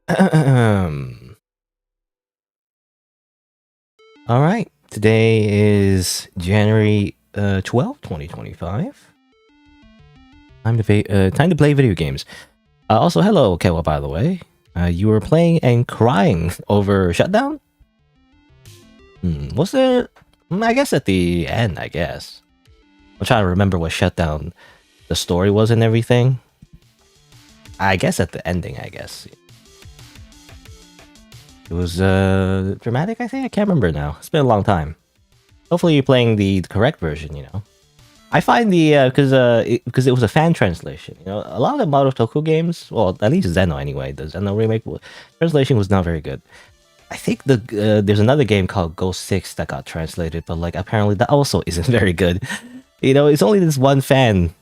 All right. Today is January 12th, 2025. Time to play video games. Also, hello, Kewa, by the way. You were playing and crying over Shutdown? Was there... I guess at the end, I guess. I'm trying to remember what Shutdown the story was and everything. I guess at the ending, I guess. It was dramatic, I think? I can't remember now. It's been a long time. Hopefully you're playing the correct version, you know. I find the because it was a fan translation. You know, a lot of the Mario Toku games, well, at least Zeno anyway, the Zeno remake translation was not very good. I think there's another game called Ghost 6 that got translated, but like apparently that also isn't very good. You know, it's only this one fan.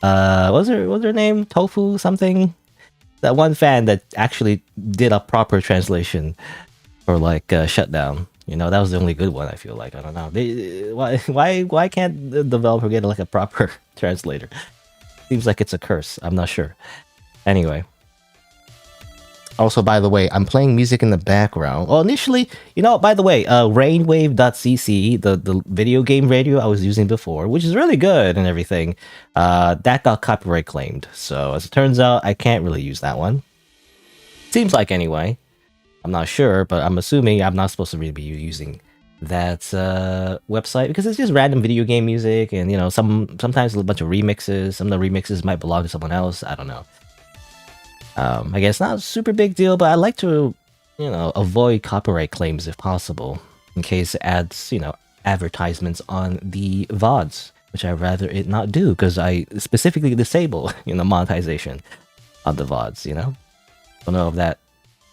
What's her name? Tofu something? That one fan that actually did a proper translation for like Shutdown. You know, that was the only good one. I feel like I don't know. Why can't the developer get like a proper translator? Seems like it's a curse. I'm not sure. Anyway. Also, by the way, I'm playing music in the background. Well, initially, you know, by the way, rainwave.cc, the video game radio I was using before, which is really good and everything, that got copyright claimed. So as it turns out, I can't really use that one. Seems like anyway. I'm not sure, but I'm assuming I'm not supposed to really be using that website because it's just random video game music, and you know, sometimes a bunch of remixes. Some of the remixes might belong to someone else. I don't know. I guess not a super big deal, but I like to, you know, avoid copyright claims if possible, in case it adds, you know, advertisements on the VODs, which I'd rather it not do because I specifically disable, you know, monetization on the VODs. You know, don't know if that.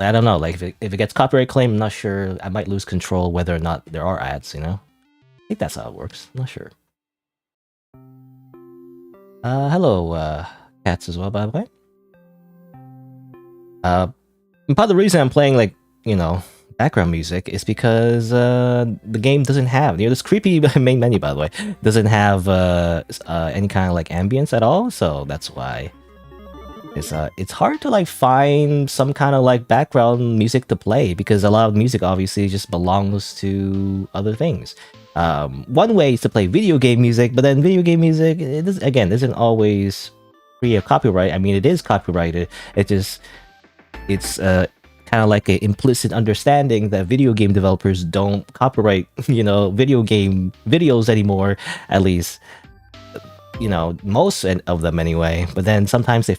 I don't know, like, if it gets copyright claim, I'm not sure. I might lose control whether or not there are ads, you know? I think that's how it works. I'm not sure. Hello, cats as well, by the way. Part of the reason I'm playing, like, you know, background music is because the game doesn't have, you know, this creepy main menu, by the way, doesn't have any kind of, like, ambience at all, so that's why. It's hard to like find some kind of like background music to play because a lot of music obviously just belongs to other things. One way is to play video game music, but then video game music isn't always free of copyright. I mean, it is copyrighted. It's kind of like an implicit understanding that video game developers don't copyright, you know, video game videos anymore, at least, you know, most of them anyway. But then sometimes they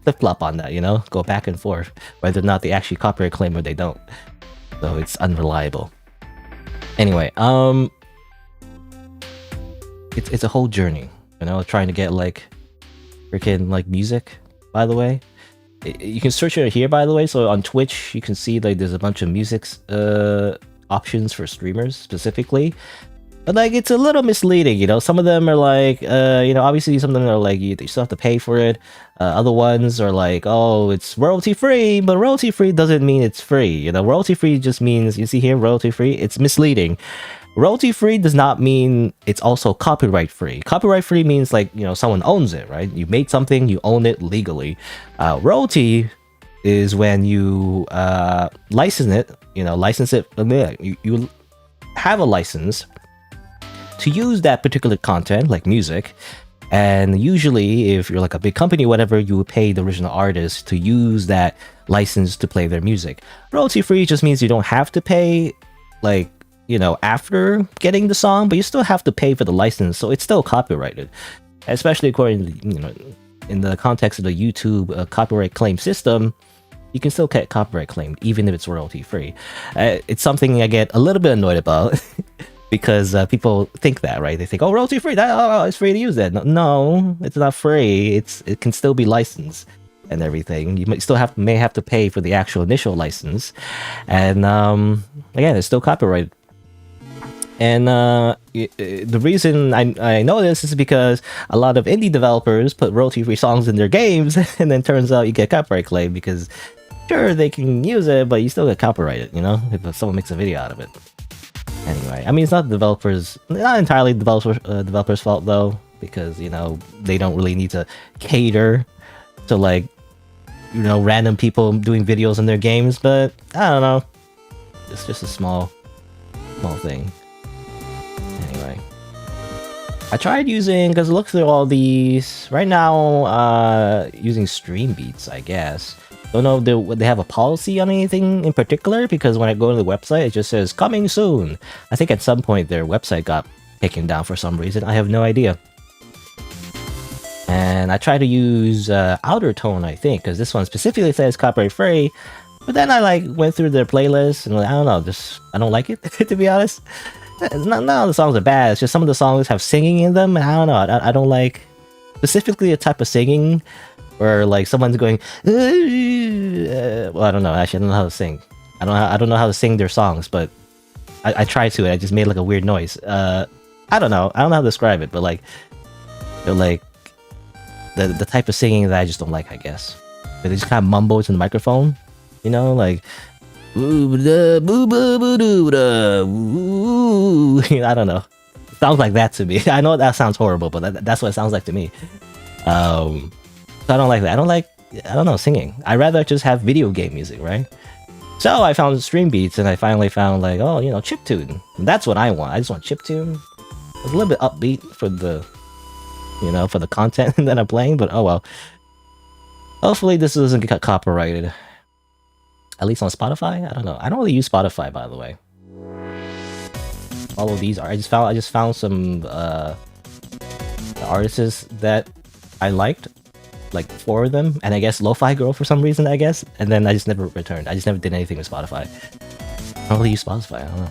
flip-flop on that, you know, go back and forth whether or not they actually copyright claim or they don't, so it's unreliable. Anyway, it's a whole journey, you know, trying to get like freaking like music. By the way, you can search it here, by the way. So on Twitch you can see like there's a bunch of music options for streamers specifically. But like, it's a little misleading, you know. Some of them are like, you know, obviously some of them are like you still have to pay for it. Other ones are like, oh, it's royalty free, but royalty free doesn't mean it's free. You know, royalty free just means, you see here, royalty free. It's misleading. Royalty free does not mean it's also copyright free. Copyright free means like, you know, someone owns it, right? You made something, you own it legally. Royalty is when you license it. You know, license it. You have a license to use that particular content, like music, and usually if you're like a big company or whatever, you would pay the original artist to use that license to play their music. Royalty free just means you don't have to pay, like, you know, after getting the song, but you still have to pay for the license, so it's still copyrighted, especially according to, you know, in the context of the YouTube copyright claim system. You can still get copyright claimed even if it's royalty free. It's something I get a little bit annoyed about. Because people think that, right? They think, oh, royalty free, it's free to use that. No, it's not free. It can still be licensed and everything. You might still may have to pay for the actual initial license, and again, it's still copyrighted. And the reason I know this is because a lot of indie developers put royalty-free songs in their games, and then turns out you get copyright claim because sure they can use it, but you still get copyrighted. You know, if someone makes a video out of it. Anyway, I mean, it's not entirely developers' fault though, because, you know, they don't really need to cater to like you know, random people doing videos in their games, but I don't know. It's just a small thing. Anyway, I tried using, because look through all these right now, using Stream Beats, I guess. Don't know if they have a policy on anything in particular, because when I go to the website, it just says coming soon. I think at some point their website got taken down for some reason. I have no idea. And I tried to use Outer Tone, I think, because this one specifically says copyright free. But then I like went through their playlist and I don't know, just I don't like it to be honest. None of the songs are bad. It's just some of the songs have singing in them, and I don't know. I don't like specifically a type of singing where like someone's going. Well, I don't know. Actually, I don't know how to sing. I don't know how to sing their songs, but I tried to. And I just made like a weird noise. I don't know. I don't know how to describe it, but like they're like the type of singing that I just don't like. I guess they just kind of mumble into the microphone. You know, like, I don't know. It sounds like that to me. I know that sounds horrible, but that's what it sounds like to me. So I don't like that. I don't know, singing. I'd rather just have video game music, right? So I found Stream Beats, and I finally found like, oh, you know, chiptune. That's what I want. I just want chiptune. It's a little bit upbeat for the, you know, for the content that I'm playing, but oh well. Hopefully this doesn't get copyrighted. At least on Spotify? I don't know. I don't really use Spotify, by the way. All of these are. I just found some artists that I liked, like 4 of them, and I guess Lo-Fi Girl for some reason, I guess. And then I just never returned. I just never did anything with Spotify. I don't really use Spotify. I don't know.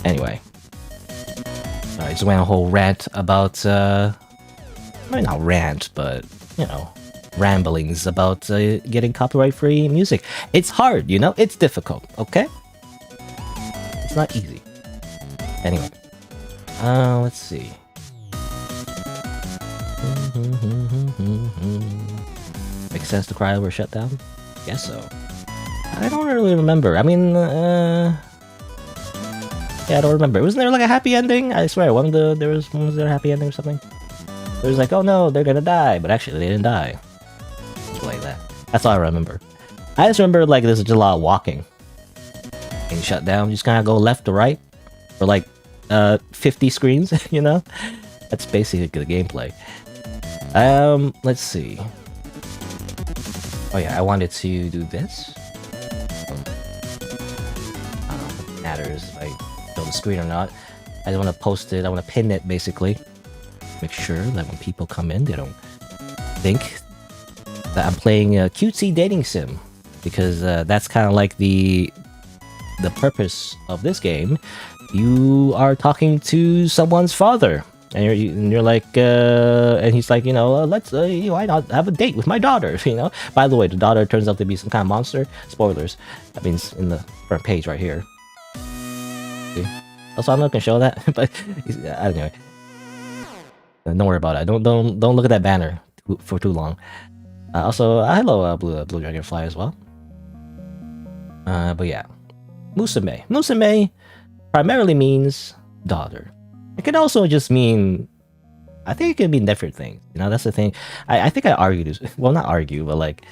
Anyway, I just went a whole rant about. I mean, not rant, but you know. Ramblings about getting copyright-free music. It's hard, you know? It's difficult, okay? It's not easy. Anyway. Let's see. Makes sense to cry over shutdown? Guess so. I don't really remember. I mean, yeah, I don't remember. Wasn't there like a happy ending? I swear, was there a happy ending or something? It was like, oh no, they're gonna die, but actually they didn't die. Like that. That's all I remember. I just remember like there's just a lot of walking. Getting shut down. You just kind of go left to right for like 50 screens, you know? That's basically the gameplay. Let's see. Oh yeah, I wanted to do this. I don't know if it matters if I show the screen or not. I don't want to post it. I want to pin it basically. Make sure that when people come in, they don't think that I'm playing a cutesy dating sim, because that's kind of like the purpose of this game. You are talking to someone's father, and you're like, and he's like, you know, let's why not have a date with my daughter? You know. By the way, the daughter turns out to be some kind of monster. Spoilers. That means in the front page right here. See? Also, I'm not gonna show that, but anyway, don't worry about it. Don't look at that banner for too long. Also, hello, Blue Dragonfly as well. But yeah, Musume. Musume primarily means daughter. It can also just mean, I think it can mean different things. You know, that's the thing. I think I argued this. Well, not argue, but like,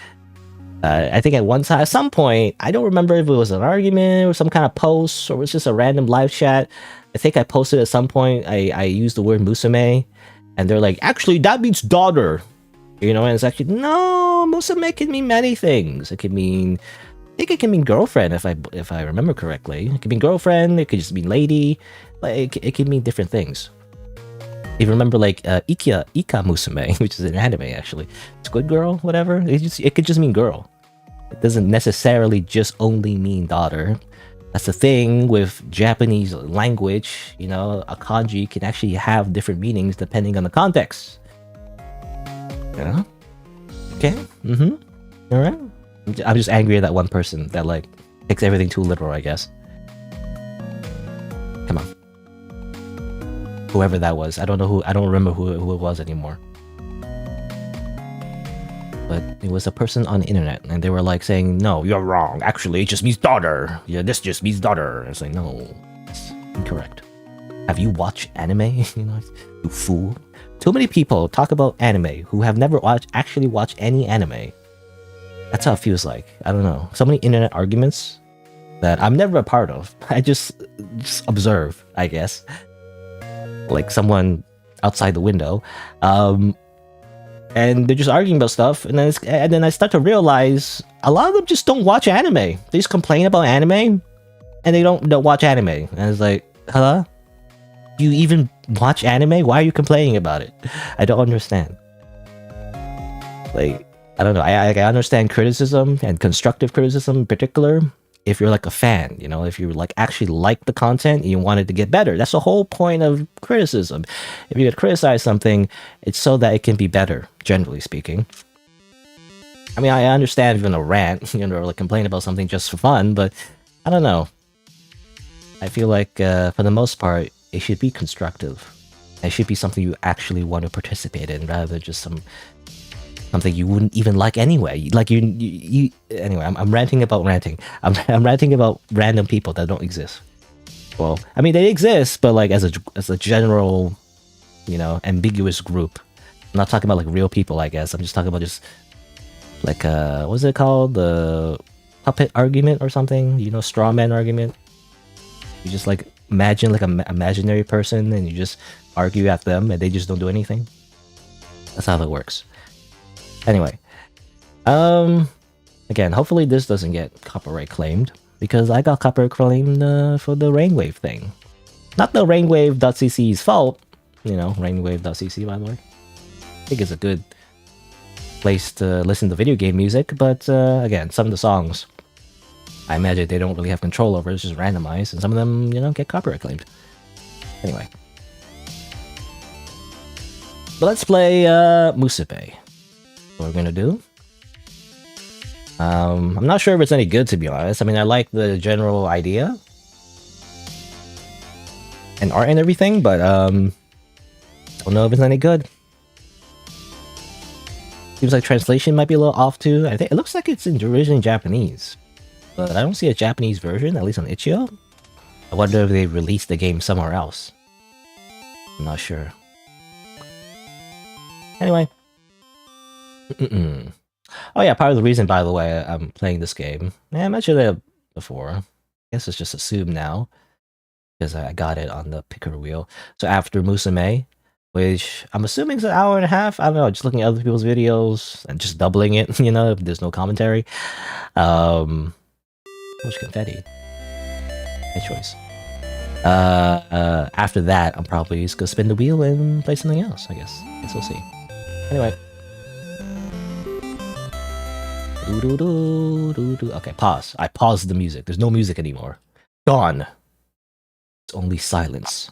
I think at some point, I don't remember if it was an argument or some kind of post or it was just a random live chat. I think I posted at some point. I used the word Musume, and they're like, actually, that means daughter. You know, and it's actually, no, Musume can mean many things. It can mean, I think it can mean girlfriend if I remember correctly. It can mean girlfriend, it could just mean lady, like it can mean different things. If you remember like Ika Musume, which is an anime actually. Squid Girl, whatever. It could just mean girl. It doesn't necessarily just only mean daughter. That's the thing with Japanese language, you know, a kanji can actually have different meanings depending on the context. Yeah. Okay. All right. I'm just angry at that one person that like takes everything too literal, I guess. Come on. Whoever that was, I don't know who. I don't remember who it was anymore. But it was a person on the internet, and they were like saying, "No, you're wrong. Actually, it just means daughter. Yeah, this just means daughter." It's like, no, it's incorrect. Have you watched anime? You know, you fool. Too many people talk about anime who have never actually watched any anime. That's how it feels like. I don't know. So many internet arguments that I'm never a part of. I just observe, I guess. Like someone outside the window. And they're just arguing about stuff, and then I start to realize a lot of them just don't watch anime. They just complain about anime, and they don't watch anime. And it's like, hello? You even watch anime? Why are you complaining about it? I don't understand. Like, I don't know. I understand criticism and constructive criticism in particular. If you're like a fan, you know, if you like actually like the content and you want it to get better, that's the whole point of criticism. If you criticize something, it's so that it can be better, generally speaking. I mean, I understand even a rant, you know, like complain about something just for fun, but I don't know. I feel like for the most part, it should be constructive. It should be something you actually want to participate in, rather than just something you wouldn't even like anyway. Like you anyway, I'm ranting about ranting. I'm ranting about random people that don't exist. Well, I mean they exist, but like as a general, you know, ambiguous group. I'm not talking about like real people, I guess. I'm just talking about just like what's it called? The puppet argument or something? You know, straw man argument. You just like imagine like an imaginary person and you just argue at them and they just don't do anything. That's how that works. Anyway, again, hopefully this doesn't get copyright claimed, because I got copyright claimed for the Rainwave thing. Not the Rainwave.cc's fault, you know, Rainwave.cc, by the way. I think it's a good place to listen to video game music, but again, some of the songs, I imagine they don't really have control over, it's just randomized, and some of them, you know, get copyright claimed. Anyway. But let's play Musume. What we're gonna do. I'm not sure if it's any good, to be honest. I mean, I like the general idea and art and everything, but don't know if it's any good. Seems like translation might be a little off too. I think it looks like it's in originally Japanese, but I don't see a Japanese version, at least on itch.io. I wonder if they released the game somewhere else. I'm not sure. Anyway. Oh yeah, part of the reason, by the way, I'm playing this game. Yeah, I mentioned it before. I guess it's just assumed now, because I got it on the picker wheel. So after Musume, which I'm assuming is an hour and a half. I don't know, just looking at other people's videos and just doubling it, you know, if there's no commentary. Much confetti. My choice. After that, I'm probably just gonna spin the wheel and play something else, I guess. We'll see. Anyway. Okay, pause. I paused the music. There's no music anymore. Gone. It's only silence.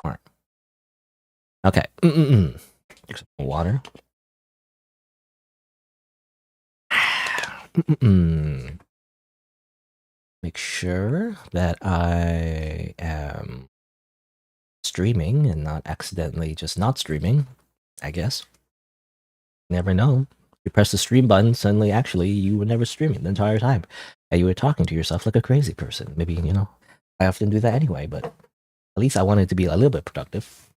Alright. Okay. Drink some water. Make sure that I am streaming and not accidentally just not streaming, I guess. Never know. You press the stream button, suddenly, actually, you were never streaming the entire time. And you were talking to yourself like a crazy person. Maybe, you know, I often do that anyway, but at least I wanted to be a little bit productive.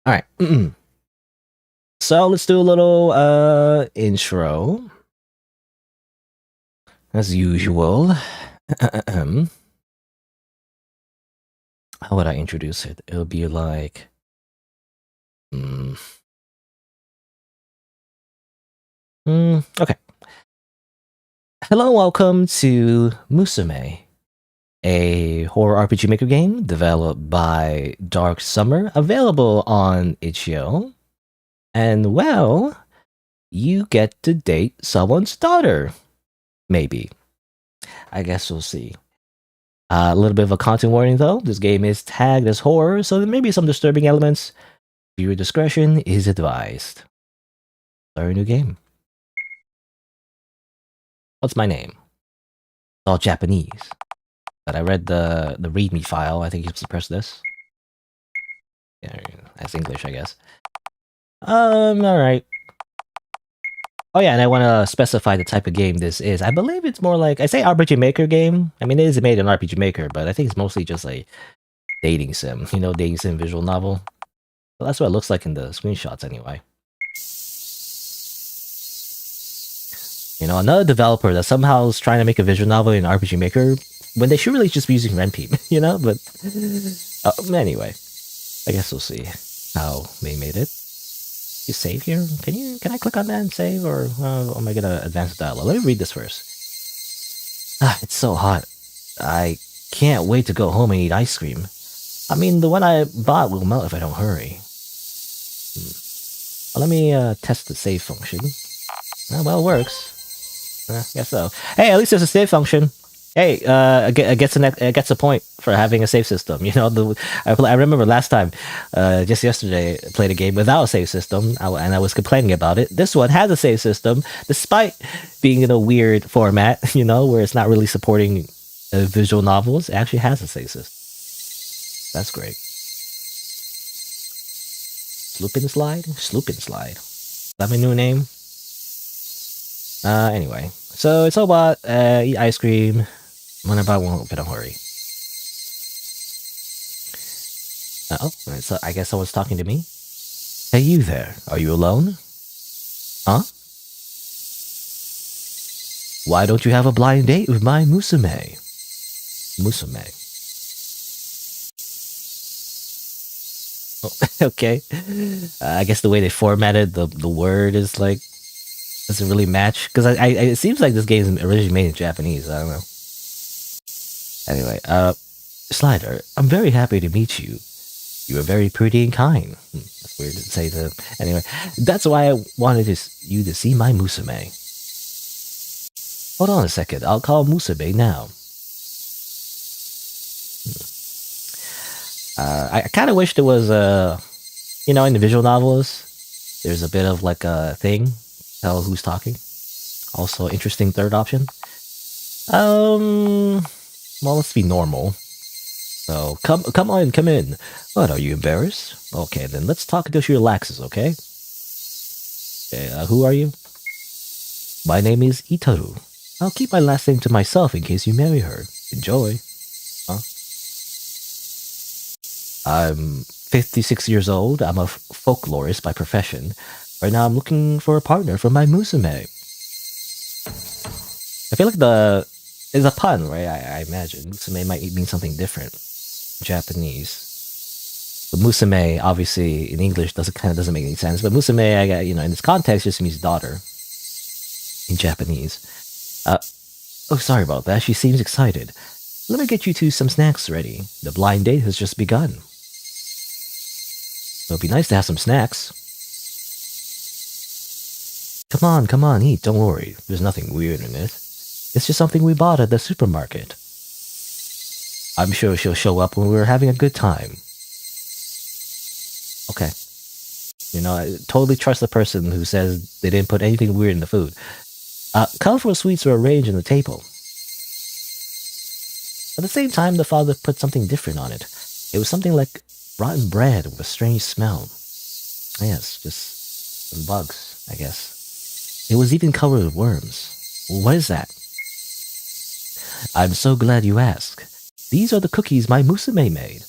Alright. So, let's do a little intro. As usual. How would I introduce it? It'll be like... okay. Hello and welcome to Musume, a horror RPG Maker game developed by Dark Summer, available on itch.io. And well, you get to date someone's daughter. Maybe. I guess we'll see. A little bit of a content warning though. This game is tagged as horror, so there may be some disturbing elements. Viewer discretion is advised. Start a new game. What's my name? It's all Japanese. But I read the README file. I think you're supposed to press this. Yeah, that's English, I guess. Alright. Oh yeah, and I want to specify the type of game this is. I believe it's more like, I say RPG Maker game. I mean, it is made in RPG Maker, but I think it's mostly just like dating sim. You know, dating sim visual novel. Well, that's what it looks like in the screenshots, anyway. You know, another developer that somehow is trying to make a visual novel in RPG Maker when they should really just be using Renpeep, you know? But anyway, I guess we'll see how they made it. You save here? Can I click on that and save, or am I gonna advance the dialogue? Let me read this first. Ah, it's so hot. I can't wait to go home and eat ice cream. I mean, the one I bought will melt if I don't hurry. Well, let me test the save function. Well, it works. Guess so. Hey, at least there's a save function. Hey, it gets a point for having a save system. You know, I remember last time, just yesterday, I played a game without a save system, and I was complaining about it. This one has a save system, despite being in a weird format, you know, where it's not really supporting visual novels. It actually has a save system. That's great. Sloopin' Slide? Sloopin' Slide. Is that my new name? Anyway. So it's all about eat ice cream. Whenever I won't, but don't worry. So I guess someone's talking to me. Hey, you there? Are you alone? Huh? Why don't you have a blind date with my Musume? Musume. Oh, okay. I guess the way they formatted the word is like doesn't really match, because it seems like this game is originally made in Japanese. I don't know. Anyway, Slider, I'm very happy to meet you. You are very pretty and kind. That's weird to say to. Anyway, that's why I wanted you to see my Musume. Hold on a second. I'll call Musume now. I kind of wish there was you know, in the visual novels, there's a bit of like a thing, tell who's talking. Also, interesting third option. Well, let's be normal. So, come on, come in. What, are you embarrassed? Okay, then let's talk until she relaxes, okay? Okay, who are you? My name is Itaru. I'll keep my last name to myself in case you marry her. Enjoy. Huh? I'm 56 years old. I'm a folklorist by profession. Right now, I'm looking for a partner for my Musume. I feel like it's a pun, right? I imagine Musume might mean something different in Japanese. But Musume, obviously, in English, doesn't make any sense. But Musume, you know, in this context, just means daughter in Japanese. Oh, sorry about that. She seems excited. Let me get you two some snacks ready. The blind date has just begun. It'll be nice to have some snacks. Come on, eat. Don't worry. There's nothing weird in it. It's just something we bought at the supermarket. I'm sure she'll show up when we're having a good time. Okay. You know, I totally trust the person who says they didn't put anything weird in the food. Colorful sweets were arranged on the table. At the same time, the father put something different on it. It was something like rotten bread with a strange smell. Yes, just some bugs, I guess. It was even covered with worms. What is that? I'm so glad you asked. These are the cookies my Musume made.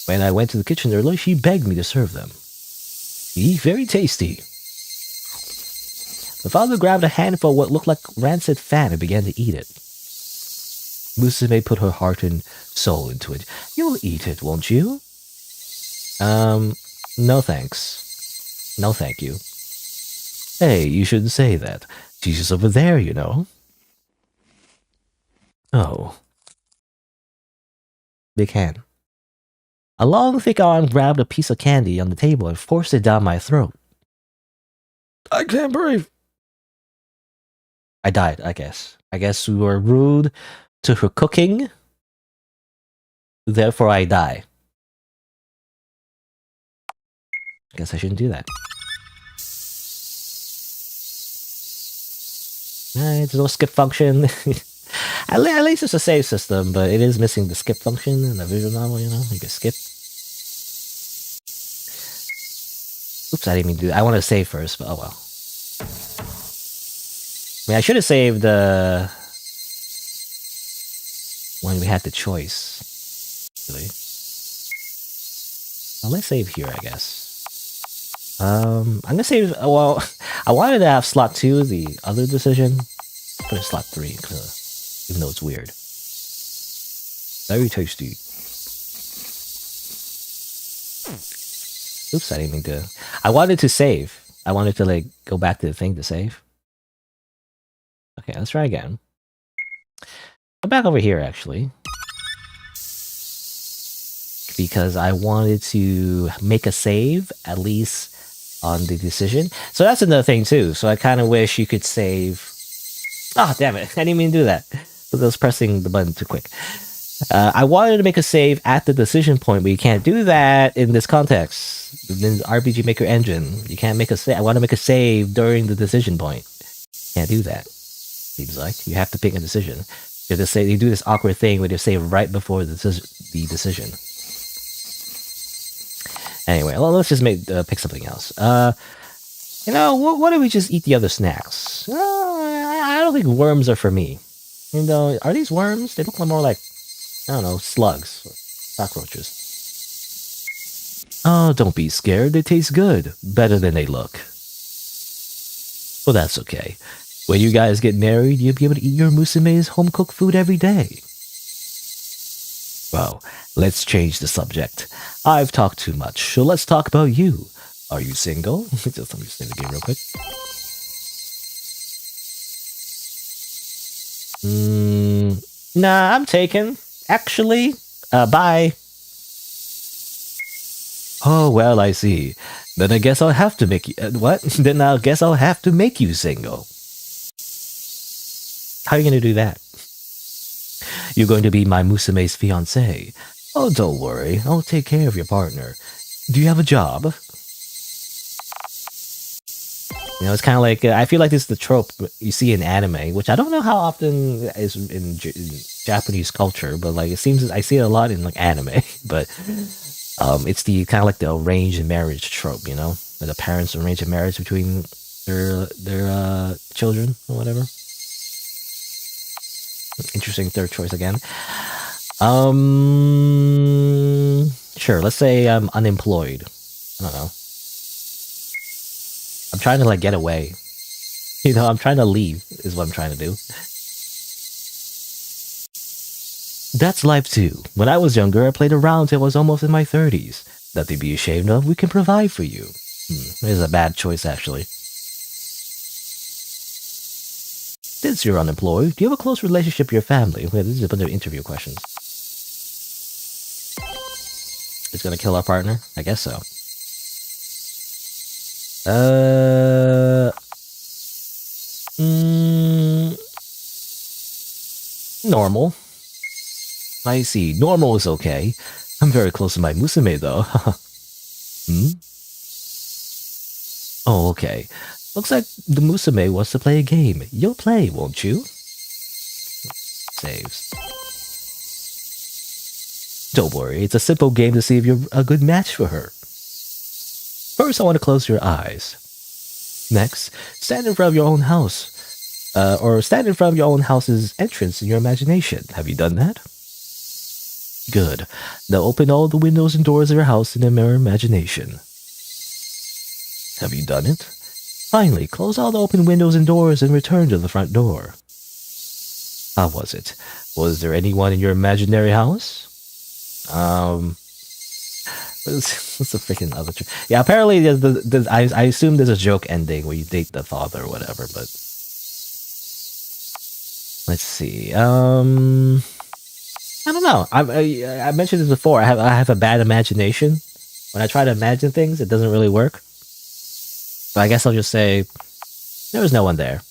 When I went to the kitchen earlier, she begged me to serve them. Very tasty. The father grabbed a handful of what looked like rancid fat and began to eat it. Musume put her heart and soul into it. You'll eat it, won't you? No thanks. No thank you. Hey, you shouldn't say that. She's just over there, you know. Oh. Big hand. A long, thick arm grabbed a piece of candy on the table and forced it down my throat. I can't breathe. I died, I guess. I guess we were rude to her cooking. Therefore, I die. Guess I shouldn't do that. There's no skip function. At least it's a save system, but it is missing the skip function in the visual novel, you know? You can skip. Oops, I didn't mean to do that. I want to save first, but oh well. I mean, I should have saved when we had the choice. Really. Well, let's save here, I guess. I'm gonna save. Well, I wanted to have slot 2, the other decision. Put in slot 3, even though it's weird. Very tasty. Oops, I didn't mean to. I wanted to save. I wanted to like go back to the thing to save. Okay, let's try again. I'm back over here actually. Because I wanted to make a save, at least on the decision. So that's another thing too. So I kind of wish you could save. Oh, damn it. I didn't mean to do that. I was pressing the button too quick. I wanted to make a save at the decision point, but you can't do that in this context. In RPG Maker Engine, you can't make a save. I want to make a save during the decision point. Can't do that. Seems like you have to pick a decision. You have to say you do this awkward thing where you save right before the decision. Anyway, well, let's just pick something else. You know, why don't we just eat the other snacks? I don't think worms are for me. You know, are these worms? They look more like, I don't know, slugs, cockroaches. Oh, don't be scared. They taste good. Better than they look. Well, that's okay. When you guys get married, you'll be able to eat your Musume's home-cooked food every day. Well, let's change the subject. I've talked too much, so let's talk about you. Are you single? Just let me save the game real quick. Nah, I'm taken. Actually, bye. Oh, well, I see. Then I guess I'll have to make you... what? Then I guess I'll have to make you single. How are you going to do that? You're going to be my Musume's fiancé. Oh, don't worry. I'll take care of your partner. Do you have a job? You know, it's kind of like... I feel like this is the trope you see in anime, which I don't know how often is in Japanese culture, but like it seems I see it a lot in like anime. But it's the kind of like the arranged marriage trope, you know, where the parents arrange a marriage between their children or whatever. Interesting third choice again. Sure, let's say I'm unemployed. I don't know. I'm trying to like get away. You know, I'm trying to leave is what I'm trying to do. That's life too. When I was younger, I played around till I was almost in my 30s. Nothing to be ashamed of, we can provide for you. This is a bad choice actually. Since you're unemployed, do you have a close relationship with your family? Wait, this is a bunch of interview questions. It's gonna kill our partner? I guess so. Normal. I see. Normal is okay. I'm very close to my Musume though. Oh, okay. Looks like the Musume wants to play a game. You'll play, won't you? Saves. Don't worry, it's a simple game to see if you're a good match for her. First, I want to close your eyes. Next, stand in front of your own house. Or stand in front of your own house's entrance in your imagination. Have you done that? Good. Now open all the windows and doors of your house in your imagination. Have you done it? Finally, close all the open windows and doors and return to the front door. How was it? Was there anyone in your imaginary house? What's the freaking other trick? Yeah, apparently I assume there's a joke ending where you date the father or whatever, but... Let's see, I don't know. I mentioned this before. I have a bad imagination. When I try to imagine things, it doesn't really work. But I guess I'll just say, there was no one there.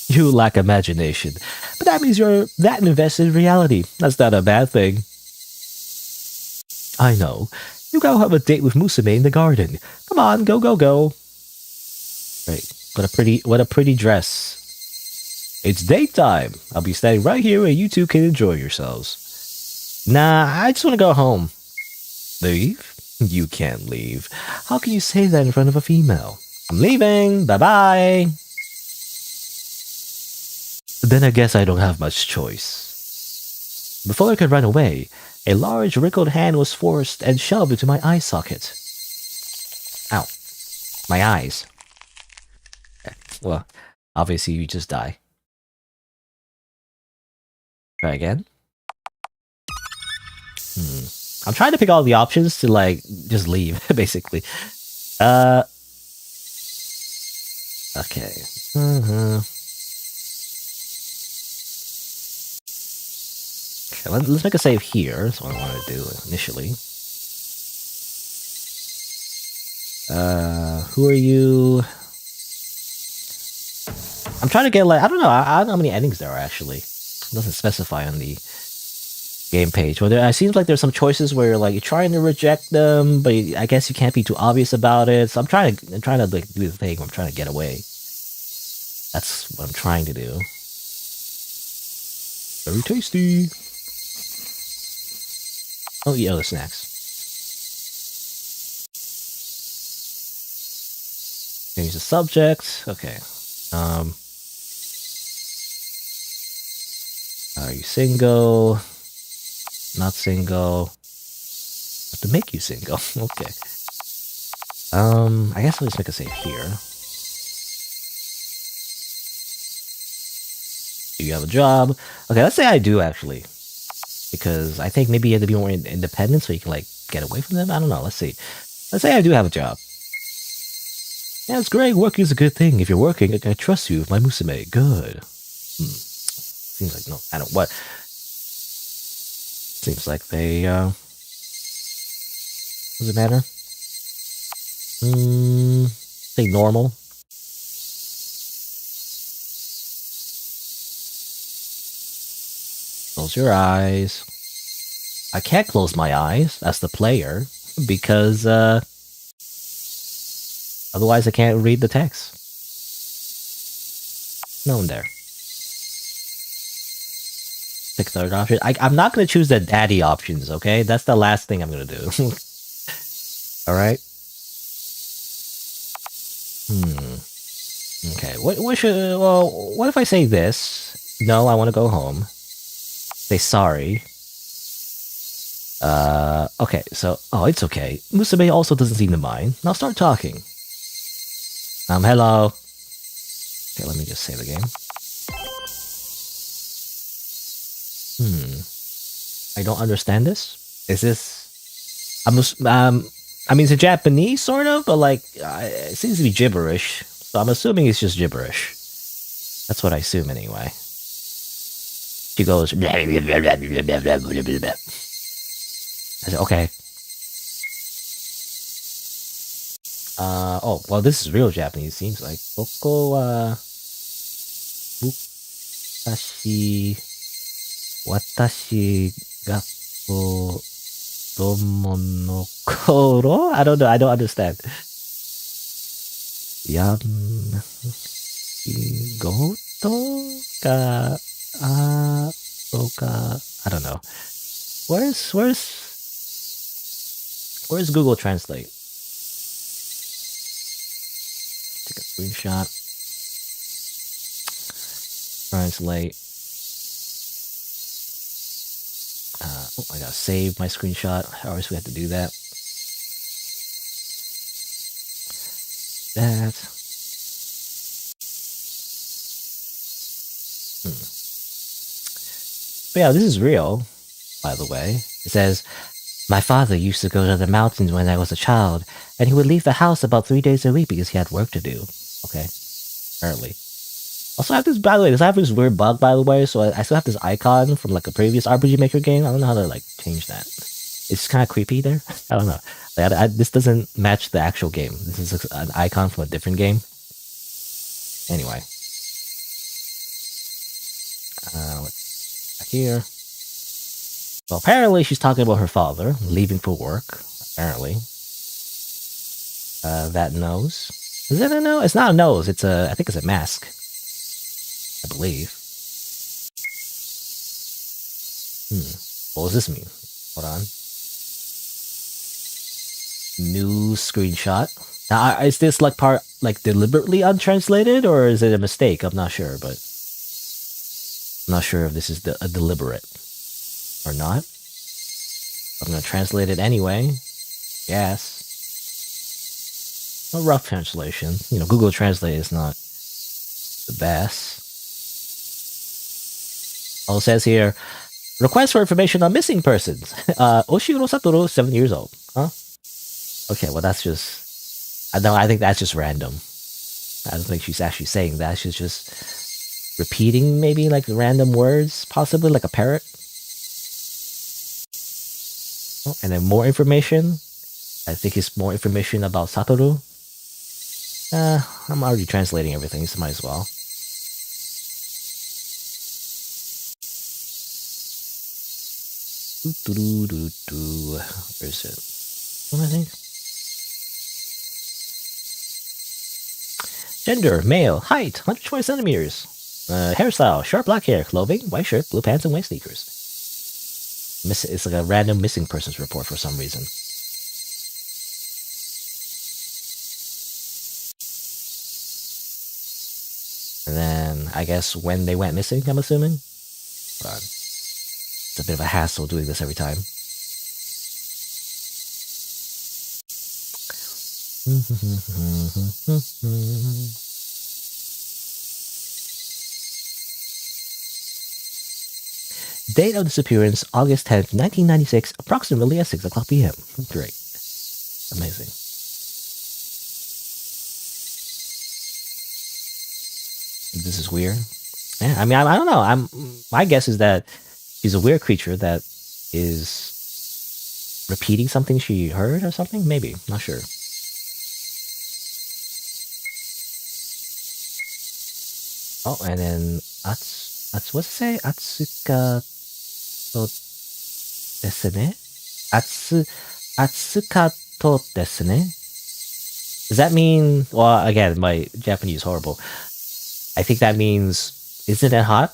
You lack imagination. But that means you're that invested in reality. That's not a bad thing. I know. You go have a date with Musume in the garden. Come on, go, go, go. Right. What a pretty dress. It's date time. I'll be standing right here and you two can enjoy yourselves. Nah, I just want to go home. Leave? You can't leave. How can you say that in front of a female? I'm leaving. Bye-bye. Then I guess I don't have much choice. Before I could run away, a large wrinkled hand was forced and shoved into my eye socket. Ow. My eyes. Well, obviously you just die. Try again. I'm trying to pick all the options to like just leave, basically. Okay. Okay, let's make a save here. That's what I want to do initially. Who are you? I'm trying to get like, I don't know how many endings there are actually. It doesn't specify on the game page. Well, it seems like there's some choices where like you're trying to reject them, but I guess you can't be too obvious about it. So I'm trying to like do the thing. I'm trying to get away. That's what I'm trying to do. Very tasty. Oh, eat other snacks. Change the subject. Okay. Are you single? Not single. Have to make you single. Okay. I guess I'll just make a save here. Do you have a job? Okay, let's say I do actually. Because I think maybe you have to be more independent so you can like get away from them. I don't know. Let's see. Let's say I do have a job. Yeah, it's great. Working is a good thing. If you're working, I can trust you with my Musume. Good. Seems like no. I don't what. Seems like they. Does it matter? Say normal. Close your eyes. I can't close my eyes as the player because otherwise I can't read the text. No one there. Pick third option. I'm not going to choose the daddy options, okay? That's the last thing I'm going to do. Alright? Okay, what should... Well, what if I say this? No, I want to go home. Say sorry. Okay, so... Oh, it's okay. Musume also doesn't seem to mind. Now start talking. Hello. Okay, let me just save the game. I don't understand this. Is this... I mean, it's a Japanese, sort of, but like, it seems to be gibberish. So I'm assuming it's just gibberish. That's what I assume anyway. She goes... I said, okay. Oh, well, this is real Japanese, seems like. Boko wa... Watashi ga kodomo no koro? I don't know, I don't understand. Goto ka ka I don't know. Where's Google Translate? Take a screenshot. Translate. Oh, I gotta save my screenshot. How else we have to do that? But yeah, this is real, by the way. It says, my father used to go to the mountains when I was a child, and he would leave the house about 3 days a week because he had work to do. Okay, apparently. Also, I have this, by the way, I have this weird bug, by the way, so I still have this icon from like a previous RPG Maker game. I don't know how to like change that. It's kind of creepy there. I don't know. Like, this doesn't match the actual game. This is an icon from a different game. Anyway. Back here. So apparently she's talking about her father leaving for work. Apparently. That nose. Is it a nose? It's not a nose. It's a, I think it's a mask. I believe. What does this mean? Hold on. New screenshot. Now, is this like part like deliberately untranslated or is it a mistake? I'm not sure, but I'm not sure if this is a deliberate. Or not. I'm gonna translate it anyway. Yes. A rough translation. You know, Google Translate is not the best. Oh, it says here, request for information on missing persons. Oshiro Satoru, 7 years old. Huh? Okay, well that's just... I think that's just random. I don't think she's actually saying that. She's just repeating maybe like random words, possibly like a parrot. Oh, and then more information. I think it's more information about Satoru. I'm already translating everything, so might as well. Where is it? What I think? Gender, male, height, 120 centimeters. Hairstyle, short black hair, clothing, white shirt, blue pants, and white sneakers. It's like a random missing persons report for some reason. And then, I guess when they went missing, I'm assuming? But it's a bit of a hassle doing this every time. Date of disappearance, August 10th, 1996, approximately at 6 o'clock p.m. Great. Amazing. This is weird. Yeah, I mean, I don't know. My guess is that she's a weird creature that is repeating something she heard or something. Maybe, not sure. Oh, and then what's it say? Atsuka to desune. Atsuka to desune. Does that mean? Well, again, my Japanese is horrible. I think that means, isn't it hot?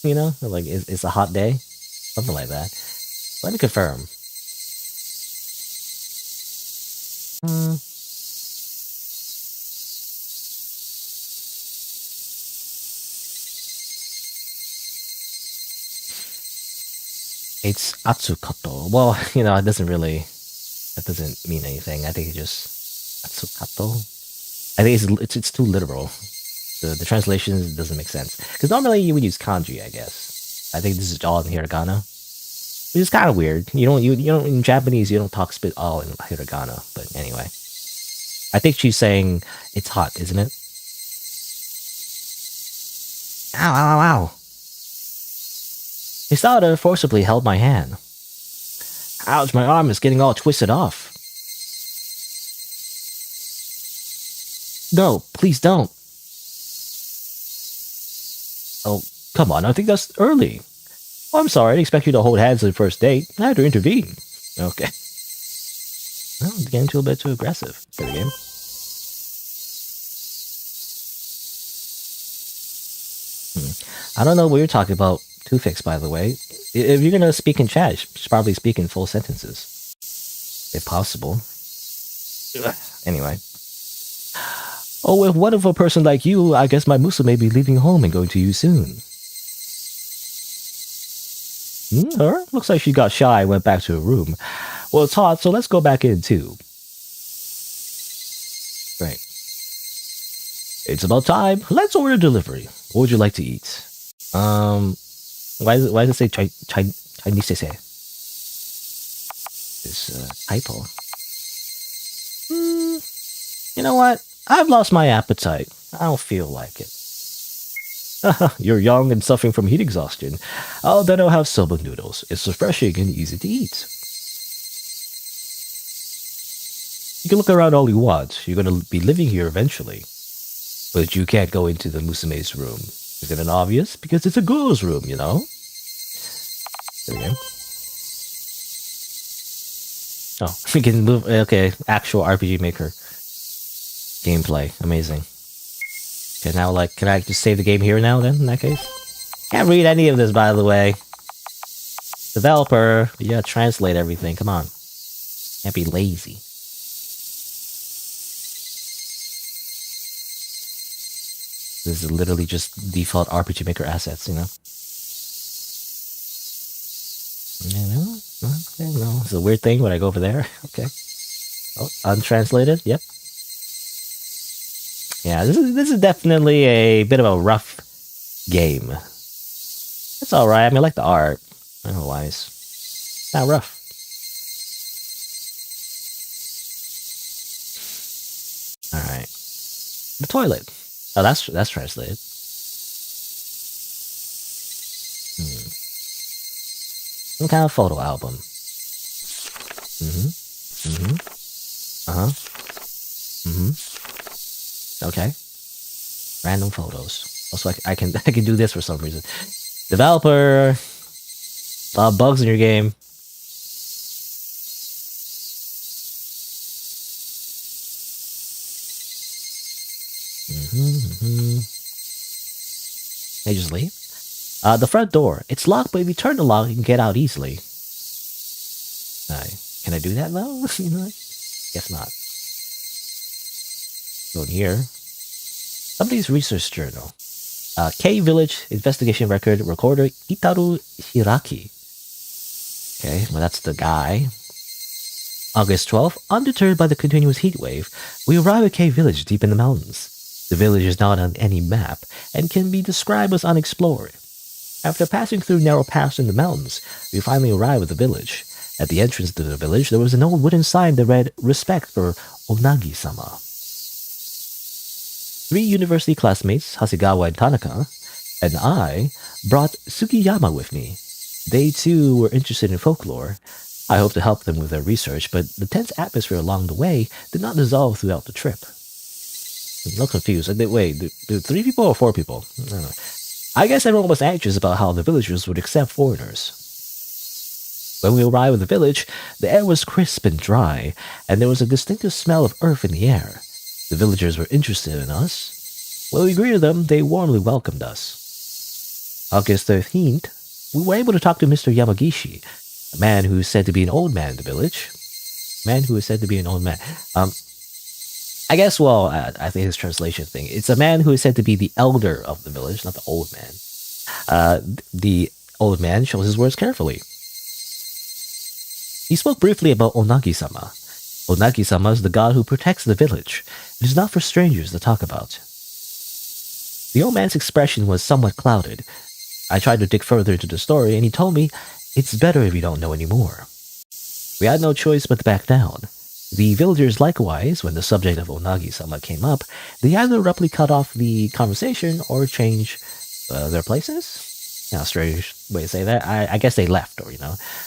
You know, like it's a hot day, something like that. Let me confirm. It's Atsukato. Well, you know, that doesn't mean anything. I think it's just Atsukato. I think it's too literal. The translation doesn't make sense. Because normally you would use kanji, I guess. I think this is all in hiragana. Which is kind of weird. You don't in Japanese you don't talk spit all in hiragana. But anyway. I think she's saying it's hot, isn't it? Ow, ow, ow, ow. His daughter forcibly held my hand. Ouch, my arm is getting all twisted off. No, please don't. Oh, come on, I think that's early. Oh, I'm sorry, I didn't expect you to hold hands on the first date. I had to intervene. Okay. Well, it's getting a bit too aggressive for the game. I don't know what you're talking about, Two-Fix, by the way. If you're gonna speak in chat, you should probably speak in full sentences. If possible. Anyway. Oh, with a wonderful person like you, I guess my Musume may be leaving home and going to you soon. Her? Looks like she got shy and went back to her room. Well, it's hot, so let's go back in too. Right. It's about time. Let's order delivery. What would you like to eat? Why does it say Chinese say? This typo. You know what? I've lost my appetite. I don't feel like it. You're young and suffering from heat exhaustion. Oh, then I'll have soba noodles. It's refreshing and easy to eat. You can look around all you want. You're going to be living here eventually. But you can't go into the Musume's room. Isn't it obvious? Because it's a girl's room, you know? There we go. Oh, we can move. Okay, actual RPG Maker gameplay. Amazing. Okay, now, like, can I just save the game here now, then, in that case? Can't read any of this, by the way. Developer, you gotta translate everything. Come on. Can't be lazy. This is literally just default RPG Maker assets, you know? You know? Okay, no, it's a weird thing when I go over there. Okay. Oh, untranslated. Yep. Yeah, this is definitely a bit of a rough game. It's all right. I mean, I like the art. Otherwise, not rough. All right. The toilet. Oh, that's translated. Some kind of photo album. Okay. Random photos. Also, I can I can do this for some reason. Developer. A lot of bugs in your game. They just leave. The front door. It's locked, but if you turn the lock, you can get out easily. Can I do that though? You know, guess not. Go in here. Somebody's research journal. K Village investigation record recorder Itaru Hiraki. Okay, well that's the guy. August 12th, undeterred by the continuous heat wave, we arrive at K Village deep in the mountains. The village is not on any map and can be described as unexplored. After passing through narrow paths in the mountains, we finally arrive at the village. At the entrance to the village, there was an old wooden sign that read, "Respect for Onagi-sama." 3 university classmates, Hasegawa and Tanaka, and I brought Sugiyama with me. They too were interested in folklore. I hoped to help them with their research, but the tense atmosphere along the way did not dissolve throughout the trip. I'm a little confused. Wait, do 3 people or 4 people? I don't know. I guess everyone was anxious about how the villagers would accept foreigners. When we arrived at the village, the air was crisp and dry, and there was a distinctive smell of earth in the air. The villagers were interested in us. When we greeted them, they warmly welcomed us. August 13th, we were able to talk to Mr. Yamagishi, a man who is said to be an old man in the village. Man who is said to be an old man. I guess, well, I think his translation thing. It's a man who is said to be the elder of the village, not the old man. The old man chose his words carefully. He spoke briefly about Onagi-sama. Onagi-sama is the god who protects the village. It is not for strangers to talk about. The old man's expression was somewhat clouded. I tried to dig further into the story, and he told me, "It's better if you don't know any more." We had no choice but to back down. The villagers likewise, when the subject of Onagi-sama came up, they either abruptly cut off the conversation or changed their places. Now, strange way to say that. I guess they left, or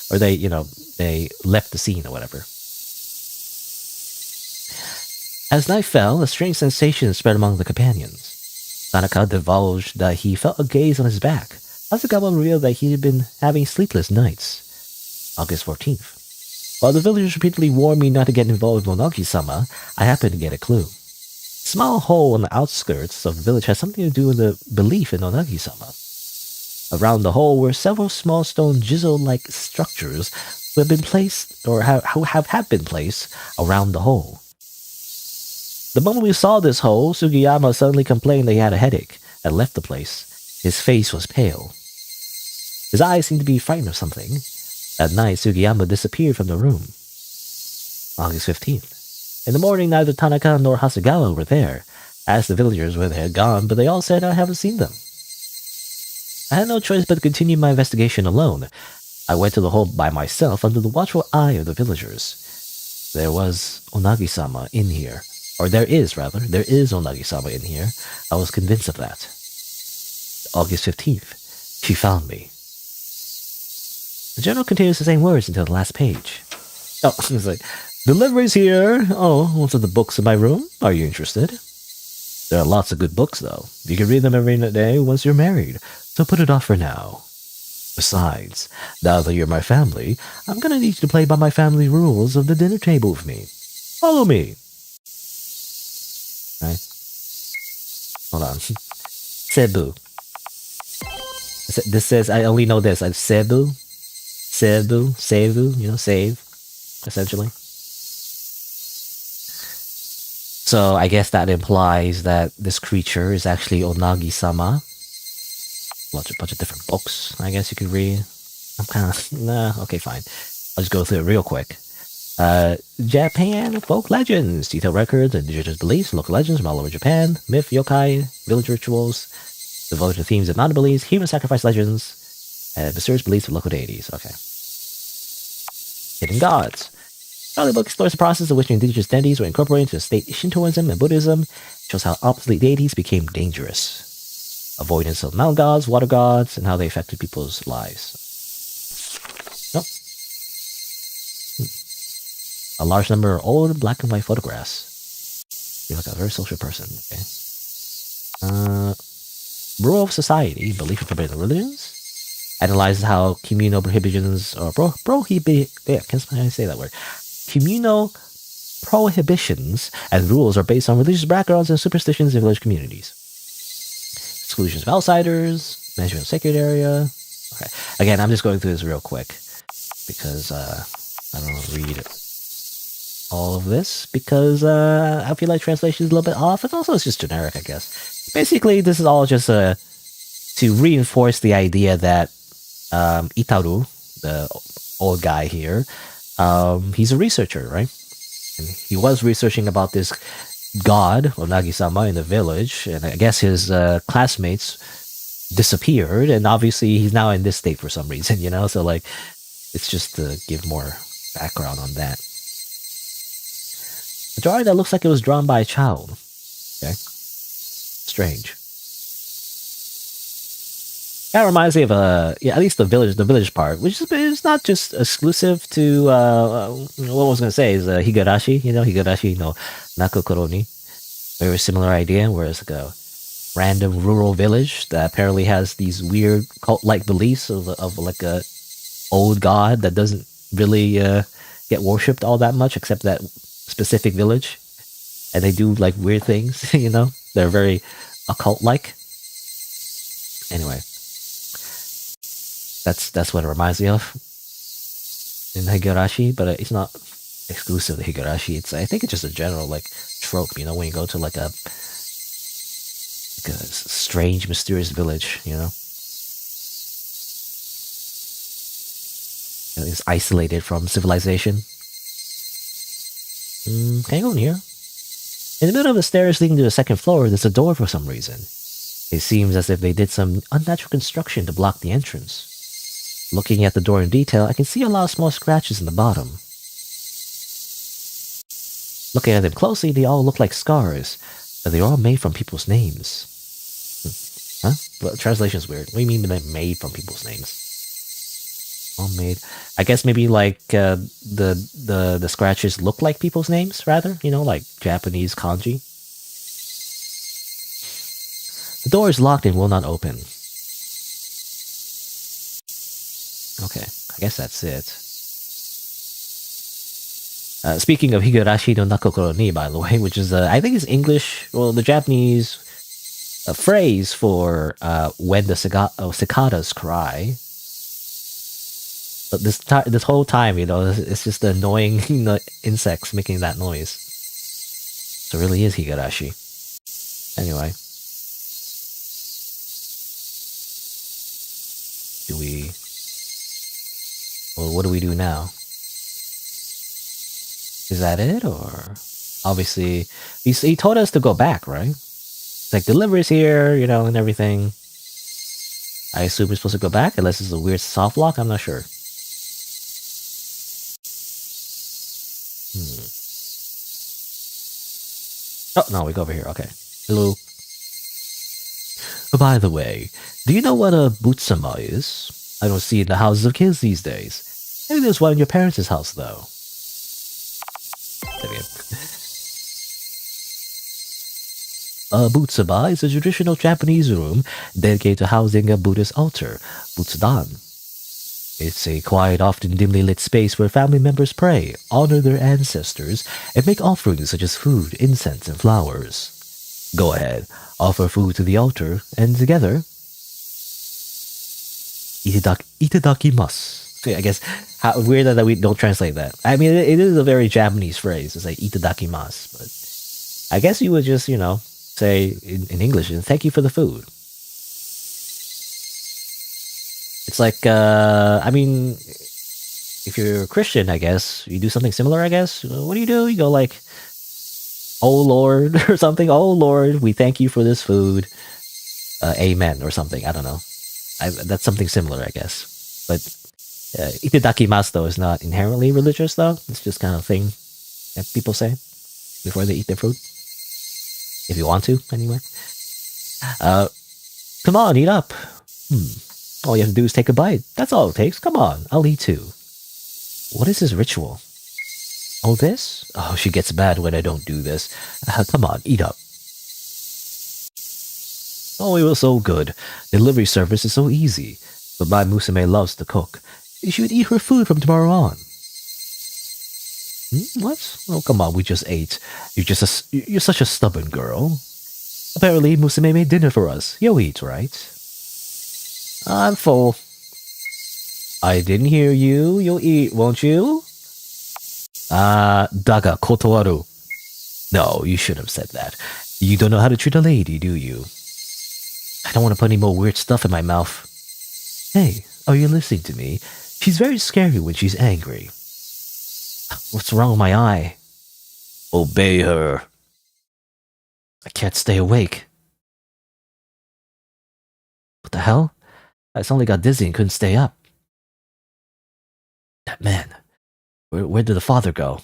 or they left the scene or whatever. As night fell, a strange sensation spread among the companions. Tanaka divulged that he felt a gaze on his back. Hasegawa revealed that he had been having sleepless nights. August 14th. While the villagers repeatedly warned me not to get involved with Onagi-sama, I happened to get a clue. A small hole on the outskirts of the village has something to do with the belief in Onagi-sama. Around the hole were several small stone jizo-like structures who have been placed, or have been placed, around the hole. The moment we saw this hole, Sugiyama suddenly complained that he had a headache and left the place. His face was pale. His eyes seemed to be frightened of something. At night, Sugiyama disappeared from the room. August 15th. In the morning, neither Tanaka nor Hasegawa were there. I asked the villagers where they had gone, but they all said I haven't seen them. I had no choice but to continue my investigation alone. I went to the hole by myself under the watchful eye of the villagers. There was Onagi-sama in here. Or there is Onagi-sama in here. I was convinced of that. August 15th. She found me. The journal continues the same words until the last page. Oh, it's like, "Delivery's here. Oh, what's in the books in my room? Are you interested? There are lots of good books, though. You can read them every day once you're married, so put it off for now. Besides, now that you're my family, I'm gonna need you to play by my family rules of the dinner table with me. Follow me." Right? Hold on. Cebu. This says, I only know this. Cebu, save, essentially. So I guess that implies that this creature is actually Onagi-sama. Bunch of different books, I guess you could read. I'm kind of nah. Okay, fine. I'll just go through it real quick. Japan folk legends, detailed records, indigenous beliefs, local legends from all over Japan, myth, yokai, village rituals, devoted to themes of mountain beliefs, human sacrifice legends, and mysterious beliefs of local deities. Okay. Hidden gods. The book explores the process of which indigenous deities were incorporated into state Shintoism and Buddhism. It shows how obsolete deities became dangerous. Avoidance of mountain gods, water gods, and how they affected people's lives. Nope. A large number of old black and white photographs. You're like a very social person. Okay. Rule of society, belief in forbidden religions. Analyzes how communal prohibitions or can I say that word? Communal prohibitions and rules are based on religious backgrounds and superstitions in village communities. Exclusions of outsiders, management of sacred area. Okay. Again, I'm just going through this real quick because I don't want to read all of this because I feel like translation is a little bit off. And also, it's just generic, I guess. Basically, this is all just to reinforce the idea that Itaru, the old guy here, he's a researcher, right? And he was researching about this god of Nagisama in the village, and I guess his classmates disappeared, and obviously he's now in this state for some reason, you know? So, like, it's just to give more background on that. A drawing that looks like it was drawn by a child. Okay. Strange. That reminds me of at least the village part, which is not just exclusive to what I was gonna say is Higurashi, Higurashi no Nakokoro ni. Very similar idea, where it's like a random rural village that apparently has these weird cult-like beliefs of like a old god that doesn't really get worshipped all that much, except that specific village, and they do like weird things, They're very occult-like. Anyway. That's what it reminds me of in Higurashi, but it's not exclusive to Higurashi. I think it's just a general like trope, when you go to like a strange, mysterious village, it's isolated from civilization. Can I go in here? In the middle of the stairs leading to the second floor, there's a door for some reason. It seems as if they did some unnatural construction to block the entrance. Looking at the door in detail, I can see a lot of small scratches in the bottom. Looking at them closely, they all look like scars, but they're all made from people's names. Huh? Well, translation's weird. What do you mean they're made from people's names? All made. I guess maybe like the scratches look like people's names, rather. Like Japanese kanji. The door is locked and will not open. Okay, I guess that's it. Speaking of Higurashi no Nakokoro ni, by the way, which is, I think it's English, the Japanese phrase for when the cicadas cry. But this whole time, it's just the annoying insects making that noise. So it really is Higurashi. Anyway. Well, what do we do now? Is that it, or obviously he told us to go back, right? It's like delivery's here, and everything. I assume we're supposed to go back unless it's a weird soft lock. I'm not sure. Oh no, we go over here. Okay. Hello. By the way, do you know what a butsama is? I don't see it in the houses of kids these days. Maybe there's one in your parents' house, though. A butsama is a traditional Japanese room dedicated to housing a Buddhist altar, butsudan. It's a quiet, often dimly lit space where family members pray, honor their ancestors, and make offerings such as food, incense, and flowers. Go ahead, offer food to the altar, and together, itadakimasu. I guess how weird that we don't translate that. I mean, it is a very Japanese phrase. It's like itadakimasu, but I guess you would just, say in English, thank you for the food. It's like, I mean, if you're a Christian, I guess, you do something similar, I guess. What do? You go like, oh Lord, or something. Oh Lord, we thank you for this food. Amen, or something. I don't know. That's something similar, I guess. But itidakimasu, though, is not inherently religious, though. It's just kind of thing that people say before they eat their food. If you want to, anyway. Come on, eat up. All you have to do is take a bite. That's all it takes. Come on, I'll eat too. What is this ritual? Oh, this? Oh, she gets mad when I don't do this. Come on, eat up. Oh, it was so good. Delivery service is so easy. But my Musume loves to cook. You should eat her food from tomorrow on. What? Oh, come on, we just ate. You're such a stubborn girl. Apparently, Musume made dinner for us. You'll eat, right? I'm full. I didn't hear you. You'll eat, won't you? Daga kotowaru. No, you shouldn't have said that. You don't know how to treat a lady, do you? I don't want to put any more weird stuff in my mouth. Hey, are you listening to me? She's very scary when she's angry. What's wrong with my eye? Obey her. I can't stay awake. What the hell? I suddenly got dizzy and couldn't stay up. That man. Where did the father go?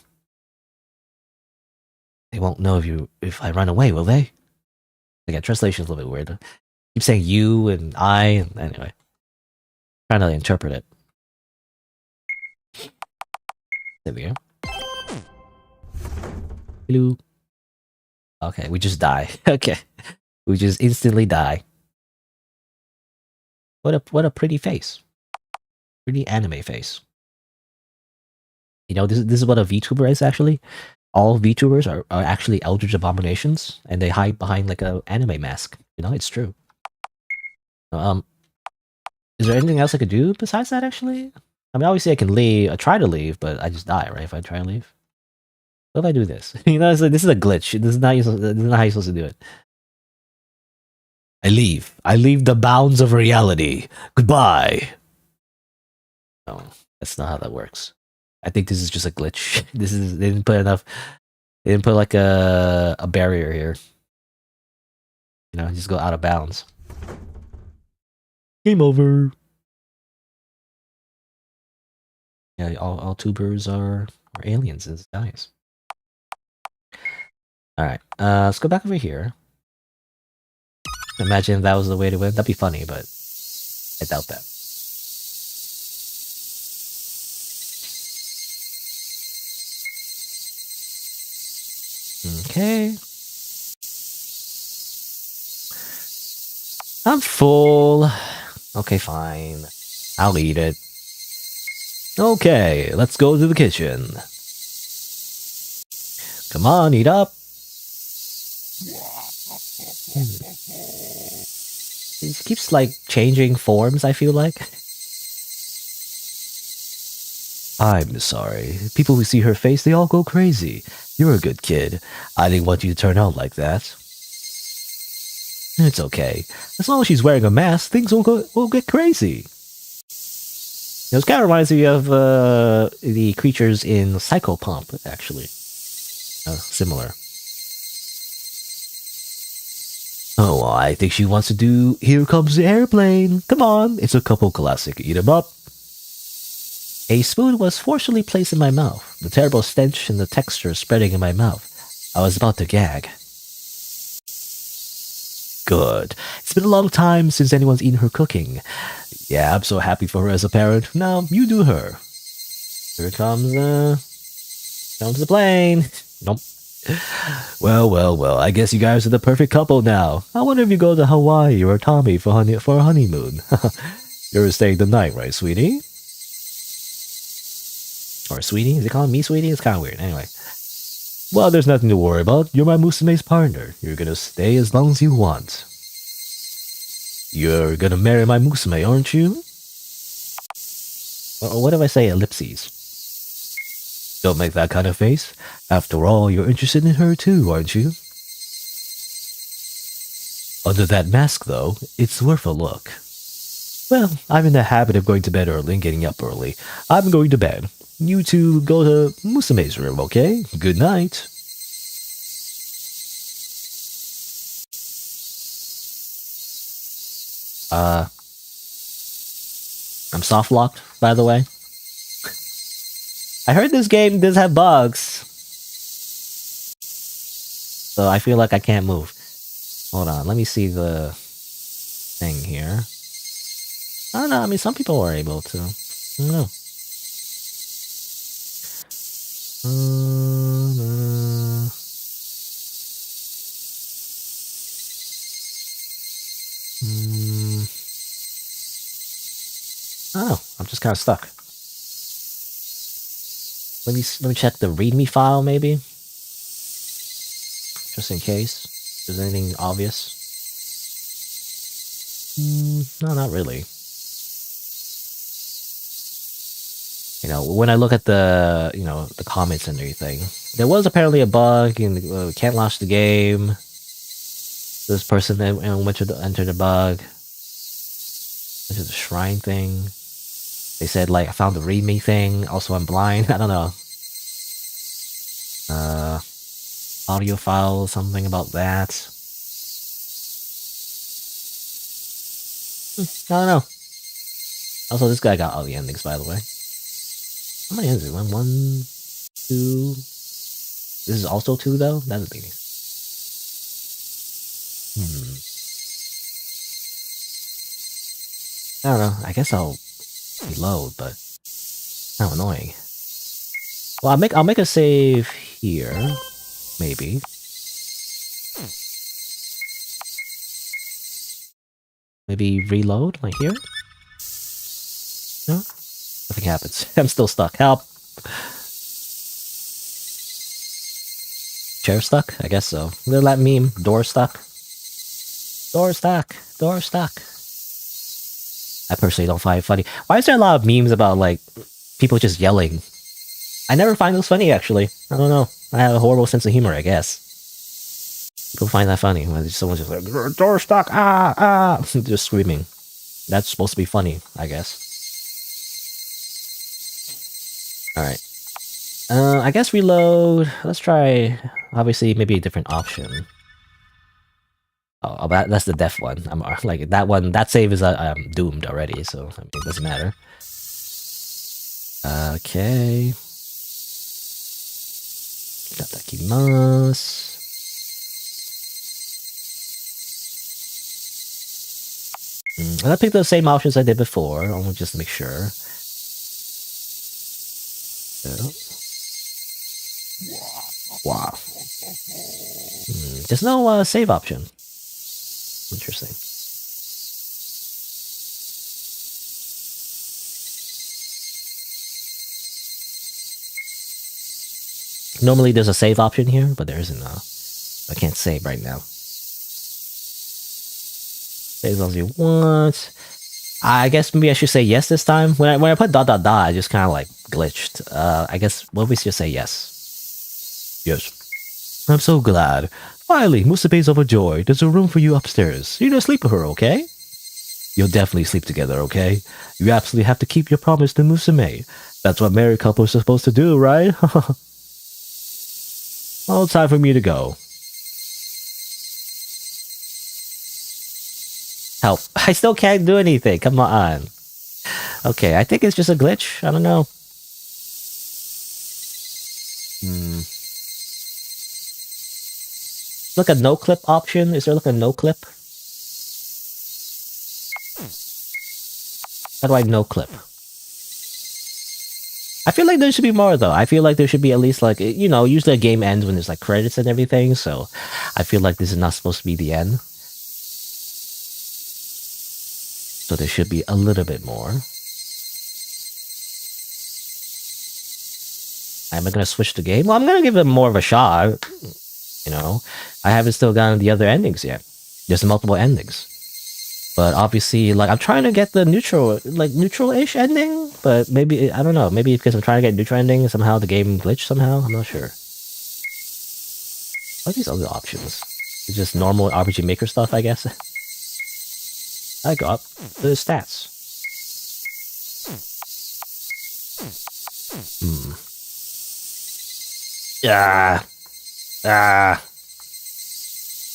They won't know if I run away, will they? Again, translation's a little bit weird. Keep saying you and I. Anyway, trying to interpret it. There we go. Hello. Okay, we just die. Okay, we just instantly die. What a pretty face. Pretty anime face. You know, this is what a VTuber is actually. All VTubers are actually eldritch abominations, and they hide behind like a anime mask. You know, it's true. Is there anything else I could do besides that? Actually, I mean, obviously I can leave. I try to leave, but I just die, right? If I try and leave. What if I do this? You know, it's like, this is a glitch. This is not how you're supposed to do it. I leave. I leave the bounds of reality. Goodbye. No, that's not how that works. I think this is just a glitch. They didn't put enough. They didn't put like a barrier here. You know, just go out of bounds. Game over. Yeah, all tubers are aliens in disguise. Alright, let's go back over here. Imagine if that was the way to win. That'd be funny, but I doubt that. Okay. I'm full. Okay, fine. I'll eat it. Okay, let's go to the kitchen. Come on, eat up. It keeps like changing forms, I feel like. I'm sorry. People who see her face, they all go crazy. You're a good kid. I didn't want you to turn out like that. It's okay. As long as she's wearing a mask, things won't get crazy. This kind of reminds me of the creatures in Psycho Pump, actually. Similar. Oh, I think she wants to do Here Comes the Airplane. Come on, it's a couple classic. Eat 'em up. A spoon was forcibly placed in my mouth, the terrible stench and the texture spreading in my mouth. I was about to gag. Good. It's been a long time since anyone's eaten her cooking. Yeah, I'm so happy for her as a parent. Now, you do her. Here comes the plane. Nope. Well, I guess you guys are the perfect couple now. I wonder if you go to Hawaii or Tommy for a honeymoon. You're staying the night, right, sweetie? Or sweetie? Is it calling me sweetie? It's kind of weird. Anyway. Well, there's nothing to worry about. You're my Musume's partner. You're gonna stay as long as you want. You're gonna marry my Musume, aren't you? Or what if I say ellipses? Don't make that kind of face. After all, you're interested in her too, aren't you? Under that mask, though, it's worth a look. Well, I'm in the habit of going to bed early and getting up early. I'm going to bed. You two go to Musume's room, okay? Good night. I'm soft locked, by the way. I heard this game does have bugs. So I feel like I can't move. Hold on, let me see the thing here. I don't know, I mean, some people are able to. I don't know. I don't know, I'm just kind of stuck. Let me check the README file, maybe? Just in case there's anything obvious. No, not really. You know, when I look at the, you know, the comments and everything, there was apparently a bug and can't launch the game. This person that went to enter the bug. This is the shrine thing. They said, like, I found the README thing. Also, I'm blind. I don't know. Audio file, something about that. I don't know. Also, this guy got all the endings, by the way. How many is it? 1, 2. This is also 2, though? That's a biggie. I don't know. I guess I'll reload, but kind of annoying. Well, I'll make a save here, maybe. Maybe reload, like here? No? Nothing happens. I'm still stuck. Help! Chair stuck? I guess so. Look at that meme. Door stuck. Door stuck. Door stuck. I personally don't find it funny. Why is there a lot of memes about, like, people just yelling? I never find those funny, actually. I don't know. I have a horrible sense of humor, I guess. People find that funny when someone's just like, door stuck, ah, ah, just screaming. That's supposed to be funny, I guess. Alright. I guess reload. Let's try, obviously, maybe a different option. Oh, that's the death one. I'm like, that one, that save is doomed already, so I mean, it doesn't matter. Okay. Itadakimasu. I picked the same options I did before. I want just to make sure. Wow. There's no save option. Interesting. Normally there's a save option here, but there isn't. I can't save right now. Save as you want. I guess maybe I should say yes this time. When I put ... I just kind of like glitched. I guess what we should say yes. Yes. I'm so glad. Finally, Musume's overjoyed. There's a room for you upstairs. You're gonna sleep with her, okay? You'll definitely sleep together, okay? You absolutely have to keep your promise to Musume. That's what married couples are supposed to do, right? Well, it's time for me to go. Help. I still can't do anything. Come on. Okay, I think it's just a glitch. I don't know. Look, a no clip option. Is there like a no clip? How do I no clip? I feel like there should be more though. I feel like there should be at least like, you know, usually a game ends when there's like credits and everything. So I feel like this is not supposed to be the end. So there should be a little bit more. Am I going to switch the game? Well, I'm going to give it more of a shot. You know, I haven't still gotten the other endings yet. There's multiple endings. But obviously, like, I'm trying to get the neutral-ish ending. But maybe, I don't know. Maybe because I'm trying to get neutral ending, somehow the game glitched somehow. I'm not sure. What are these other options? It's just normal RPG Maker stuff, I guess. I got the stats. Hmm. Ah. Ah.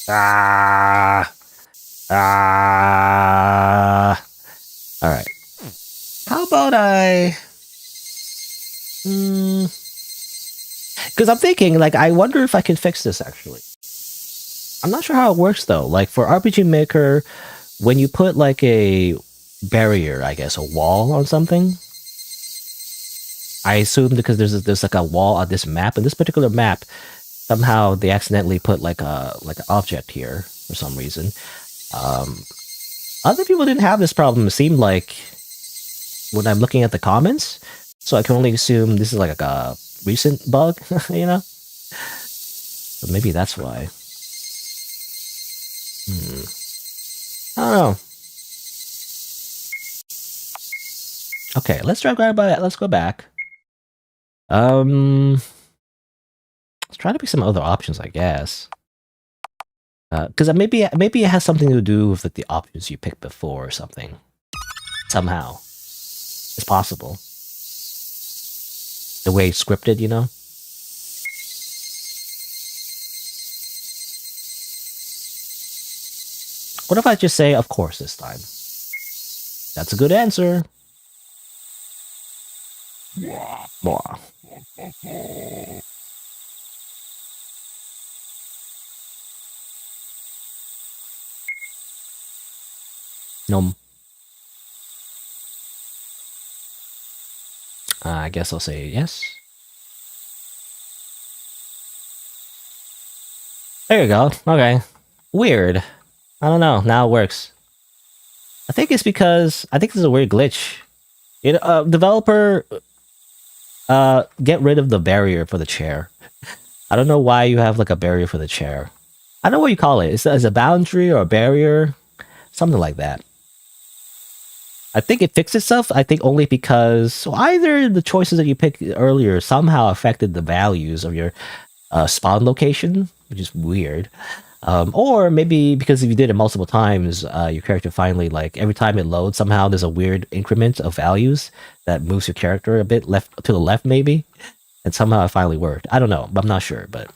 Ah. Ah. All right. How about I? Because I'm thinking, like, I wonder if I can fix this actually. I'm not sure how it works though. Like for RPG Maker, when you put like a barrier, I guess, a wall on something, I assume because there's like a wall on this map, and this particular map, somehow they accidentally put like an object here for some reason. Um, Other people didn't have this problem. It seemed like when I'm looking at the comments, so I can only assume this is like a recent bug, you know. But maybe that's why. I don't know. Okay, let's try grab by. Let's go back. Let's try to pick some other options, I guess. Because maybe it has something to do with like, the options you picked before or something. Somehow, it's possible. The way it's scripted, you know. What if I just say, "Of course," this time? That's a good answer. Blah. No. I guess I'll say yes. There you go. Okay. Weird. I don't know. Now it works. I think it's because I think this is a weird glitch. Developer, get rid of the barrier for the chair. I don't know why you have like a barrier for the chair. I don't know what you call it. Is it a boundary or a barrier? Something like that. I think it fixed itself. I think only because either the choices that you picked earlier somehow affected the values of your spawn location, which is weird. Or maybe because if you did it multiple times, your character finally, like, every time it loads, somehow there's a weird increment of values that moves your character a bit left to the left, maybe. And somehow it finally worked. I don't know, but I'm not sure, but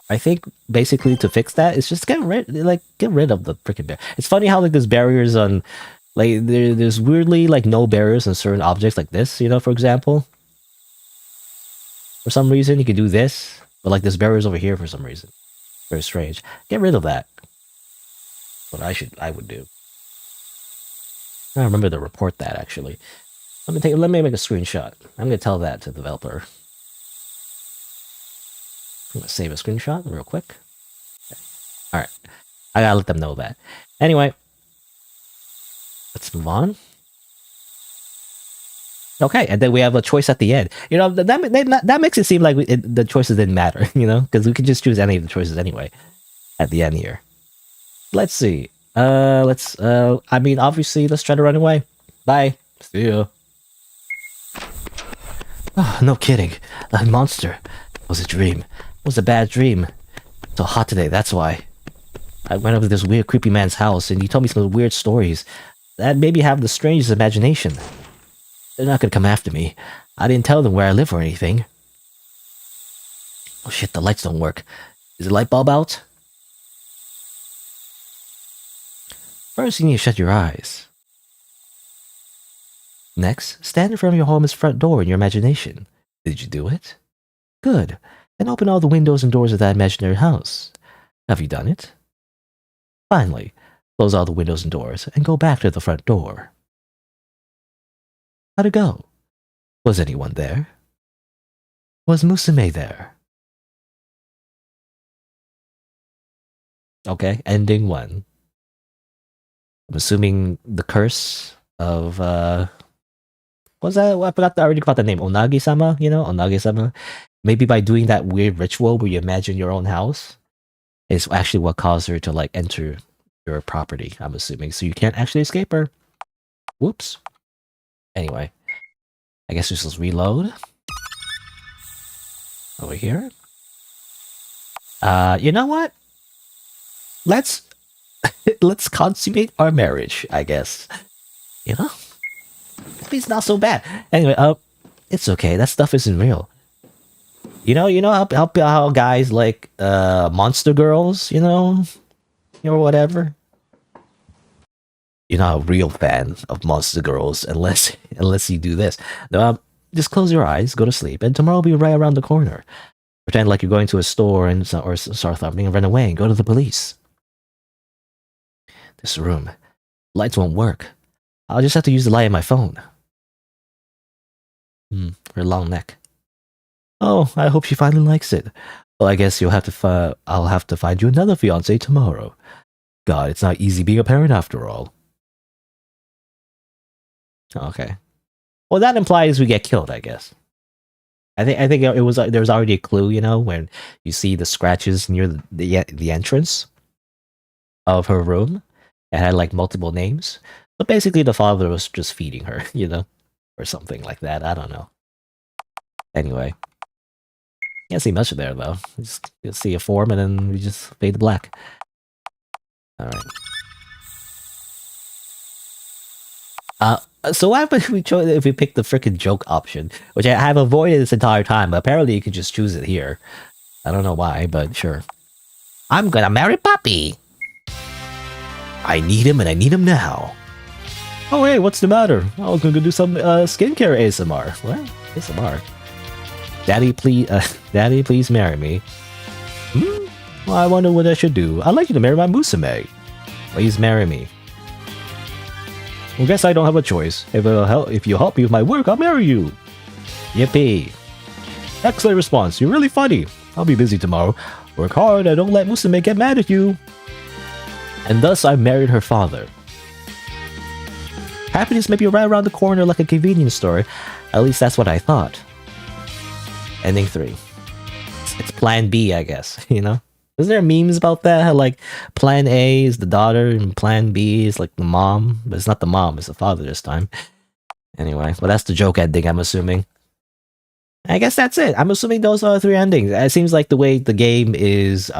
I think basically to fix that is just get rid of the freaking barrier. It's funny how like there's barriers on like there's weirdly like no barriers on certain objects like this, you know, for example. For some reason you can do this, but like there's barriers over here for some reason. Very strange. Get rid of that. What I would do. I remember to report that actually. Let me make a screenshot. I'm gonna tell that to the developer. I'm gonna save a screenshot real quick. Okay. Alright. I gotta let them know that. Anyway. Let's move on. Okay, and then we have a choice at the end. You know, that makes it seem like the choices didn't matter, you know? Because we could just choose any of the choices anyway at the end here. Let's see. I mean, obviously, let's try to run away. Bye. See ya. Oh, no kidding. That monster. It was a dream. It was a bad dream. It's so hot today, that's why. I went over to this weird, creepy man's house, and he told me some weird stories that made me have the strangest imagination. They're not gonna come after me. I didn't tell them where I live or anything. Oh shit, the lights don't work. Is the light bulb out? First, you need to shut your eyes. Next, stand in front of your home's front door in your imagination. Did you do it? Good. Then open all the windows and doors of that imaginary house. Have you done it? Finally, close all the windows and doors and go back to the front door. How'd it go? Was anyone there? Was Musume there? Okay, ending 1. I'm assuming the curse of what's that? I already forgot the name. Onagi-sama, you know, Onagi-sama. Maybe by doing that weird ritual where you imagine your own house is actually what caused her to like enter your property, I'm assuming. So you can't actually escape her. Whoops. Anyway, I guess let's reload. Over here. You know what? Let's let's consummate our marriage, I guess. You know? maybe it's not so bad. Anyway, it's okay. That stuff isn't real. You know how guys like monster girls, or whatever. You're not a real fan of monster girls unless you do this. Just close your eyes, go to sleep, and tomorrow will be right around the corner. Pretend like you're going to a store or start something and run away and go to the police. This room, lights won't work. I'll just have to use the light on my phone. Her long neck. Oh, I hope she finally likes it. Well, I guess I'll have to find you another fiance tomorrow. God, it's not easy being a parent after all. Okay. Well, that implies we get killed, I guess. I think there was already a clue, when you see the scratches near the entrance of her room. It had like multiple names. But basically the father was just feeding her, or something like that. I don't know. Anyway. Can't see much there though. You see a form and then we just fade to black. Alright. So what happens if we pick the freaking joke option? Which I have avoided this entire time, but apparently you can just choose it here. I don't know why, but sure. I'm gonna marry Poppy! I need him and I need him now. Oh hey, what's the matter? I was gonna do some skincare ASMR. What? ASMR? Daddy, please marry me. Well, I wonder what I should do. I'd like you to marry my Musume. Please marry me. Well, guess I don't have a choice. If you help me with my work, I'll marry you. Yippee. Excellent response. You're really funny. I'll be busy tomorrow. Work hard and don't let Musume get mad at you. And thus I married her father. Happiness may be right around the corner like a convenience store. At least that's what I thought. Ending 3. It's plan B, I guess, Is there memes about that? How, like, plan A is the daughter and plan B is, like, the mom? But it's not the mom, it's the father this time. Anyway, well, that's the joke ending, I'm assuming. I guess that's it. I'm assuming those are the 3 endings. It seems like the way the game is,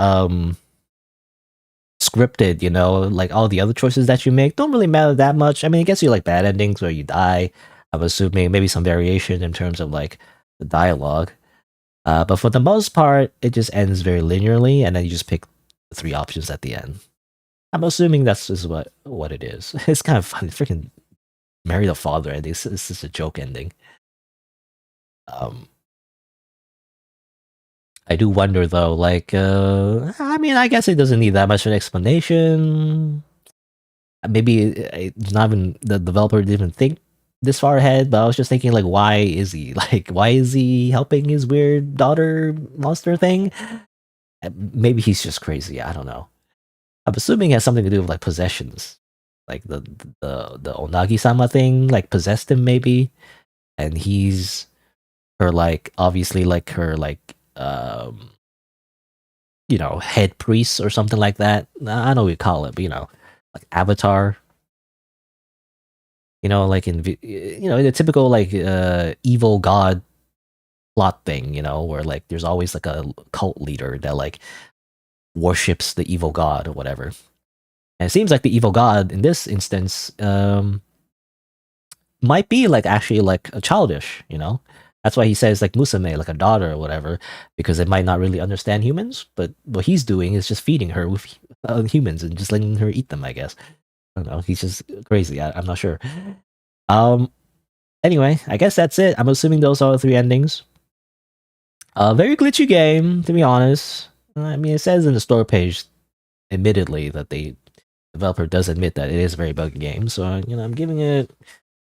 scripted, like, all the other choices that you make don't really matter that much. I mean, I guess you like bad endings where you die. I'm assuming maybe some variation in terms of, like, the dialogue. But for the most part, it just ends very linearly, and then you just pick the 3 options at the end. I'm assuming that's just what it is. It's kind of funny. Freaking marry the father ending. It's just a joke ending. I do wonder though, like, I mean, I guess it doesn't need that much of an explanation. Maybe it's not even the developer didn't even think this far ahead, but I was just thinking, like, why is he helping his weird daughter monster thing? Maybe he's just crazy. I don't know. I'm assuming it has something to do with, like, possessions, like the Onagi-sama thing, like, possessed him maybe, and he's her, like, obviously, like, her, like, head priest or something like that. I don't know what you call it, but like avatar. Like in the typical, like, evil god plot thing, where, like, there's always, like, a cult leader that, like, worships the evil god or whatever. And it seems like the evil god in this instance might be, like, actually, like, a childish, That's why he says, like, Musume, like a daughter or whatever, because it might not really understand humans, but what he's doing is just feeding her with humans and just letting her eat them, I guess. I don't know. He's just crazy. I'm not sure. Anyway, I guess that's it. I'm assuming those are the 3 endings. Very glitchy game, to be honest. I mean, it says in the store page, admittedly, that the developer does admit that it is a very buggy game. So, I'm giving it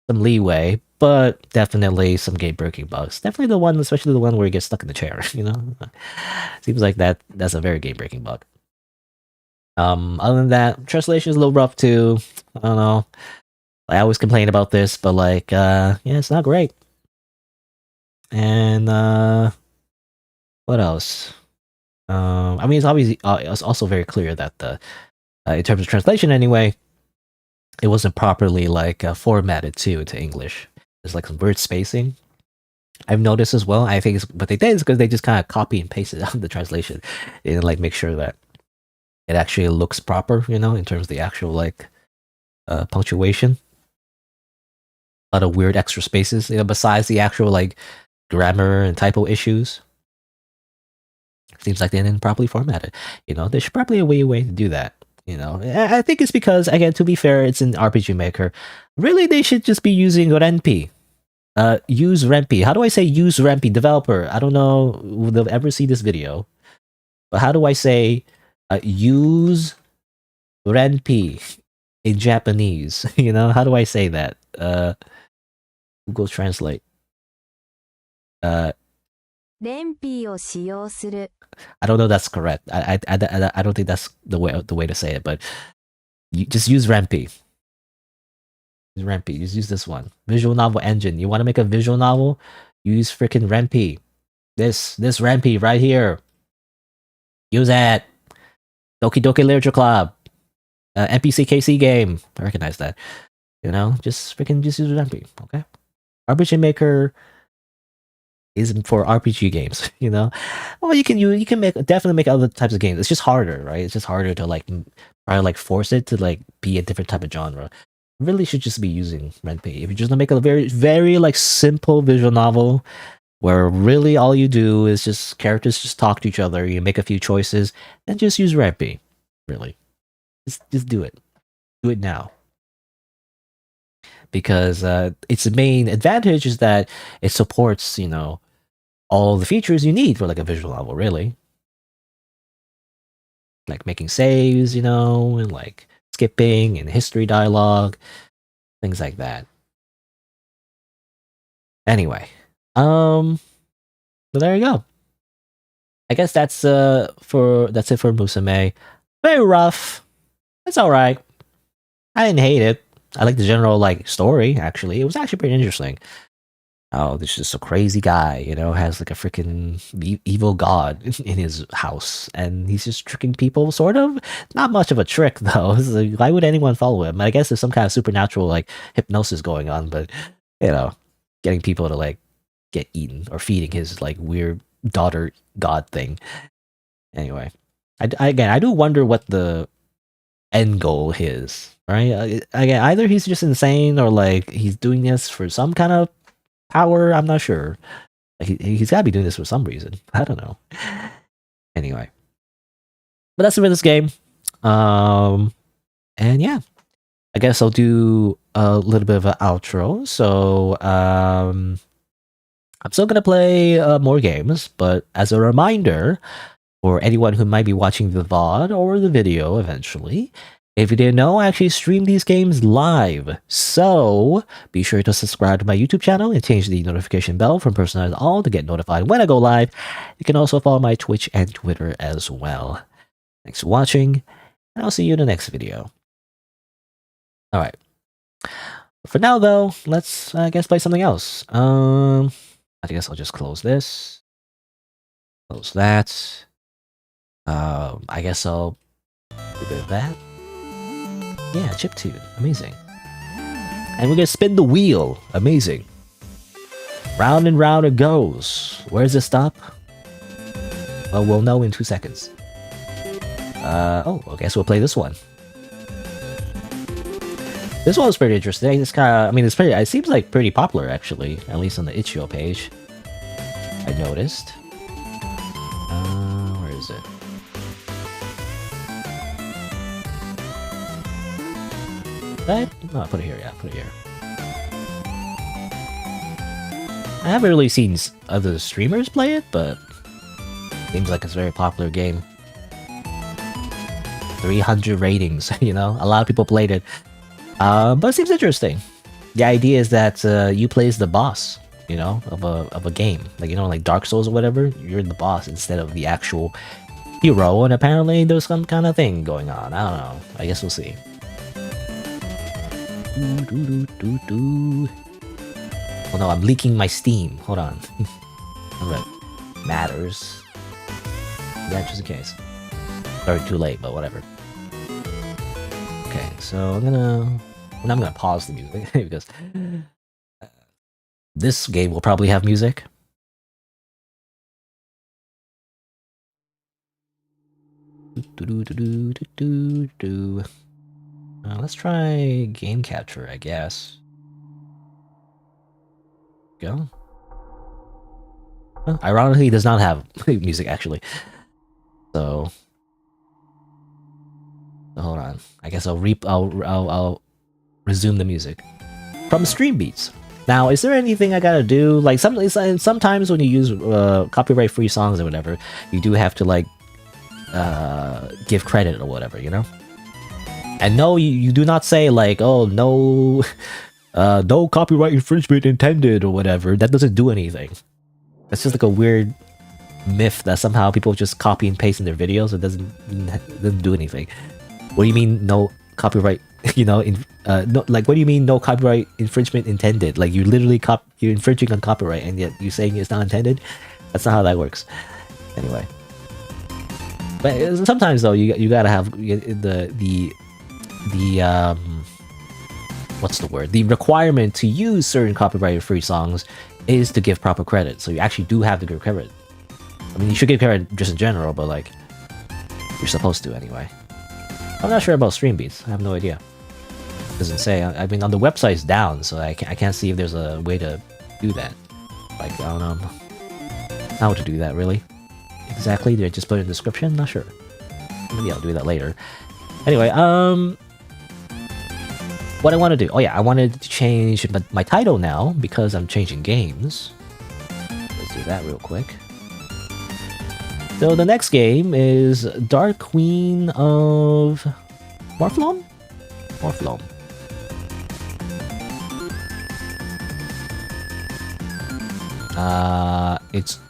some leeway, but definitely some game-breaking bugs. Definitely the one, especially the one where you get stuck in the chair, Seems like that's a very game-breaking bug. Other than that, translation is a little rough too. I don't know. I always complain about this, but, like, yeah, it's not great. And what else? I mean, it's obviously it's also very clear that in terms of translation, anyway, it wasn't properly, like, formatted to English. There's, like, some weird spacing. I've noticed as well. I think what they did is because they just kind of copy and pasted out the translation. They didn't, like, make sure that it actually looks proper, in terms of the actual, like, punctuation. a lot of weird extra spaces, besides the actual like grammar and typo issues. Seems like they didn't properly format it. There should probably be a way to do that. I think it's because, again, to be fair, it's an RPG Maker. Really, they should just be using Ren'Py. Use Ren'Py. How do I say use Ren'Py? Developer. I don't know if they'll ever see this video, but how do I say use Ren'Py in Japanese? How do I say that? Google Translate. レンピーを使用する I don't know if that's correct. I don't think that's the way to say it, but just use Ren'Py. Use Ren'Py. Just use this one. Visual novel engine. You want to make a visual novel? Use freaking Ren'Py. This Ren'Py right here. Use that. Doki Doki Literature Club. NPC KC game. I recognize that. Just use Ren'Py. Okay. RPG Maker is for RPG games, Well, you can definitely make other types of games. It's just harder, right? It's just harder to try to force it to be a different type of genre. Really should just be using Ren'Py. If you're just gonna make a very, very simple visual novel where really all you do is just characters just talk to each other, you make a few choices, then just use Ren'Py. Really. Just do it. Do it now. Because its main advantage is that it supports, all the features you need for a visual novel, really. Like making saves, and skipping and history dialogue, things like that. Anyway, so there you go. I guess that's it for Musume. Very rough. It's all right. I didn't hate it. I like the general story. Actually, it was actually pretty interesting. Oh, this is just a crazy guy, has a freaking evil god in his house, and he's just tricking people, sort of. Not much of a trick, though. Why would anyone follow him? I guess there's some kind of supernatural, hypnosis going on, but, getting people to, get eaten or feeding his, weird daughter god thing. Anyway, I do wonder what the end goal is, right? Again, either he's just insane or, he's doing this for some kind of power. I'm not sure. He's got to be doing this for some reason. I don't know. Anyway, but that's it for this game. And yeah, I guess I'll do a little bit of an outro. So I'm still gonna play more games, but as a reminder for anyone who might be watching the VOD or the video eventually, if you didn't know, I actually stream these games live. So be sure to subscribe to my YouTube channel and change the notification bell from personalized all to get notified when I go live. You can also follow my Twitch and Twitter as well. Thanks for watching, and I'll see you in the next video. Alright. For now, though, let's, I guess, play something else. I guess I'll just close this. Close that. I guess I'll do a bit of that. Yeah, chiptune. Amazing. And we're gonna spin the wheel. Amazing. Round and round it goes. Where does it stop? Well, we'll know in 2 seconds. I guess we'll play this one. This one's pretty interesting. It's kind of, it seems like pretty popular, actually. At least on the itch.io page. I noticed. Where is it? No, I put it here, yeah, put it here. I haven't really seen other streamers play it, but seems like it's a very popular game. 300 ratings, a lot of people played it. But it seems interesting. The idea is that you play as the boss, of a game. Like Dark Souls or whatever, you're the boss instead of the actual hero, and apparently there's some kind of thing going on. I don't know. I guess we'll see. Oh no, I'm leaking my Steam. Hold on. Alright. Matters. Yeah, just in case. Sorry, too late, but whatever. Okay, so I'm gonna pause the music because this game will probably have music. Let's try game capture, I guess. go. Ironically, it does not have music actually. So hold on. I guess I'll resume the music from Stream Beats. Now, is there anything I gotta do? Like sometimes when you use copyright-free songs or whatever, you do have to like give credit or whatever, you know. And no, you do not say like, oh no, no copyright infringement intended or whatever. That doesn't do anything. That's just like a weird myth that somehow people just copy and paste in their videos. It doesn't do anything. What do you mean no copyright? You know, no, like what do you mean no copyright infringement intended? Like you literally you're infringing on copyright and yet you're saying it's not intended? That's not how that works. Anyway, but sometimes though you gotta have the what's the word? The requirement to use certain copyright-free songs is to give proper credit. So you actually do have to give credit. I mean, you should give credit just in general, but like you're supposed to anyway. I'm not sure about Stream Beats. I have no idea. It doesn't say. I mean, on the website's down, so I can't see if there's a way to do that. Like, I don't know how to do that, really. Exactly, did I just put it in the description? Not sure. Maybe I'll do that later. Anyway, what I want to do. Oh yeah, I wanted to change my title now because I'm changing games. Let's do that real quick. So the next game is Dark Queen of Mortholme? Mortholme.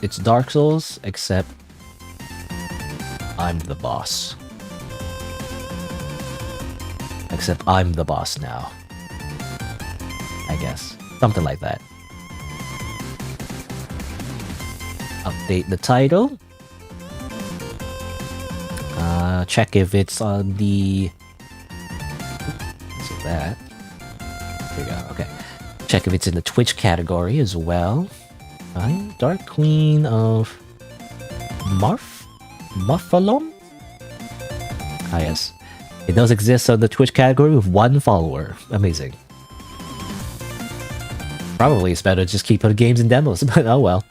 It's Dark Souls, except I'm the boss. Except I'm the boss now. I guess. Something like that. Update the title. Check if it's on the... So that. There we go, okay. Check if it's in the Twitch category as well. Dark Queen of... Mortholme? Ah, yes. It does exist on the Twitch category with 1 follower. Amazing. Probably it's better to just keep putting games in demos, but oh well.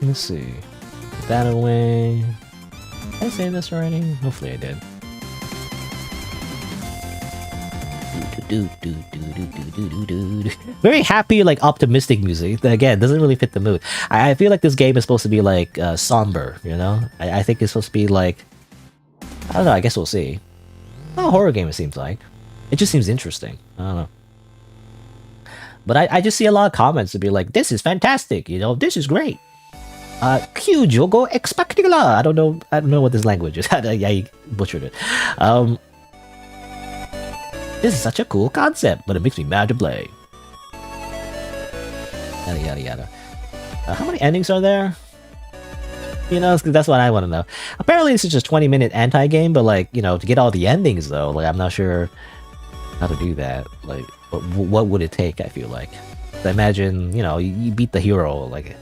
Let's see. Put that away. Did I say this already? Hopefully I did. Very happy, like optimistic music. Again, doesn't really fit the mood. I feel like this game is supposed to be like somber, you know? I think it's supposed to be like... I don't know, I guess we'll see. Not a horror game, it seems like. It just seems interesting. I don't know. But I just see a lot of comments to be like, this is fantastic, you know, this is great. Huge yogo expectila. I don't know what this language is. I butchered it. This is such a cool concept, but it makes me mad to play. Yada yada yada. How many endings are there? You know, that's what I want to know. Apparently, this is just 20-minute anti-game, but like, you know, to get all the endings though, like I'm not sure how to do that. Like, what would it take? I feel like. I imagine, you know, you beat the hero like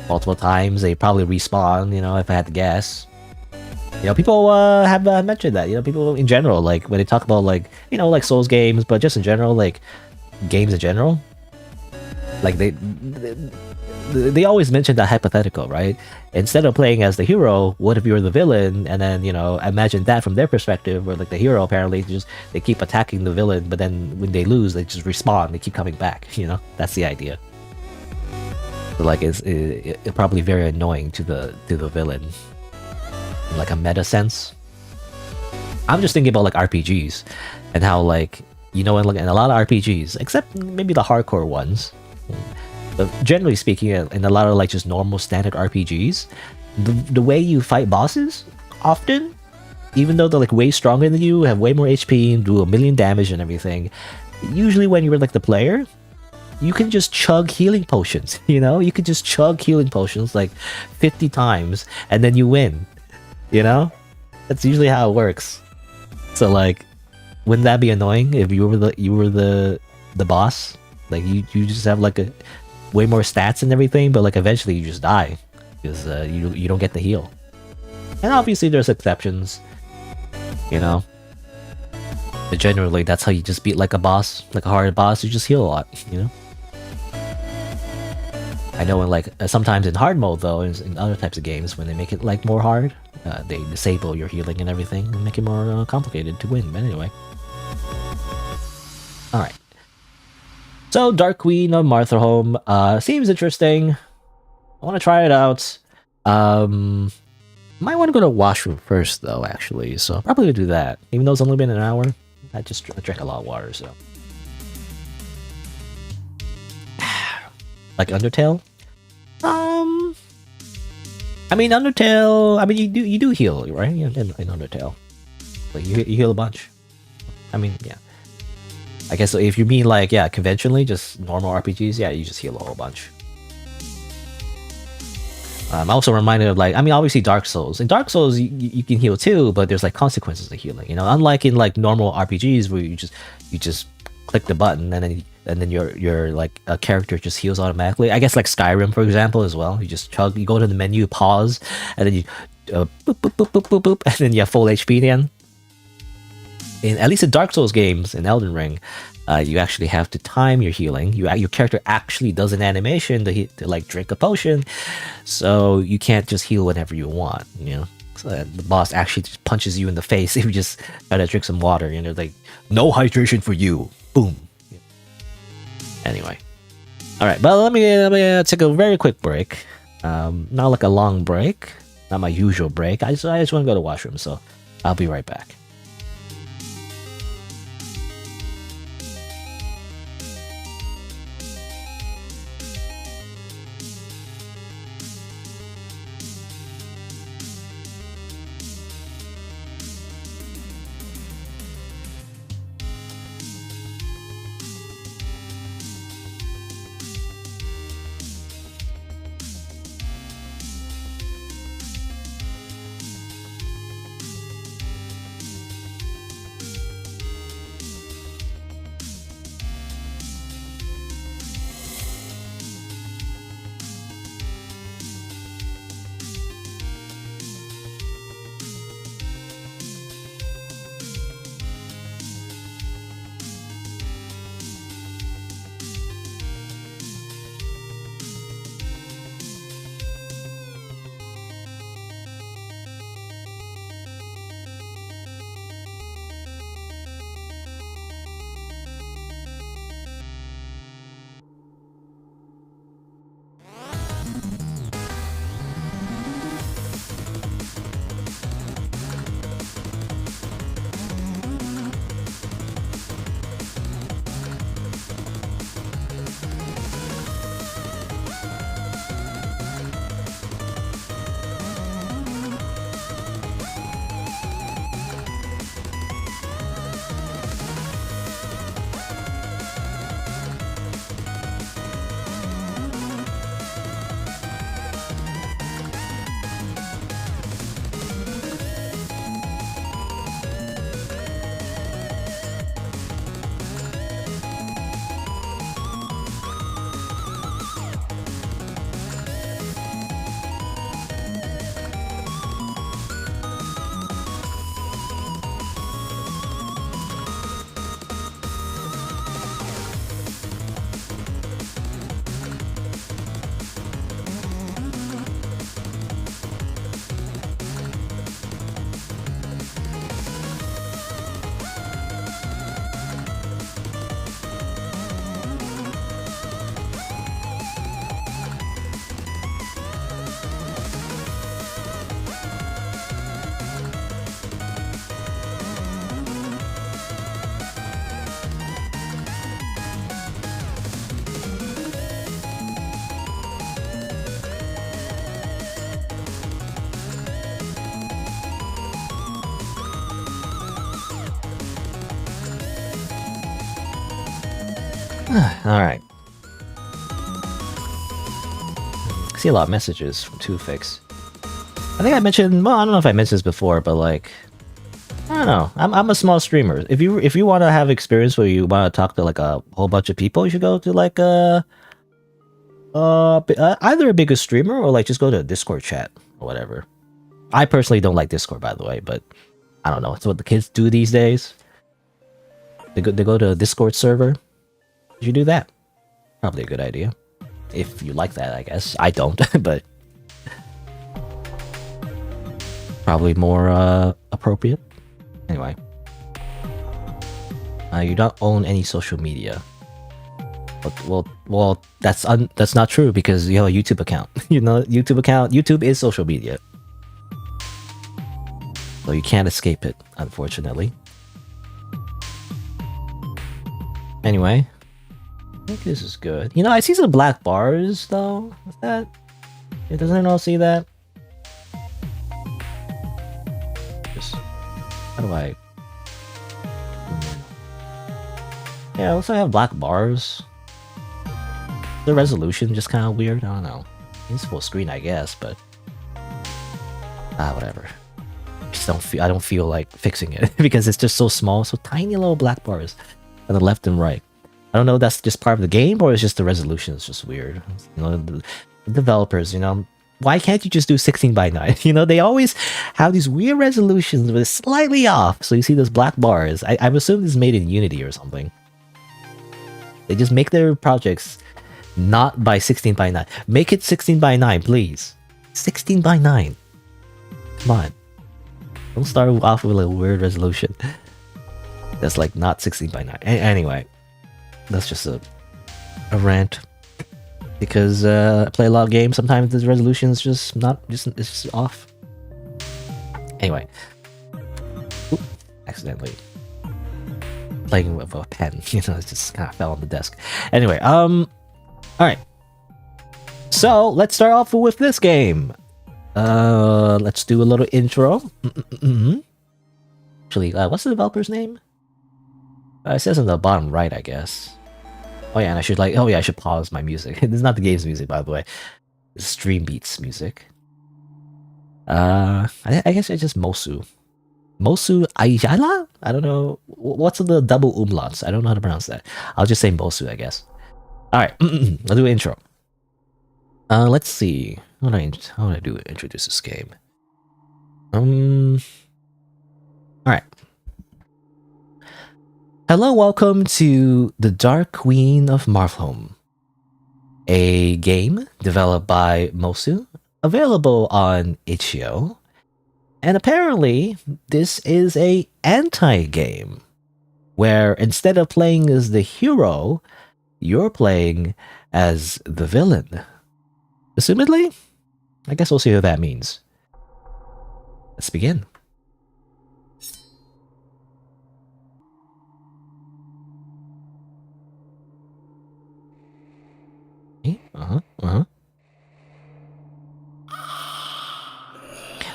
multiple times. They probably respawn. You know, if I had to guess. You know, people have mentioned that. You know, people in general, like when they talk about like, you know, like Souls games, but just in general, like games in general, like they always mention that hypothetical, right? Instead of playing as the hero, what if you were the villain? And then, you know, imagine that from their perspective, where like the hero apparently they keep attacking the villain, but then when they lose, they just respawn. They keep coming back. You know, that's the idea. So like it's probably very annoying to the villain, in like a meta sense. I'm just thinking about like RPGs and how like, you know, in a lot of RPGs, except maybe the hardcore ones. But generally speaking, in a lot of like just normal standard RPGs, the way you fight bosses, often, even though they're like way stronger than you, have way more HP, and do a million damage and everything, usually when you're like the player, you can just chug healing potions, you know? You can just chug healing potions like 50 times, and then you win, you know? That's usually how it works. So like, wouldn't that be annoying if you were the boss? Like you just have like a way more stats and everything, but like eventually you just die because you don't get the heal. And obviously there's exceptions, you know. But generally that's how you just beat like a boss, like a hard boss. You just heal a lot, you know. I know in like sometimes in hard mode though, in other types of games, when they make it like more hard, they disable your healing and everything and make it more complicated to win. But anyway, all right. So Dark Queen of Mortholme seems interesting. I want to try it out. Might want to go to washroom first though, actually. So probably do that. Even though it's only been an hour, I just drank a lot of water, so. Like Undertale? I mean Undertale. I mean you do heal, right? In Undertale, like you heal a bunch. I mean, yeah. I guess if you mean like conventionally, just normal RPGs, you just heal a whole bunch. I'm also reminded of like, I mean, obviously Dark Souls. In Dark Souls, you can heal too, but there's like consequences to healing. You know, unlike in like normal RPGs where you just click the button and then your like a character just heals automatically. I guess like Skyrim, for example, as well. You just you go to the menu, pause, and then you boop, boop, boop, boop, boop, boop, and then you have full HP again. In at least in Dark Souls games, in Elden Ring, you actually have to time your healing. Your character actually does an animation to like drink a potion, so you can't just heal whenever you want. You know, so the boss actually just punches you in the face if you just try to drink some water. You know, like no hydration for you. Boom. Anyway, all right, but let me take a very quick break. Not like a long break, not my usual break. I just want to go to the washroom, so I'll be right back. All right. I see a lot of messages from Two-Fix. I think I mentioned. Well, I don't know if I mentioned this before, but like, I don't know. I'm a small streamer. If you want to have experience where you want to talk to like a whole bunch of people, you should go to like either a bigger streamer or like just go to a Discord chat or whatever. I personally don't like Discord, by the way, but I don't know. It's what the kids do these days. They go to a Discord server. You should do that. Probably a good idea. if you like that, I guess. I don't, but probably more appropriate. Anyway, you don't own any social media. Well, that's not true because you have a YouTube account. You know, YouTube is social media, so you can't escape it, unfortunately. Anyway, I think this is good. You know, I see some black bars though. Is that? Doesn't anyone else see that? Just how do I? Yeah, it looks like I have black bars. The resolution just kind of weird. I don't know. It's full screen, I guess, but whatever. I don't feel like fixing it because it's just so small, so tiny little black bars on the left and right. I don't know if that's just part of the game or it's just the resolution is just weird. You know, the developers, you know, why can't you just do 16 by 9? You know, they always have these weird resolutions but it's slightly off. So you see those black bars. I'm assuming this is made in Unity or something. They just make their projects not by 16 by 9. Make it 16 by 9, please. 16 by 9. Come on. Don't start off with a weird resolution. That's like not 16 by 9. Anyway, that's just a rant. Because I play a lot of games, sometimes the resolution is just it's just off. Anyway. Oop, accidentally playing with a pen. You know, it just kind of fell on the desk. Anyway, alright. So, let's start off with this game. Let's do a little intro. Actually, what's the developer's name? It says on the bottom right, I guess. Oh yeah, and I should pause my music. This is not the game's music, by the way. It's Stream Beats music. I guess it's just Mosu. Mosu Ayala? I don't know. What's the double umlauts? I don't know how to pronounce that. I'll just say Mosu, I guess. Alright, I'll do an intro. Let's see. How do I introduce this game? Alright. Hello, welcome to the Dark Queen of Mortholme, a game developed by Musume, available on itch.io, and apparently this is a anti-game, where instead of playing as the hero, you're playing as the villain. Assumedly? I guess we'll see what that means. Let's begin.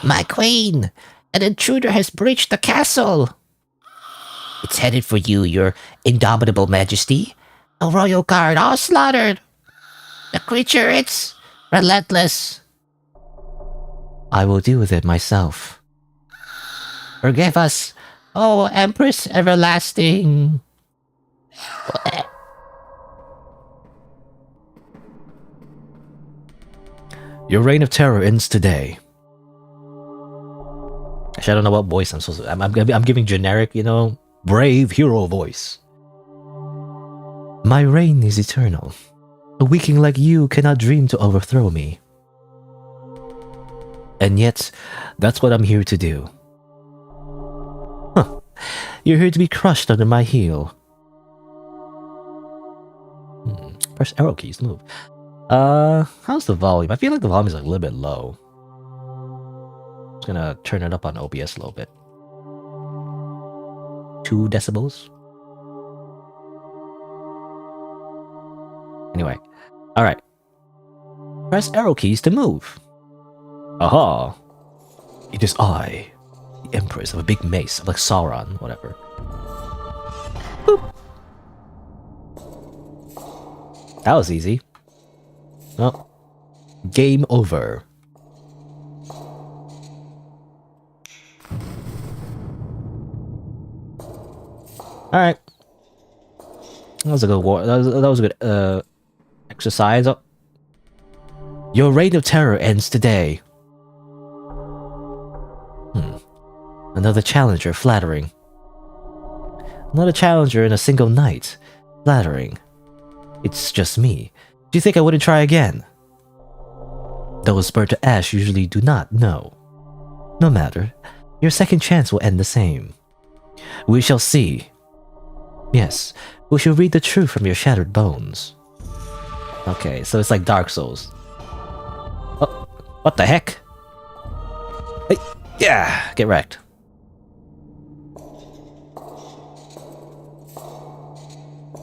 My queen! An intruder has breached the castle! It's headed for you, your indomitable majesty. A royal guard all slaughtered! The creature, it's relentless. I will deal with it myself. Forgive us, oh Empress everlasting. Your reign of terror ends today. Actually, I don't know what voice I'm supposed to. I'm giving generic, you know, brave hero voice. My reign is eternal. A weakling like you cannot dream to overthrow me. And yet, that's what I'm here to do. Huh. You're here to be crushed under my heel. Press arrow keys to move. How's the volume? I feel like the volume is like a little bit low. I'm just gonna turn it up on OBS a little bit. 2 decibels. Anyway, alright. Press arrow keys to move. Aha! It is I, the Empress of a big mace, like Sauron, whatever. Boop. That was easy. Oh. Game over. Alright. That was a good war. That was a good exercise. Oh. Your reign of terror ends today. Another challenger, flattering. Another challenger in a single night, flattering. It's just me, Do you think I wouldn't try again? Those burned to ash usually do not know. No matter, your second chance will end the same. We shall see. Yes, we shall read the truth from your shattered bones. Okay, so it's like Dark Souls. Oh, what the heck? Hey, yeah, get wrecked.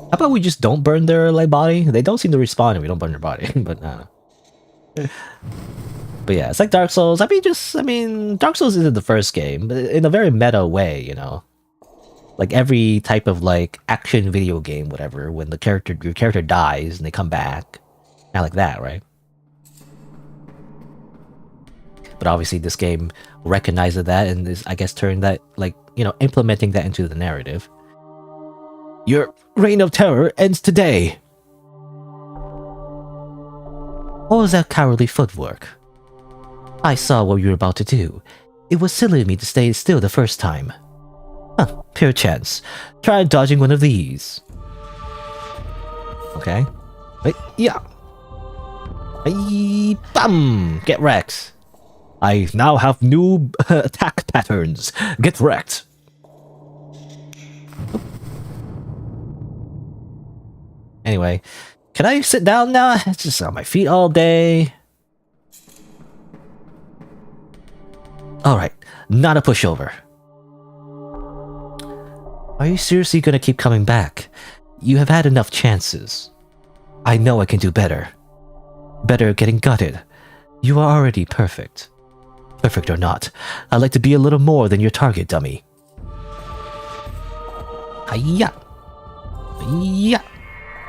How about we just don't burn their like body? They don't seem to respawn if we don't burn their body, but But yeah, it's like Dark Souls. I mean, Dark Souls isn't the first game, but in a very meta way, you know. Like every type of like action video game, whatever, when your character dies and they come back, kind of like that, right? But obviously, this game recognizes that and is, I guess, turned that like implementing that into the narrative. Your reign of terror ends today. What was that cowardly footwork? I saw what you were about to do. It was silly of me to stay still the first time. Huh, pure chance. Try dodging one of these. Okay. Wait, yeah. Hey, bam! Get wrecked. I now have new attack patterns. Get wrecked. Anyway, can I sit down now? It's just on my feet all day. Alright, not a pushover. Are you seriously gonna keep coming back? You have had enough chances. I know I can do better. Better at getting gutted. You are already perfect. Perfect or not, I'd like to be a little more than your target, dummy. Hiya! Hiya!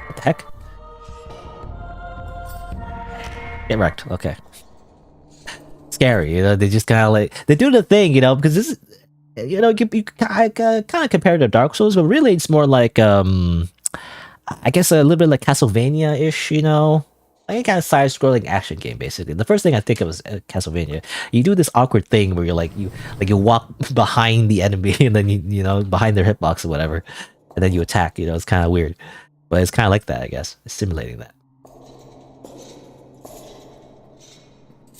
What the heck? Get wrecked, okay. Scary, they just kind of like... They do the thing, because this is... you kind of compare it to Dark Souls, but really it's more like, I guess a little bit like Castlevania-ish, like a kind of side-scrolling action game, basically. The first thing I think of was Castlevania. You do this awkward thing where you're like, you walk behind the enemy and then you behind their hitbox or whatever, and then you attack. It's kind of weird, but it's kind of like that, I guess. It's simulating that.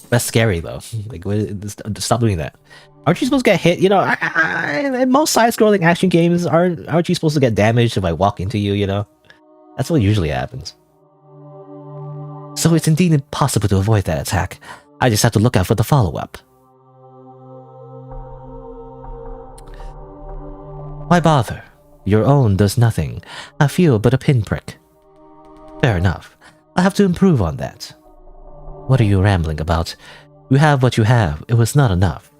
That's scary though. Like, stop doing that. Aren't you supposed to get hit? In most side-scrolling action games, aren't you supposed to get damaged if I walk into you? That's what usually happens. So it's indeed impossible to avoid that attack. I just have to look out for the follow-up. Why bother? Your own does nothing. I feel but a pinprick. Fair enough. I have to improve on that. What are you rambling about? You have what you have. It was not enough.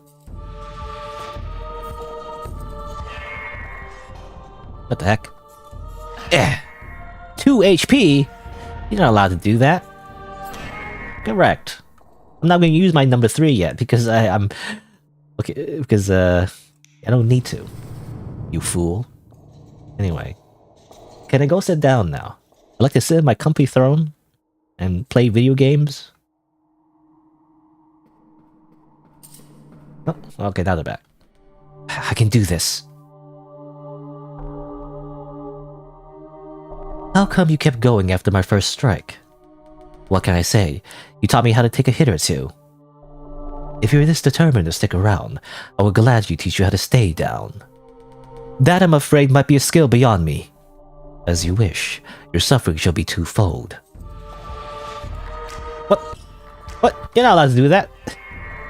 What the heck? 2 HP? You're not allowed to do that. Correct. I'm not going to use my number 3 yet because I don't need to. You fool. Anyway, can I go sit down now? I'd like to sit in my comfy throne and play video games. Oh, okay, now they're back. I can do this. How come you kept going after my first strike? What can I say? You taught me how to take a hit or two. If you're this determined to stick around, I will gladly teach you how to stay down. That, I'm afraid, might be a skill beyond me. As you wish. Your suffering shall be twofold. What? What? You're not allowed to do that.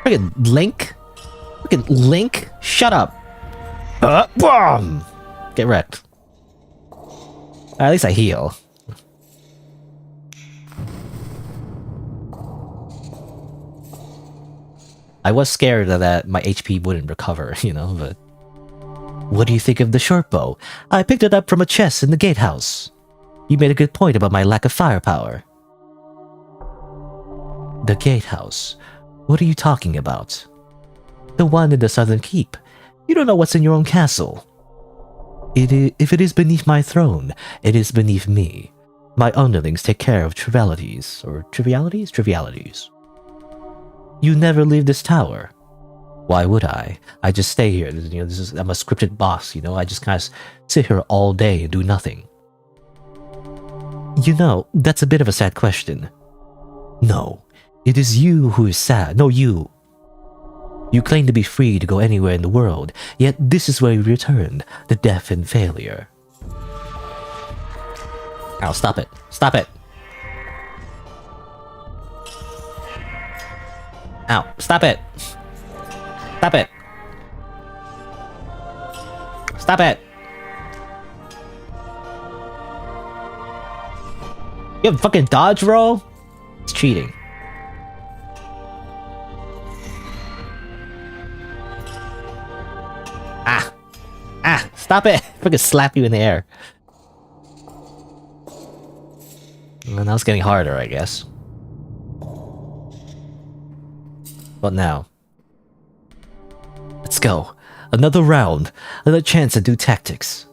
Friggin' Link? Friggin' Link? Shut up. Boom! Get wrecked. At least I heal. I was scared that my HP wouldn't recover, but... What do you think of the short bow? I picked it up from a chest in the gatehouse. You made a good point about my lack of firepower. The gatehouse? What are you talking about? The one in the southern keep. You don't know what's in your own castle. If it is beneath my throne, it is beneath me. My underlings take care of trivialities. Or trivialities? Trivialities. You never leave this tower. Why would I? I just stay here. I'm a scripted boss, I just kind of sit here all day and do nothing. You know, that's a bit of a sad question. No, it is you who is sad. No, you. You claim to be free to go anywhere in the world, yet this is where you returned, the death and failure. Ow, stop it. Stop it. Ow, stop it. Stop it. Stop it. You have a fucking dodge roll? It's cheating. Stop it! Freaking slap you in the air. And now it's getting harder, I guess. What now? Let's go. Another round. Another chance to do tactics.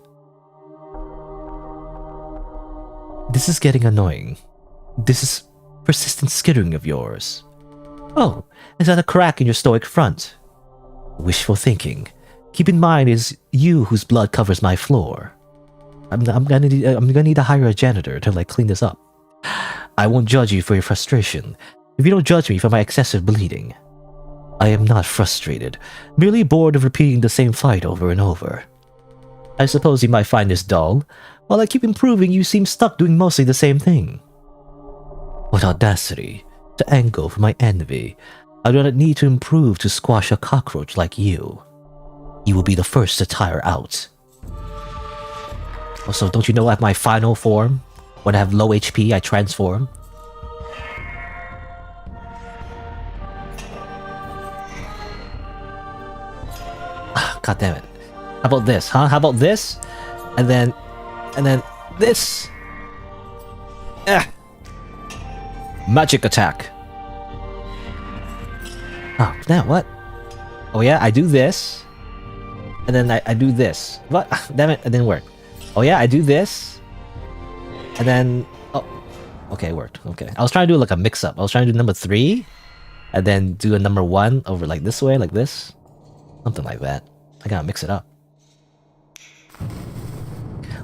This is getting annoying. This is persistent skittering of yours. Oh, is that a crack in your stoic front? Wishful thinking. Keep in mind, it is you whose blood covers my floor. I'm gonna need to hire a janitor to like clean this up. I won't judge you for your frustration, if you don't judge me for my excessive bleeding. I am not frustrated, merely bored of repeating the same fight over and over. I suppose you might find this dull. While I keep improving, you seem stuck doing mostly the same thing. What audacity to angle for my envy. I do not need to improve to squash a cockroach like you. You will be the first to tire out. Also, don't you know at my final form, when I have low HP, I transform? God damn it. How about this, huh? How about this? And then this. Magic attack. Oh, now what? Oh yeah, I do this. And then I do this. What? Damn it, it didn't work. Oh yeah, I do this. And then... Oh. Okay, it worked. Okay. I was trying to do like a mix-up. I was trying to do number 3. And then do a number 1 over like this way, like this. Something like that. I gotta mix it up.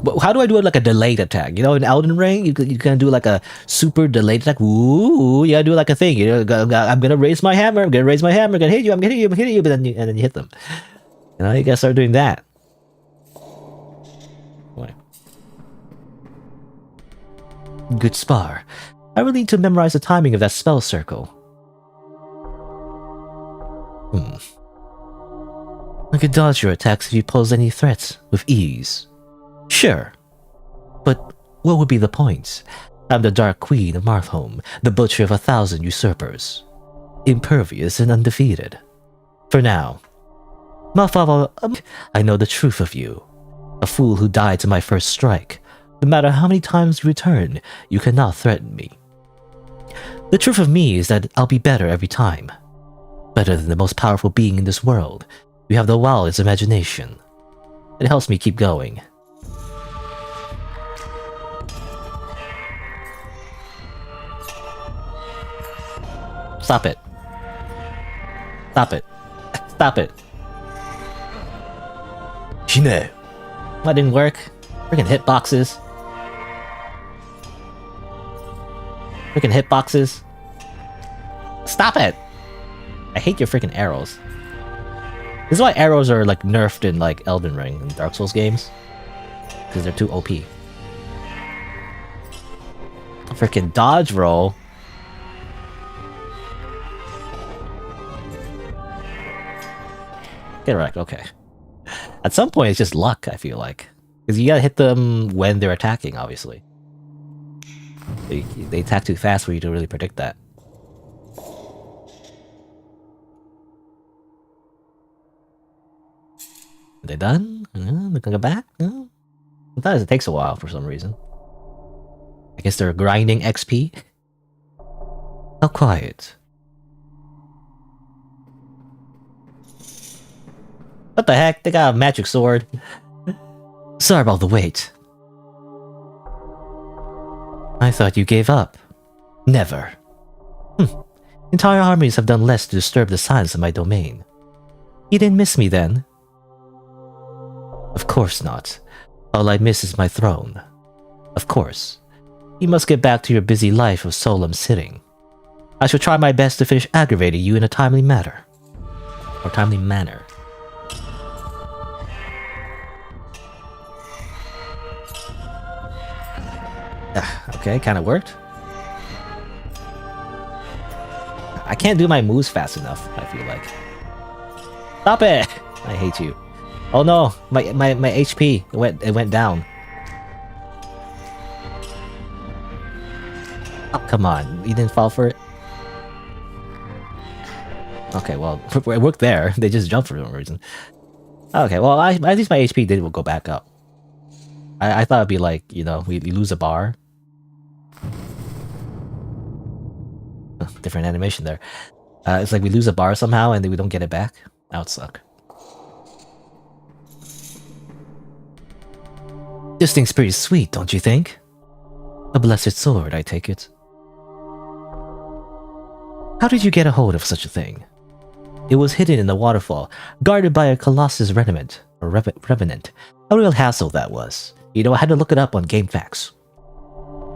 But how do I do it like a delayed attack? You know, in Elden Ring, you can do like a super delayed attack. Ooh, you gotta do like a thing. You know, I'm gonna raise my hammer. I'm gonna raise my hammer. I'm gonna hit you. I'm gonna hit you. I'm gonna hit you. But then and then you hit them. You know, you gotta start doing that. Boy. Good spar. I really need to memorize the timing of that spell circle. I could dodge your attacks if you pose any threats with ease. Sure. But what would be the point? I'm the Dark Queen of Mortholme, the butcher of 1,000 usurpers. Impervious and undefeated. For now. I know the truth of you. A fool who died to my first strike. No matter how many times you return, you cannot threaten me. The truth of me is that I'll be better every time. Better than the most powerful being in this world. You have the wildest imagination. It helps me keep going. Stop it. Stop it. Stop it. Shine. That didn't work. Freaking hitboxes. Freaking hitboxes. Stop it! I hate your freaking arrows. This is why arrows are like nerfed in like Elden Ring and Dark Souls games. Because they're too OP. A freaking dodge roll. Get wrecked, okay. At some point it's just luck, I feel like. Because you gotta hit them when they're attacking, obviously. They attack too fast for you to really predict that. Are they done? They're gonna go back? No? Sometimes it takes a while for some reason. I guess they're grinding XP? How quiet. What the heck? They got a magic sword. Sorry about the wait. I thought you gave up. Never. Entire armies have done less to disturb the silence of my domain. You didn't miss me then? Of course not. All I miss is my throne. Of course. You must get back to your busy life of solemn sitting. I shall try my best to finish aggravating you in a timely manner. Or timely manner. Okay, kinda worked. I can't do my moves fast enough, I feel like. Stop it! I hate you. Oh no, my HP it went down. Oh, come on, you didn't fall for it? Okay, well, it worked there. They just jumped for some reason. Okay, well, at least my HP did go back up. I thought it'd be like, you know, we lose a bar. Different animation there. It's like we lose a bar somehow and then we don't get it back. That would suck. This thing's pretty sweet, don't you think? A blessed sword, I take it. How did you get a hold of such a thing? It was hidden in the waterfall, guarded by a colossus revenant. A real hassle that was. You know, I had to look it up on GameFAQs.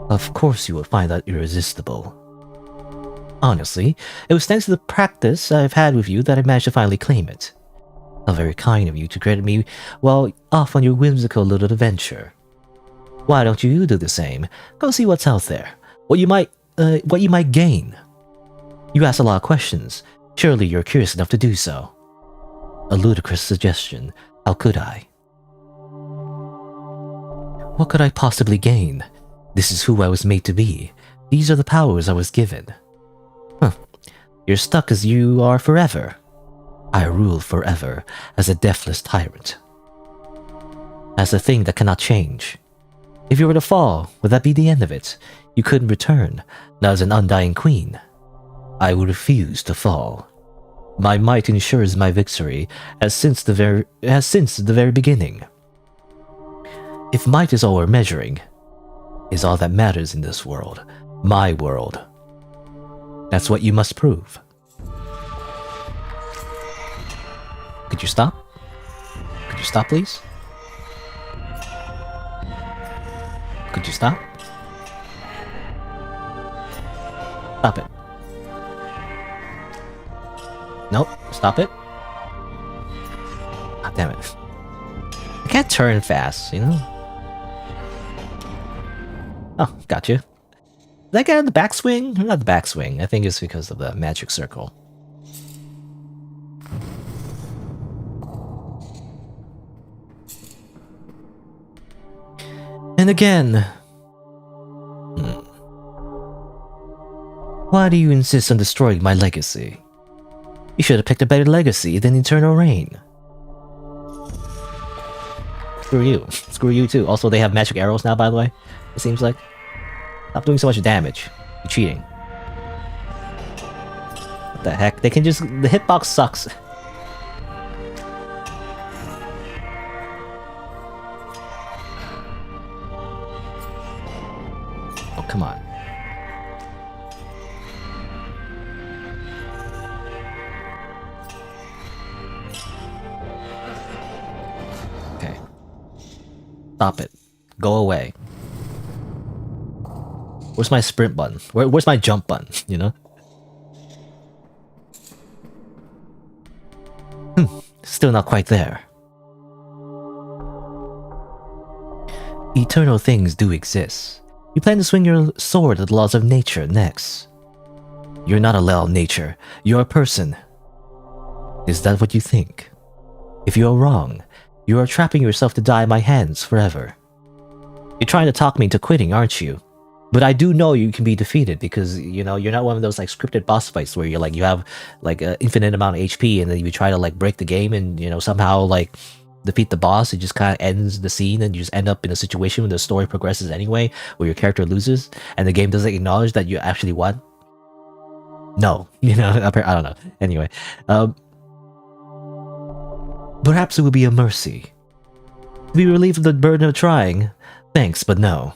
Of course you would find that irresistible. Honestly, it was thanks to the practice I've had with you that I managed to finally claim it. How very kind of you to credit me while off on your whimsical little adventure. Why don't you do the same? Go see what's out there. What you might gain. You ask a lot of questions. Surely you're curious enough to do so. A ludicrous suggestion. How could I? What could I possibly gain? This is who I was made to be. These are the powers I was given. You're stuck as you are forever. I rule forever as a deathless tyrant. As a thing that cannot change. If you were to fall, would that be the end of it? You couldn't return, not as an undying queen. I would refuse to fall. My might ensures my victory, as since the very beginning. If might is all we're measuring, is all that matters in this world, my world. That's what you must prove. Could you stop? Could you stop, please? Could you stop? Stop it. Nope, stop it. Ah, damn it. I can't turn fast, you know? Oh, gotcha. Did I get on the backswing? Not the backswing. I think it's because of the magic circle. And again... Why do you insist on destroying my legacy? You should have picked a better legacy than Eternal Reign. Screw you. Screw you too. Also, they have magic arrows now, by the way. It seems like. Stop doing so much damage. You're cheating. What the heck? They can just... The hitbox sucks. Oh, come on. Okay. Stop it. Go away. Where's my sprint button? Where's my jump button, you know? Still not quite there. Eternal things do exist. You plan to swing your sword at the laws of nature next. You're not a law of nature. You're a person. Is that what you think? If you are wrong, you are trapping yourself to die in my hands forever. You're trying to talk me into quitting, aren't you? But I do know you can be defeated because, you know, you're not one of those like scripted boss fights where you're like, you have like an infinite amount of HP and then you try to like break the game and, you know, somehow like defeat the boss. It just kind of ends the scene and you just end up in a situation where the story progresses anyway, where your character loses and the game doesn't acknowledge that you actually won. No, you know, I don't know. Anyway, perhaps it would be a mercy. To be relieved of the burden of trying. Thanks, but no.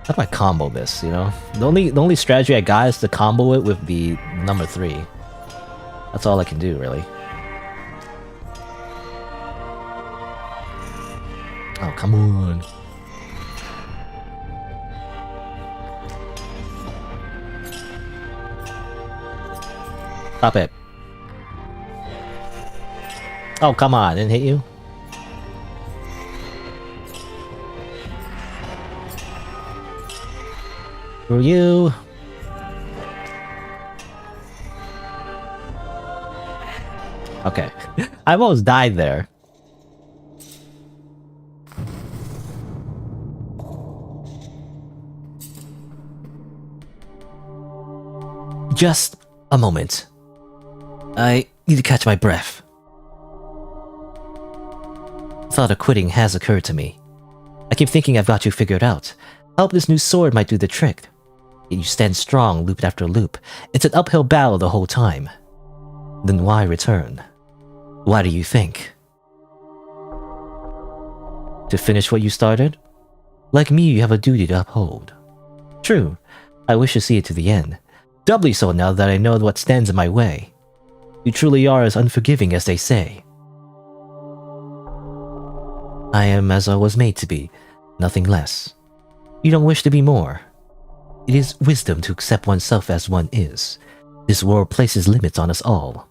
How do I combo this, you know? The only strategy I got is to combo it with the number 3. That's all I can do, really. Oh, come on. Stop it. Oh, come on. Didn't hit you? Screw you. Okay. I've almost died there. Just a moment. I need to catch my breath. Thought of quitting has occurred to me. I keep thinking I've got you figured out. I hope this new sword might do the trick. Yet you stand strong loop after loop. It's an uphill battle the whole time. Then why return? Why do you think? To finish what you started? Like me, you have a duty to uphold. True, I wish to see it to the end. Doubly so now that I know what stands in my way. You truly are as unforgiving as they say. I am as I was made to be, nothing less. You don't wish to be more. It is wisdom to accept oneself as one is. This world places limits on us all.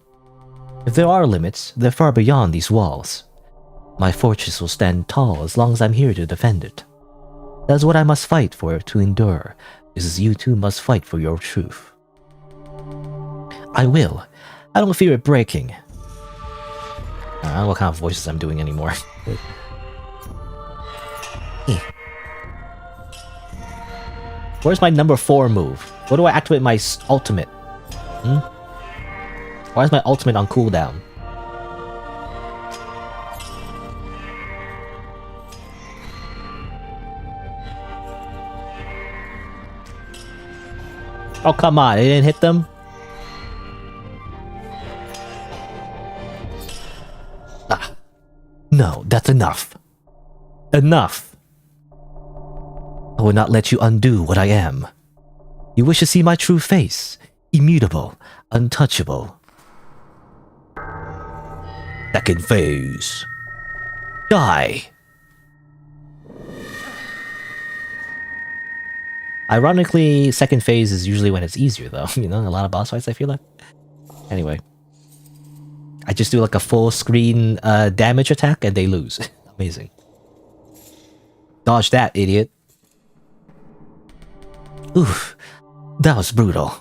If there are limits, they're far beyond these walls. My fortress will stand tall as long as I'm here to defend it. That's what I must fight for to endure, just as you too must fight for your truth. I will. I don't fear it breaking. I don't know what kind of voices I'm doing anymore. Where's my number 4 move? Where do I activate my ultimate? Why is my ultimate on cooldown? Oh, come on, it didn't hit them? Ah. No, that's enough. Enough. I will not let you undo what I am. You wish to see my true face, immutable, untouchable. Second phase. Die. Ironically, second phase is usually when it's easier though, you know, a lot of boss fights I feel like. Anyway. I just do like a full screen damage attack and they lose. Amazing. Dodge that, idiot. Oof, that was brutal.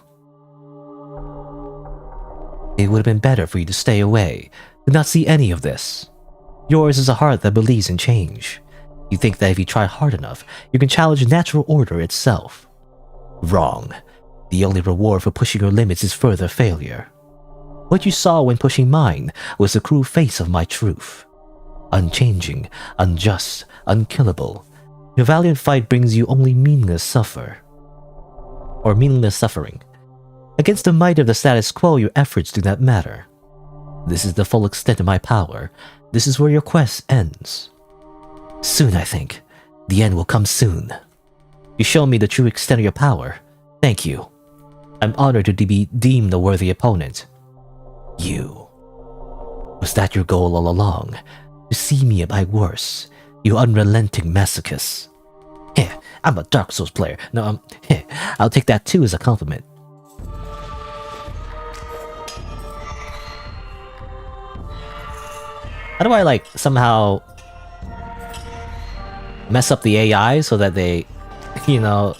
It would have been better for you to stay away, to not see any of this. Yours is a heart that believes in change. You think that if you try hard enough, you can challenge natural order itself. Wrong. The only reward for pushing your limits is further failure. What you saw when pushing mine was the cruel face of my truth. Unchanging, unjust, unkillable. Your valiant fight brings you only meaningless suffering. Against the might of the status quo, your efforts do not matter. This is the full extent of my power. This is where your quest ends. Soon, I think. The end will come soon. You show me the true extent of your power. Thank you. I'm honored to be deemed a worthy opponent. You. Was that your goal all along? To see me at my worst, you unrelenting masochist. Heh, I'm a Dark Souls player. No, I'll take that too as a compliment. How do I, like, somehow mess up the AI so that they, you know,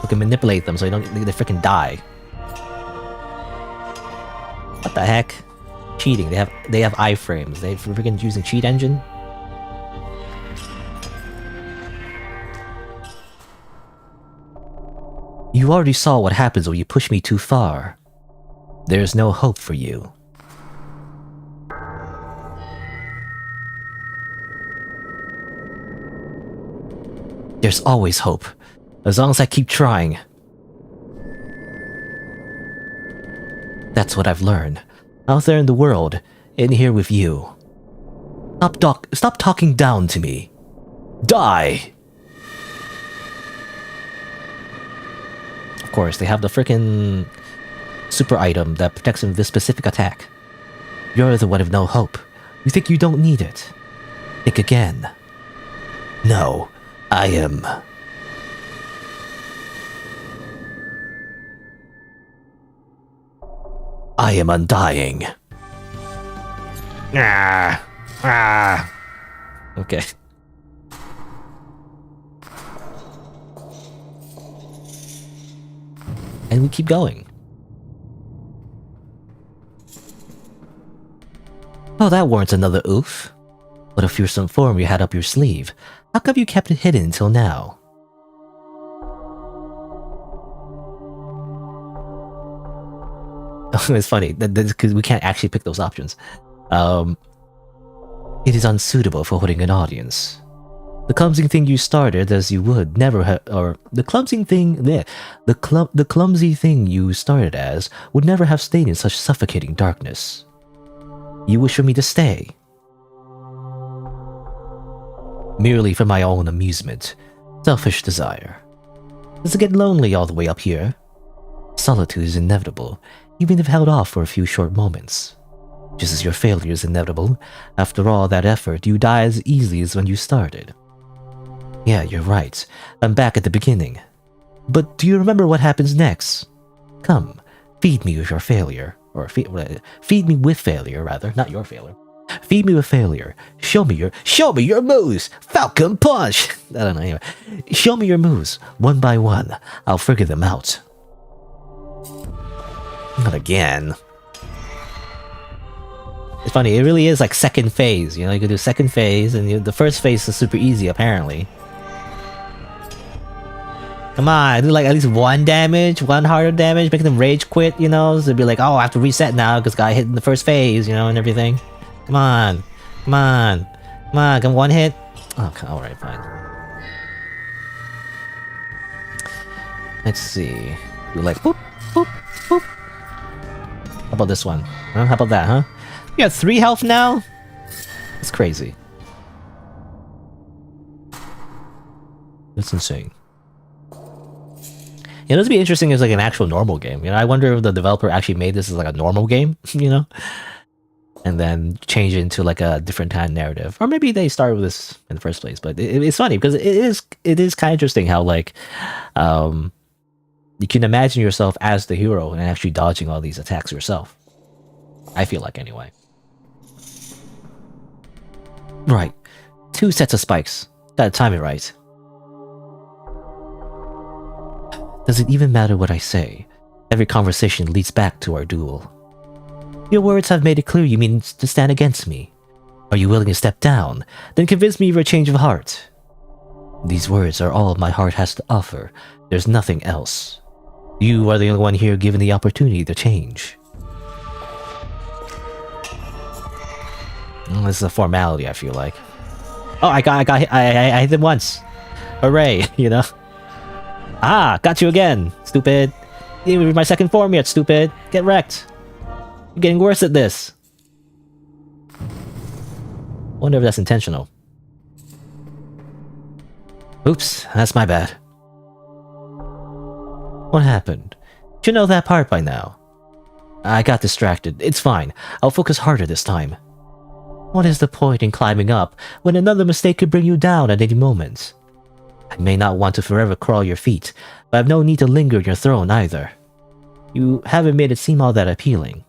we can manipulate them so they freaking die? What the heck? Cheating. They have iframes. They freaking using cheat engine. You already saw what happens when you push me too far. There's no hope for you. There's always hope, as long as I keep trying. That's what I've learned. Out there in the world, in here with you. Stop talking down to me. Die! Of course, they have the frickin' super item that protects them from this specific attack. You're the one with no hope. You think you don't need it. Think again. No, I am... I am undying. Okay. And we keep going. Oh, that warrants another oof. What a fearsome form you had up your sleeve. How come you kept it hidden until now? It's funny, because we can't actually pick those options. It is unsuitable for holding an audience. The clumsy thing you started as you would never have, or the clumsy thing, the clumsy thing you started as would never have stayed in such suffocating darkness. You wish for me to stay? Merely for my own amusement. Selfish desire. Does it get lonely all the way up here? Solitude is inevitable, even if held off for a few short moments. Just as your failure is inevitable, after all that effort, you die as easily as when you started. Yeah, you're right. I'm back at the beginning. But do you remember what happens next? Come, feed me with your failure. Or feed me with failure, rather. Not your failure. Feed me with failure. Show me your moves! Falcon Punch! I don't know, anyway. Show me your moves, one by one. I'll figure them out. Not again. It's funny, it really is like second phase, you know, you can do second phase, and the first phase is super easy, apparently. Come on, do like at least one damage, one harder damage, make them rage quit, you know, so they'd be like, oh, I have to reset now, because guy hit in the first phase, you know, and everything. Come on, come on, come on, come one hit. Oh, alright, fine. Let's see. Do like, boop, boop, boop. How about this one? Huh? How about that, huh? You got 3 health now? It's crazy. That's insane. You know, it'd be interesting as like an actual normal game. You know, I wonder if the developer actually made this as like a normal game, you know? And then change it into like a different kind of narrative. Or maybe they started with this in the first place. But it's funny because it is kind of interesting how like you can imagine yourself as the hero and actually dodging all these attacks yourself. I feel like anyway. Right. 2 sets of spikes. Gotta time it right. Does it even matter what I say? Every conversation leads back to our duel. Your words have made it clear you mean to stand against me. Are you willing to step down? Then convince me of your change of heart. These words are all my heart has to offer. There's nothing else. You are the only one here given the opportunity to change. This is a formality, I feel like. Oh, I hit him once. Hooray, you know? Ah, got you again, stupid. You're my second form yet, stupid. Get wrecked. You're getting worse at this. Wonder if that's intentional. Oops, that's my bad. What happened? You know that part by now. I got distracted. It's fine. I'll focus harder this time. What is the point in climbing up when another mistake could bring you down at any moment? I may not want to forever crawl your feet, but I've no need to linger in your throne either. You haven't made it seem all that appealing.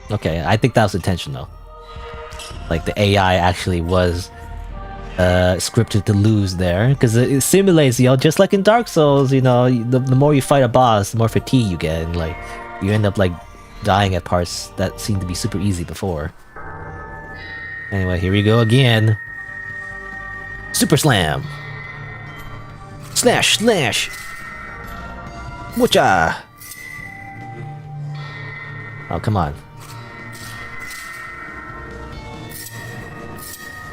Okay, I think that was intentional. Like the AI actually was scripted to lose there, because it simulates, you know, just like in Dark Souls, you know, the more you fight a boss, the more fatigue you get, and like you end up like dying at parts that seemed to be super easy before. Anyway, here we go again. Super Slam! Slash! Slash! Whatcha! Oh, come on.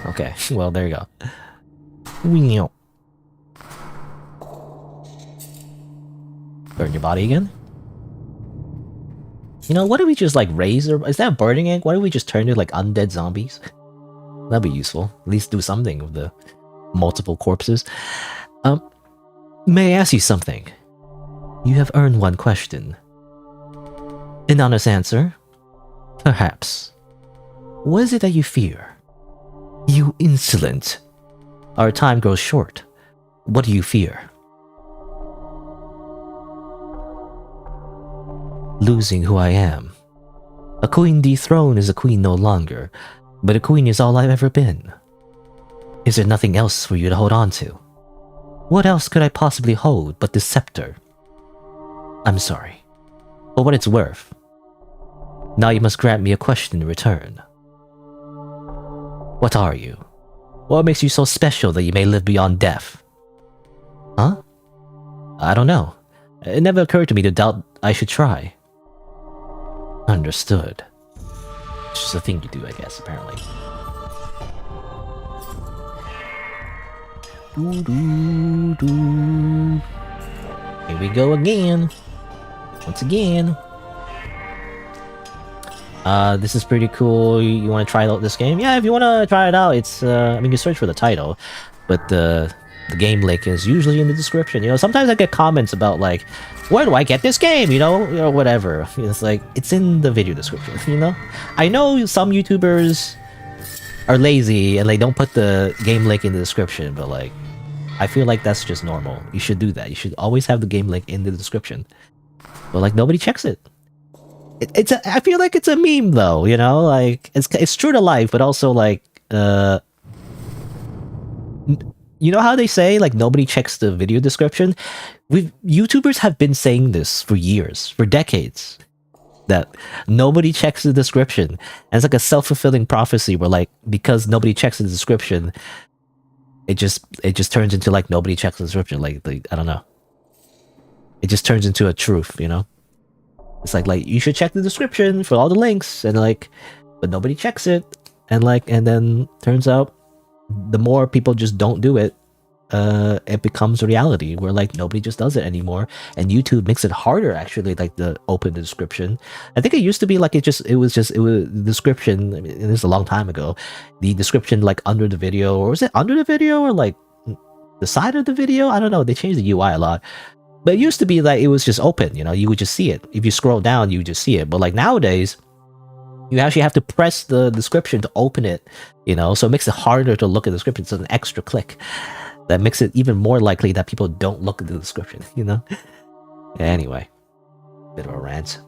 Okay, well, there you go. Burn your body again? You know, what if we just like raise or is that a burning egg? Why don't we just turn to like undead zombies? That'd be useful. At least do something with the multiple corpses. May I ask you something? You have earned one question. An honest answer? Perhaps. What is it that you fear? You insolent. Our time grows short. What do you fear? Losing who I am. A queen dethroned is a queen no longer, but a queen is all I've ever been. Is there nothing else for you to hold on to? What else could I possibly hold but this scepter? I'm sorry. For what it's worth. Now you must grant me a question in return. What are you? What makes you so special that you may live beyond death? Huh? I don't know. It never occurred to me to doubt I should try. Understood. It's just a thing you do, I guess, apparently. Here we go again. Once again. This is pretty cool. You want to try out this game? Yeah, if you want to try it out, it's, I mean, you search for the title, but the game link is usually in the description. You know, sometimes I get comments about, like, where do I get this game? You know, whatever. It's like, it's in the video description, you know? I know some YouTubers are lazy and they don't put the game link in the description, but, like, I feel like that's just normal. You should do that. You should always have the game link in the description. But, like, nobody checks it. I feel like it's a meme though, you know, like it's true to life, but also like, you know how they say like nobody checks the video description? YouTubers have been saying this for years, for decades, that nobody checks the description, and it's like a self-fulfilling prophecy where like because nobody checks the description, it just turns into like nobody checks the description, like I don't know, it just turns into a truth, you know. It's like you should check the description for all the links, and like, but nobody checks it, and like, and then turns out the more people just don't do it, it becomes a reality where like nobody just does it anymore, and YouTube makes it harder actually, like to open the description. I think it used to be like it was the description. I mean, this is a long time ago. The description like under the video, or was it under the video or like the side of the video? I don't know. They changed the UI a lot. But it used to be like it was just open, you know, you would just see it. If you scroll down, you would just see it. But like nowadays, you actually have to press the description to open it, you know, so it makes it harder to look at the description. It's an extra click that makes it even more likely that people don't look at the description, you know? Anyway, bit of a rant.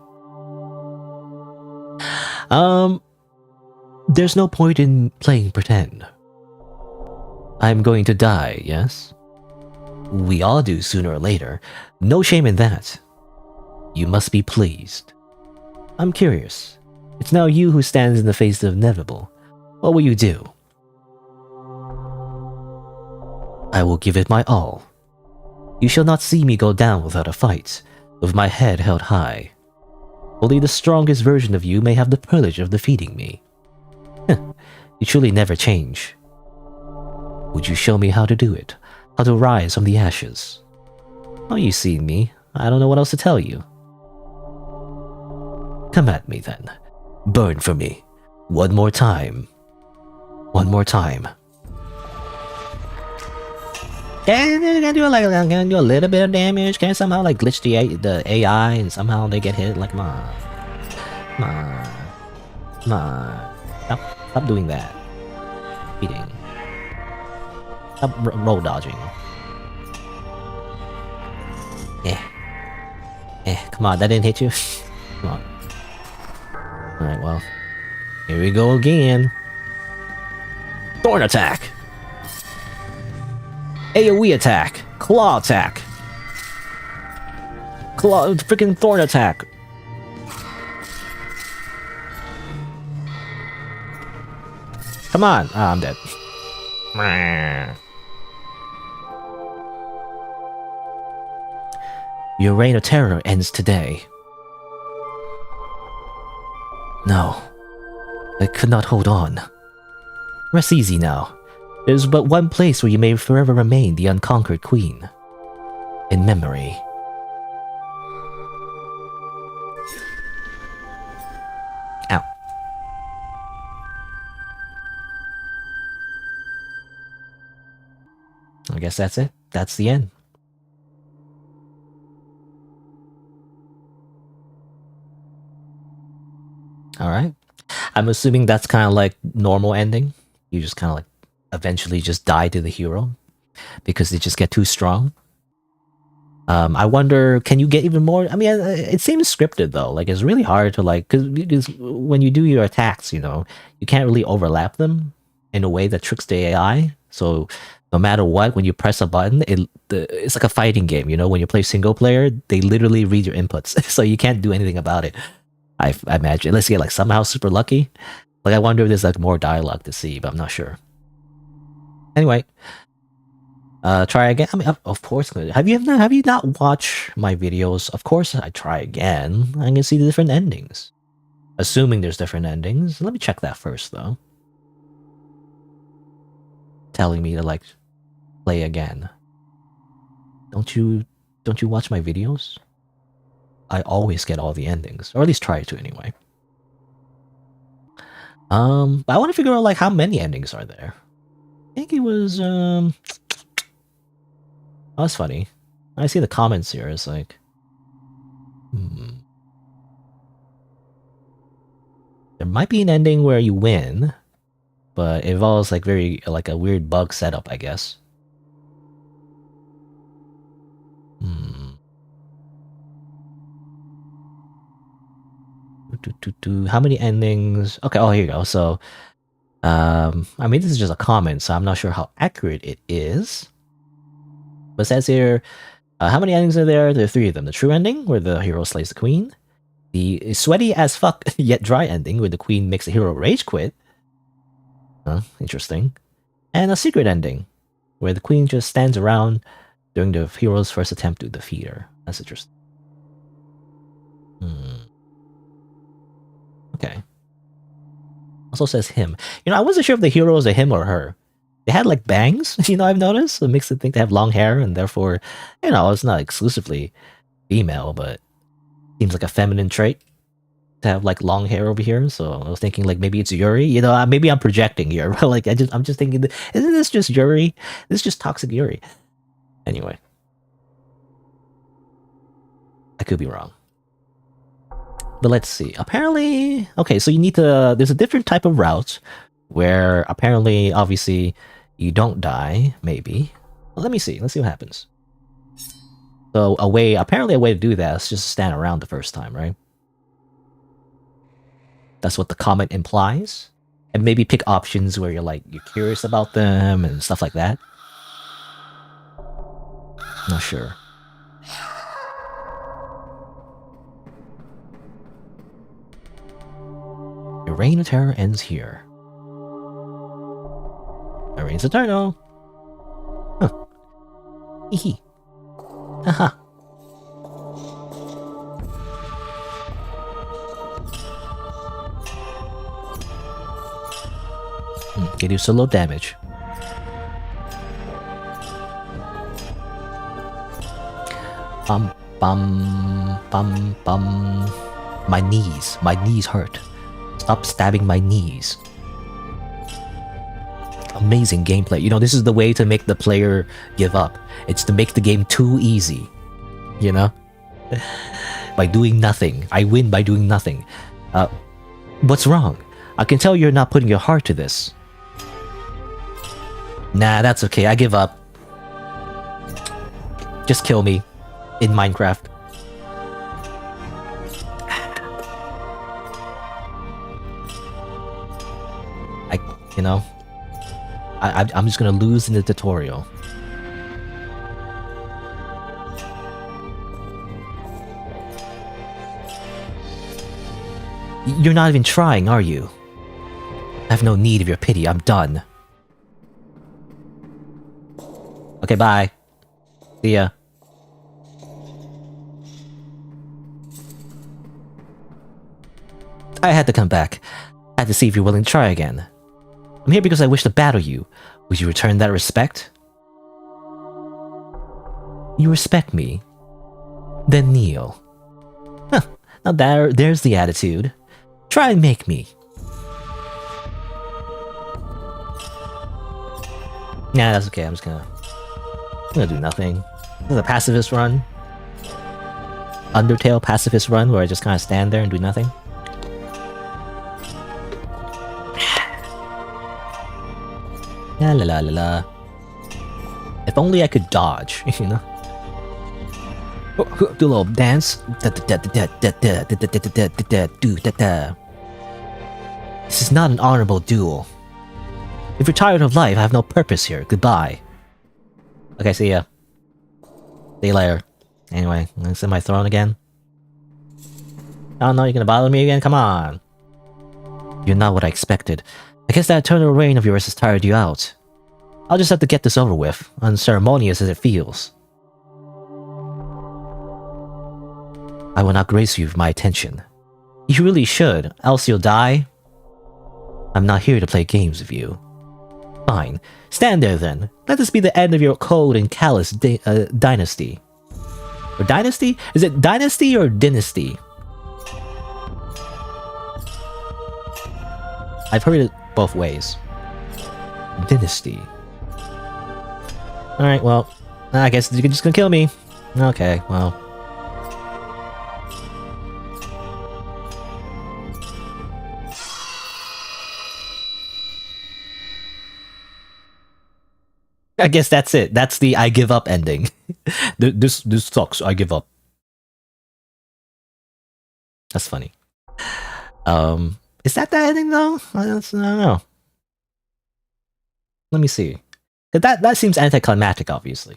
There's no point in playing pretend. I'm going to die, yes? We all do sooner or later. No shame in that. You must be pleased. I'm curious. It's now you who stands in the face of the inevitable. What will you do? I will give it my all. You shall not see me go down without a fight, with my head held high. Only the strongest version of you may have the privilege of defeating me. You truly never change. Would you show me how to do it? How to rise from the ashes? Oh, you see me. I don't know what else to tell you. Come at me then. Burn for me. One more time. One more time. Can I do like can I do a little bit of damage? Can I somehow like glitch the AI and somehow they get hit? Like, come on. Stop doing that. Beating. Stop roll dodging. Come on, that didn't hit you? Come on. Alright, well. Here we go again. Thorn attack! AoE attack! Claw attack! Freaking thorn attack! Come on! Ah, I'm dead. Your reign of terror ends today. No, I could not hold on. Rest easy now. There's but one place where you may forever remain the unconquered queen. In memory. Ow. I guess that's it. That's the end. Alright. I'm assuming that's kind of like normal ending. You just kind of like eventually just die to the hero because they just get too strong. I wonder, can you get even more? I mean, it seems scripted though. Like it's really hard to like because when you do your attacks, you know, you can't really overlap them in a way that tricks the AI. So no matter what, when you press a button, it's like a fighting game. You know, when you play single player, they literally read your inputs, so you can't do anything about it. I imagine unless you get like somehow super lucky. Like I wonder if there's like more dialogue to see, but I'm not sure. Anyway. Try again. I mean, of course. Have you not watched my videos? Of course, I try again. I can see the different endings. Assuming there's different endings. Let me check that first, though. Telling me to like play again. Don't you watch my videos? I always get all the endings, or at least try to anyway. But I want to figure out like how many endings are there. I think it was Oh, that's funny. I see the comments here. It's like, there might be an ending where you win, but it involves like like a weird bug setup, I guess. How many endings? Okay, oh here you go. So, I mean this is just a comment, so I'm not sure how accurate it is. But it says here, how many endings are there? There are 3 of them. The true ending, where the hero slays the queen. The sweaty as fuck yet dry ending, where the queen makes the hero rage quit. Interesting. And a secret ending, where the queen just stands around during the hero's first attempt to defeat her. That's interesting. Okay. Also says him. You know, I wasn't sure if the hero was a him or her. They had like bangs, you know, I've noticed. It makes it think they have long hair, and therefore, you know, it's not exclusively female, but seems like a feminine trait to have like long hair over here. So I was thinking like maybe it's Yuri. You know, maybe I'm projecting here, but like I'm just thinking, isn't this just Yuri? This is just toxic Yuri. Anyway, I could be wrong. But let's see. Apparently, okay, so you need to. There's a different type of route where apparently, obviously, you don't die. Maybe. Well, let me see. Let's see what happens. So apparently a way to do that is just stand around the first time, right? That's what the comment implies. And maybe pick options where you're curious about them and stuff like that. Not sure. Your reign of terror ends here. My reign's eternal. Huh. Hee. Haha. Get you solo damage. Bum bum bum bum. My knees hurt. Stop stabbing my knees. Amazing gameplay. You know, this is the way to make the player give up. It's to make the game too easy. You know? By doing nothing. I win by doing nothing. What's wrong? I can tell you're not putting your heart to this. Nah, that's okay. I give up. Just kill me. In Minecraft. You know? I'm just gonna lose in the tutorial. You're not even trying, are you? I have no need of your pity, I'm done. Okay, bye. See ya. I had to come back. I had to see if you're willing to try again. I'm here because I wish to battle you. Would you return that respect? You respect me? Then kneel. Huh, now there's the attitude. Try and make me. Nah, that's okay. I'm gonna do nothing. This is a pacifist run. Undertale pacifist run where I just kind of stand there and do nothing. La la la la la. If only I could dodge, you know? Do a little dance. This is not an honorable duel. If you're tired of life, I have no purpose here. Goodbye. Okay, see ya. See you later. Anyway, I'm gonna sit my throne again. Oh no, you're gonna bother me again? Come on. You're not what I expected. I guess that eternal reign of yours has tired you out. I'll just have to get this over with, unceremonious as it feels. I will not grace you with my attention. You really should, else you'll die. I'm not here to play games with you. Fine. Stand there then. Let this be the end of your cold and callous dynasty. Or dynasty? Is it dynasty or dynasty? I've heard it both ways. Dynasty. Alright, well, I guess you're just gonna kill me. Okay, well. I guess that's it. That's the I give up ending. this sucks. I give up. That's funny. Is that the ending though? I don't know. Let me see. That seems anticlimactic, obviously.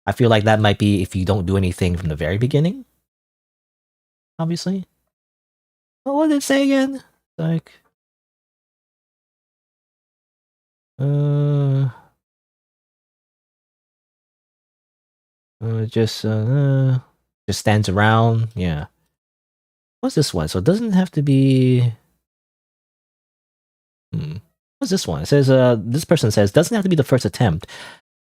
I feel like that might be if you don't do anything from the very beginning. Obviously. Well, what did it say again? Like, just stands around. Yeah. What's this one? So it doesn't have to be. What's this one? It says, this person says, doesn't have to be the first attempt.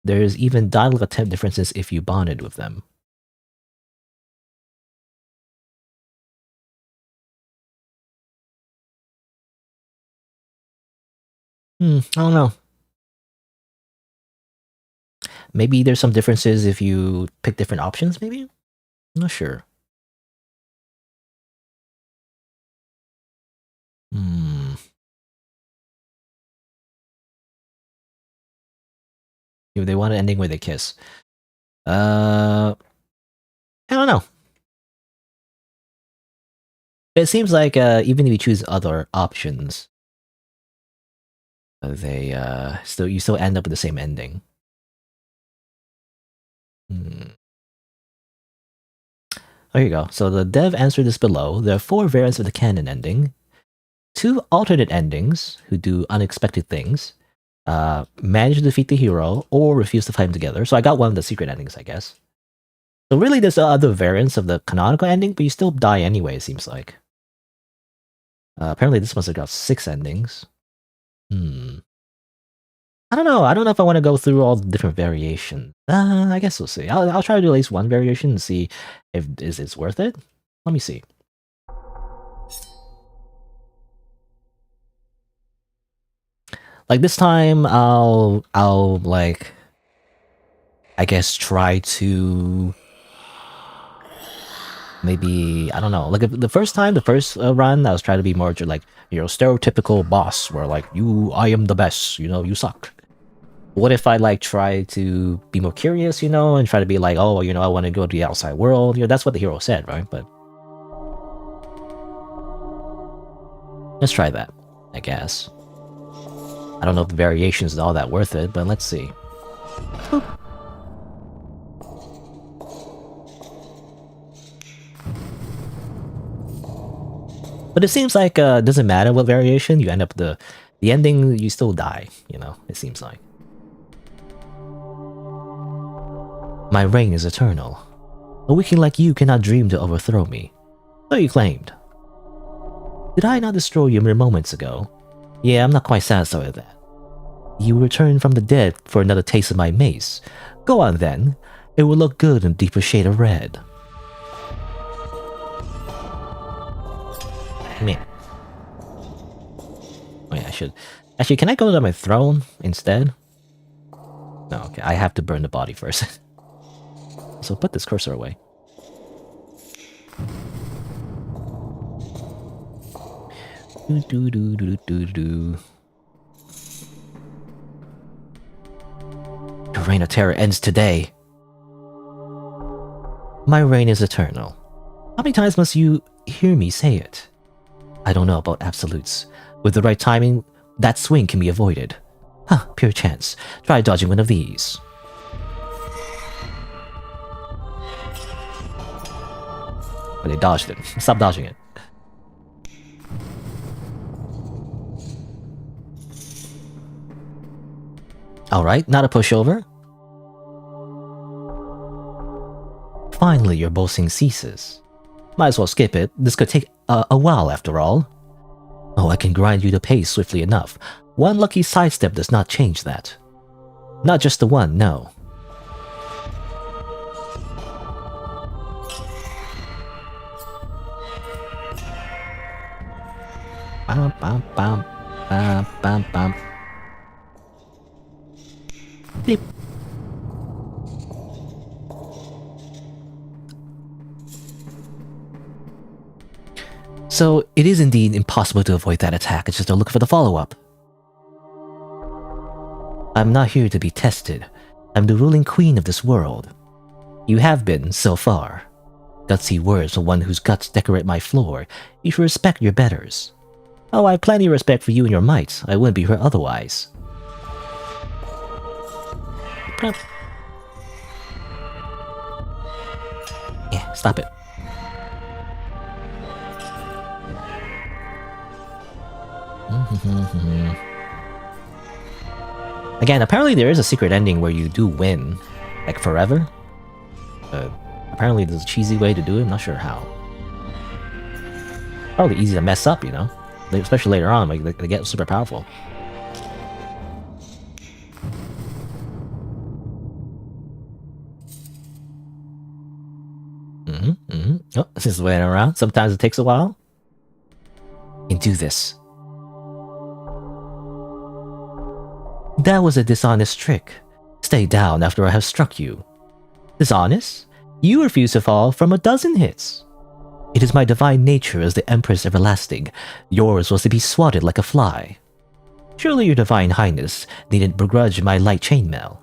There's even dialogue attempt differences if you bonded with them. I don't know. Maybe there's some differences if you pick different options, maybe? I'm not sure. If they want an ending where they kiss. I don't know. It seems like even if you choose other options, they you still end up with the same ending. There you go. So the dev answered this below. There are 4 variants of the canon ending. 2 alternate endings who do unexpected things. Manage to defeat the hero or refuse to fight him together. So I got one of the secret endings, I guess. So really there's other variants of the canonical ending, but you still die anyway, it seems like. Apparently this must have got 6 endings. I don't know. I don't know if I want to go through all the different variations. I guess we'll see. I'll try to do at least one variation and see if it's worth it. Let me see. Like this time, I'll like, I guess try to maybe, I don't know. Like the first run, I was trying to be more like, you know, stereotypical boss where like, I am the best, you know, you suck. What if I like try to be more curious, you know, and try to be like, oh, you know, I want to go to the outside world. You know, that's what the hero said, right? But let's try that, I guess. I don't know if the variations is all that worth it, but let's see. Boop. But it seems like it doesn't matter what variation, you end up the ending, you still die, you know, it seems like. My reign is eternal. A wicked like you cannot dream to overthrow me. So you claimed. Did I not destroy you mere moments ago? Yeah, I'm not quite satisfied with that. You returned from the dead for another taste of my mace. Go on then. It will look good in a deeper shade of red. Meh. Oh yeah, I should. Actually, can I go to my throne instead? No, okay. I have to burn the body first. So put this cursor away. reign of terror ends today. My reign is eternal. How many times must you hear me say it? I don't know about absolutes. With the right timing, that swing can be avoided. Huh, pure chance. Try dodging one of these. But they dodged it. Stop dodging it. Alright, not a pushover. Finally, your boasting ceases. Might as well skip it. This could take a while after all. Oh, I can grind you to pace swiftly enough. One lucky sidestep does not change that. Not just the one, no. Bam, bam, bam, bam, bam, bam. Beep. So, it is indeed impossible to avoid that attack, it's just to look for the follow-up. I'm not here to be tested. I'm the ruling queen of this world. You have been, so far. Gutsy words from one whose guts decorate my floor. You should respect your betters. Oh, I have plenty of respect for you and your might. I wouldn't be hurt otherwise. Yeah, stop it. Again, apparently there is a secret ending where you do win, like forever. Apparently there's a cheesy way to do it, I'm not sure how. Probably easy to mess up, you know? Especially later on, like they get super powerful. Oh, this is waiting around. Sometimes it takes a while. You can do this. That was a dishonest trick. Stay down after I have struck you. Dishonest? You refuse to fall from a dozen hits. It is my divine nature as the Empress Everlasting. Yours was to be swatted like a fly. Surely your divine highness needn't begrudge my light chainmail.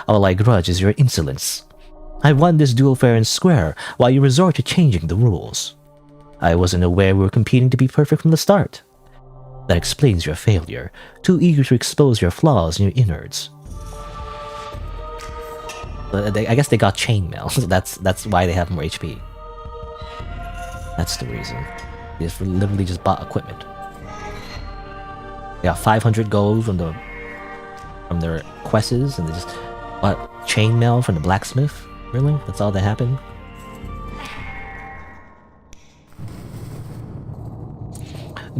All I grudge is your insolence. I won this duel fair and square while you resort to changing the rules. I wasn't aware we were competing to be perfect from the start. That explains your failure, too eager to expose your flaws and your innards. I guess they got chainmail, so that's why they have more HP. That's the reason. They just literally just bought equipment. They got 500 gold from their quests, and they just bought chainmail from the blacksmith. Really? That's all that happened?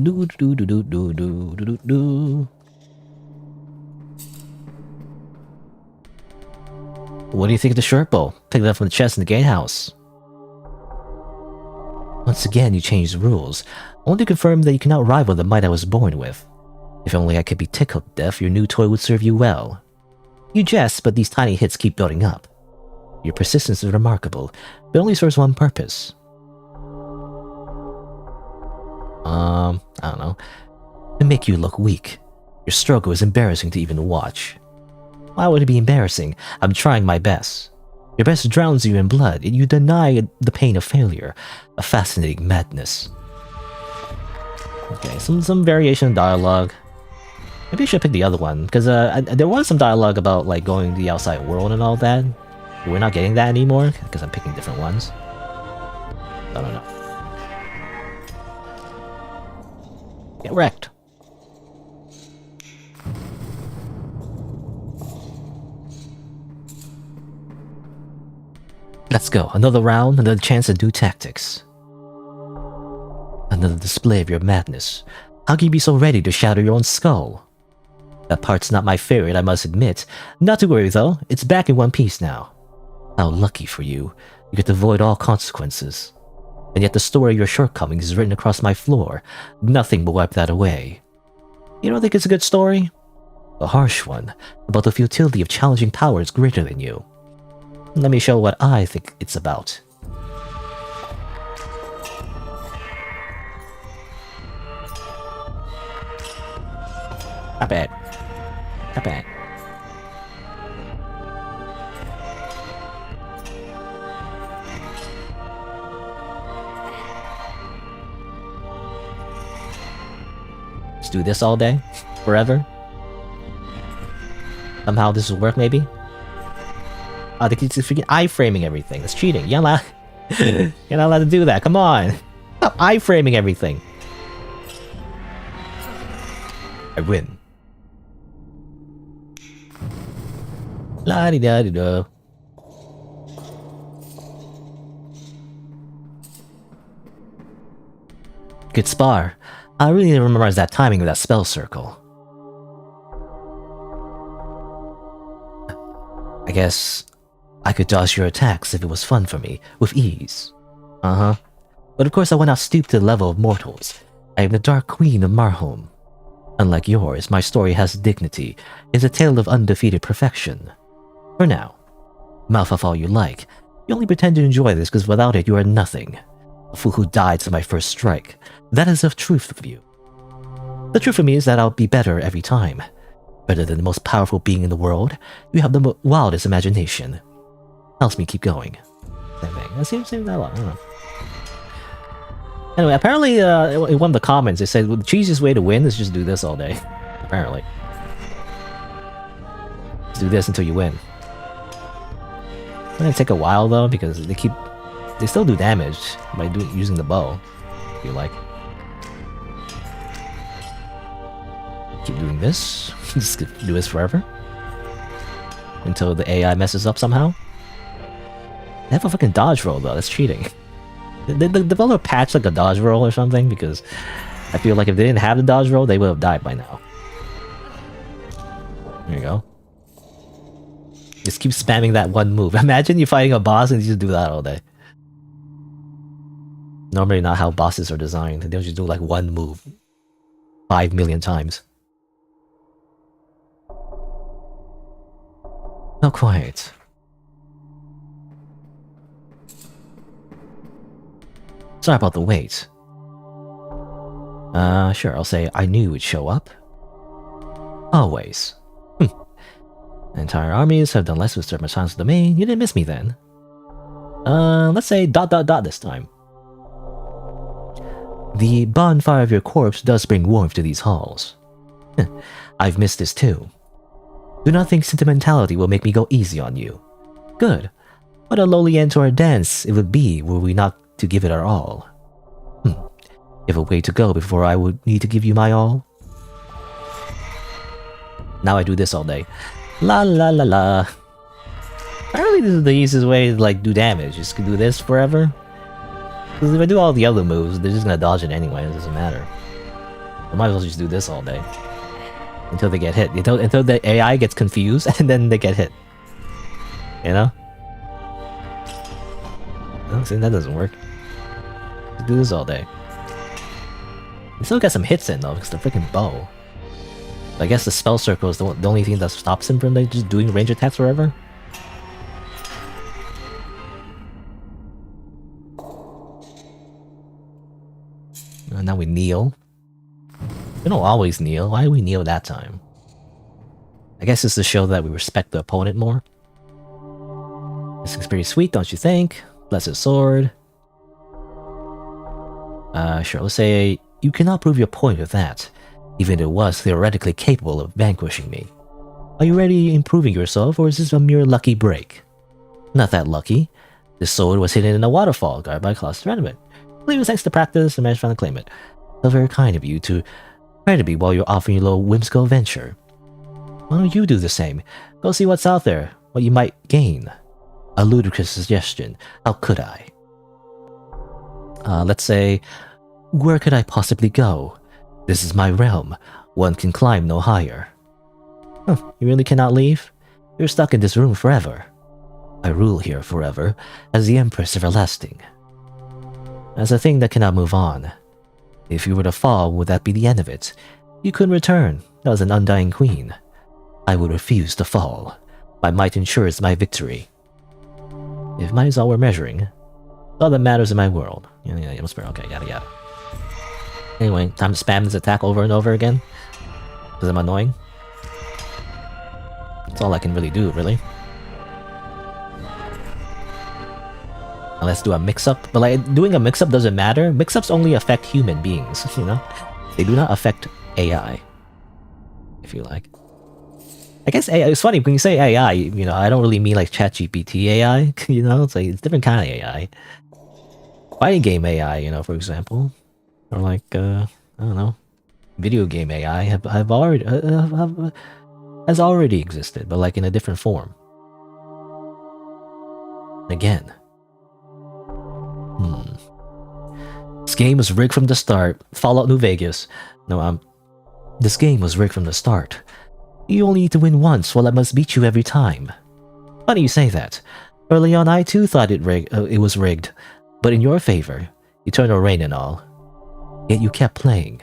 Do do do do do do do do. What do you think of the short bow? Picked it up from the chest in the gatehouse. Once again, you changed the rules, only to confirm that you cannot rival the might I was born with. If only I could be tickled to death, your new toy would serve you well. You jest, but these tiny hits keep building up. Your persistence is remarkable, but only serves one purpose. I don't know. To make you look weak. Your struggle is embarrassing to even watch. Why would it be embarrassing? I'm trying my best. Your best drowns you in blood, and you deny the pain of failure. A fascinating madness. Okay, some variation in dialogue. Maybe I should pick the other one, because there was some dialogue about like going to the outside world and all that. We're not getting that anymore, because I'm picking different ones. I don't know. Get wrecked. Let's go. Another round, another chance to do tactics. Another display of your madness. How can you be so ready to shatter your own skull? That part's not my favorite, I must admit. Not to worry though, it's back in one piece now. How lucky for you. You get to avoid all consequences. And yet the story of your shortcomings is written across my floor. Nothing will wipe that away. You don't think it's a good story? A harsh one, about the futility of challenging powers greater than you. Let me show what I think it's about. Not bad. Not bad. Just do this all day? Forever? Somehow this will work, maybe? Oh, they keep freaking iframing everything. That's cheating. You're not allowed to do that. Come on. Stop iframing everything. I win. La-di-da-di-da. Good spar. I really need to memorize that timing of that spell circle. I guess I could dodge your attacks if it was fun for me, with ease. Uh-huh. But of course I will not stoop to the level of mortals. I am the Dark Queen of Mortholme. Unlike yours, my story has dignity. It's a tale of undefeated perfection. For now. Mouth off all you like. You only pretend to enjoy this because without it you are nothing. A fool who died to my first strike. That is the truth of you. The truth for me is that I'll be better every time. Better than the most powerful being in the world. You have the wildest imagination. Helps me keep going. Same thing. That seems that a lot. I don't know. Anyway, apparently in one of the comments they said, well, the cheesiest way to win is just do this all day. Apparently. Just do this until you win. It's gonna take a while though, because they still do damage by using the bow, if you like. Keep doing this. Just do this forever. Until the AI messes up somehow. They have a fucking dodge roll though, that's cheating. The developer patched like a dodge roll or something, because I feel like if they didn't have the dodge roll, they would have died by now. There you go. Just keep spamming that one move. Imagine you're fighting a boss and you just do that all day. Normally not how bosses are designed. They'll just do like one move 5 million times. Not quite. Sorry about the wait. Sure, I'll say I knew it'd show up. Always. Entire armies have done less with certain signs of the domain. You didn't miss me then. Let's say ... this time. The bonfire of your corpse does bring warmth to these halls. I've missed this too. Do not think sentimentality will make me go easy on you. Good. What a lowly end to our dance it would be were we not to give it our all. You have a way to go before I would need to give you my all. Now I do this all day. La la la la. Apparently this is the easiest way to like do damage. Just do this forever. Because if I do all the other moves, they're just gonna dodge it anyway. It doesn't matter. I might as well just do this all day. Until they get hit. Until the AI gets confused and then they get hit. You know? Oh, see, that doesn't work. Just do this all day. You still got some hits in though, because the freaking bow. I guess the spell circle is the only thing that stops him from like, just doing range attacks forever. And now we kneel. We don't always kneel. Why do we kneel that time? I guess it's to show that we respect the opponent more. This is pretty sweet, don't you think? Blessed sword. Sure, let's say you cannot prove your point with that, even if it was theoretically capable of vanquishing me. Are you ready improving yourself, or is this a mere lucky break? Not that lucky. This sword was hidden in a waterfall guarded by a closet tournament. I believe it was thanks to practice and managed to claim it. So very kind of you to credit me while you're offering your little whimsical venture. Why don't you do the same? Go see what's out there, what you might gain. A ludicrous suggestion. How could I? Let's say, where could I possibly go? This is my realm. One can climb no higher. You really cannot leave? You're stuck in this room forever. I rule here forever, as the Empress Everlasting. As a thing that cannot move on. If you were to fall, would that be the end of it? You couldn't return, as an undying queen. I would refuse to fall. My might ensures my victory. If might is all we're measuring, it's all that matters in my world. Yeah, okay, yada yada. Anyway, time to spam this attack over and over again. Because I'm annoying. That's all I can really do, really. Now let's do a mix-up. But like, doing a mix-up doesn't matter. Mix-ups only affect human beings, you know? They do not affect AI, if you like. I guess AI, it's funny when you say AI, you know, I don't really mean like ChatGPT AI, you know, it's like it's different kind of AI. Fighting game AI, you know, for example, or like I don't know, video game AI have already has already existed, but like in a different form. Again, this game was rigged from the start. Fallout New Vegas. No, this game was rigged from the start. You only need to win once, while I must beat you every time. Funny you say that. Early on, I too thought it was rigged, but in your favor, eternal reign and all. Yet you kept playing.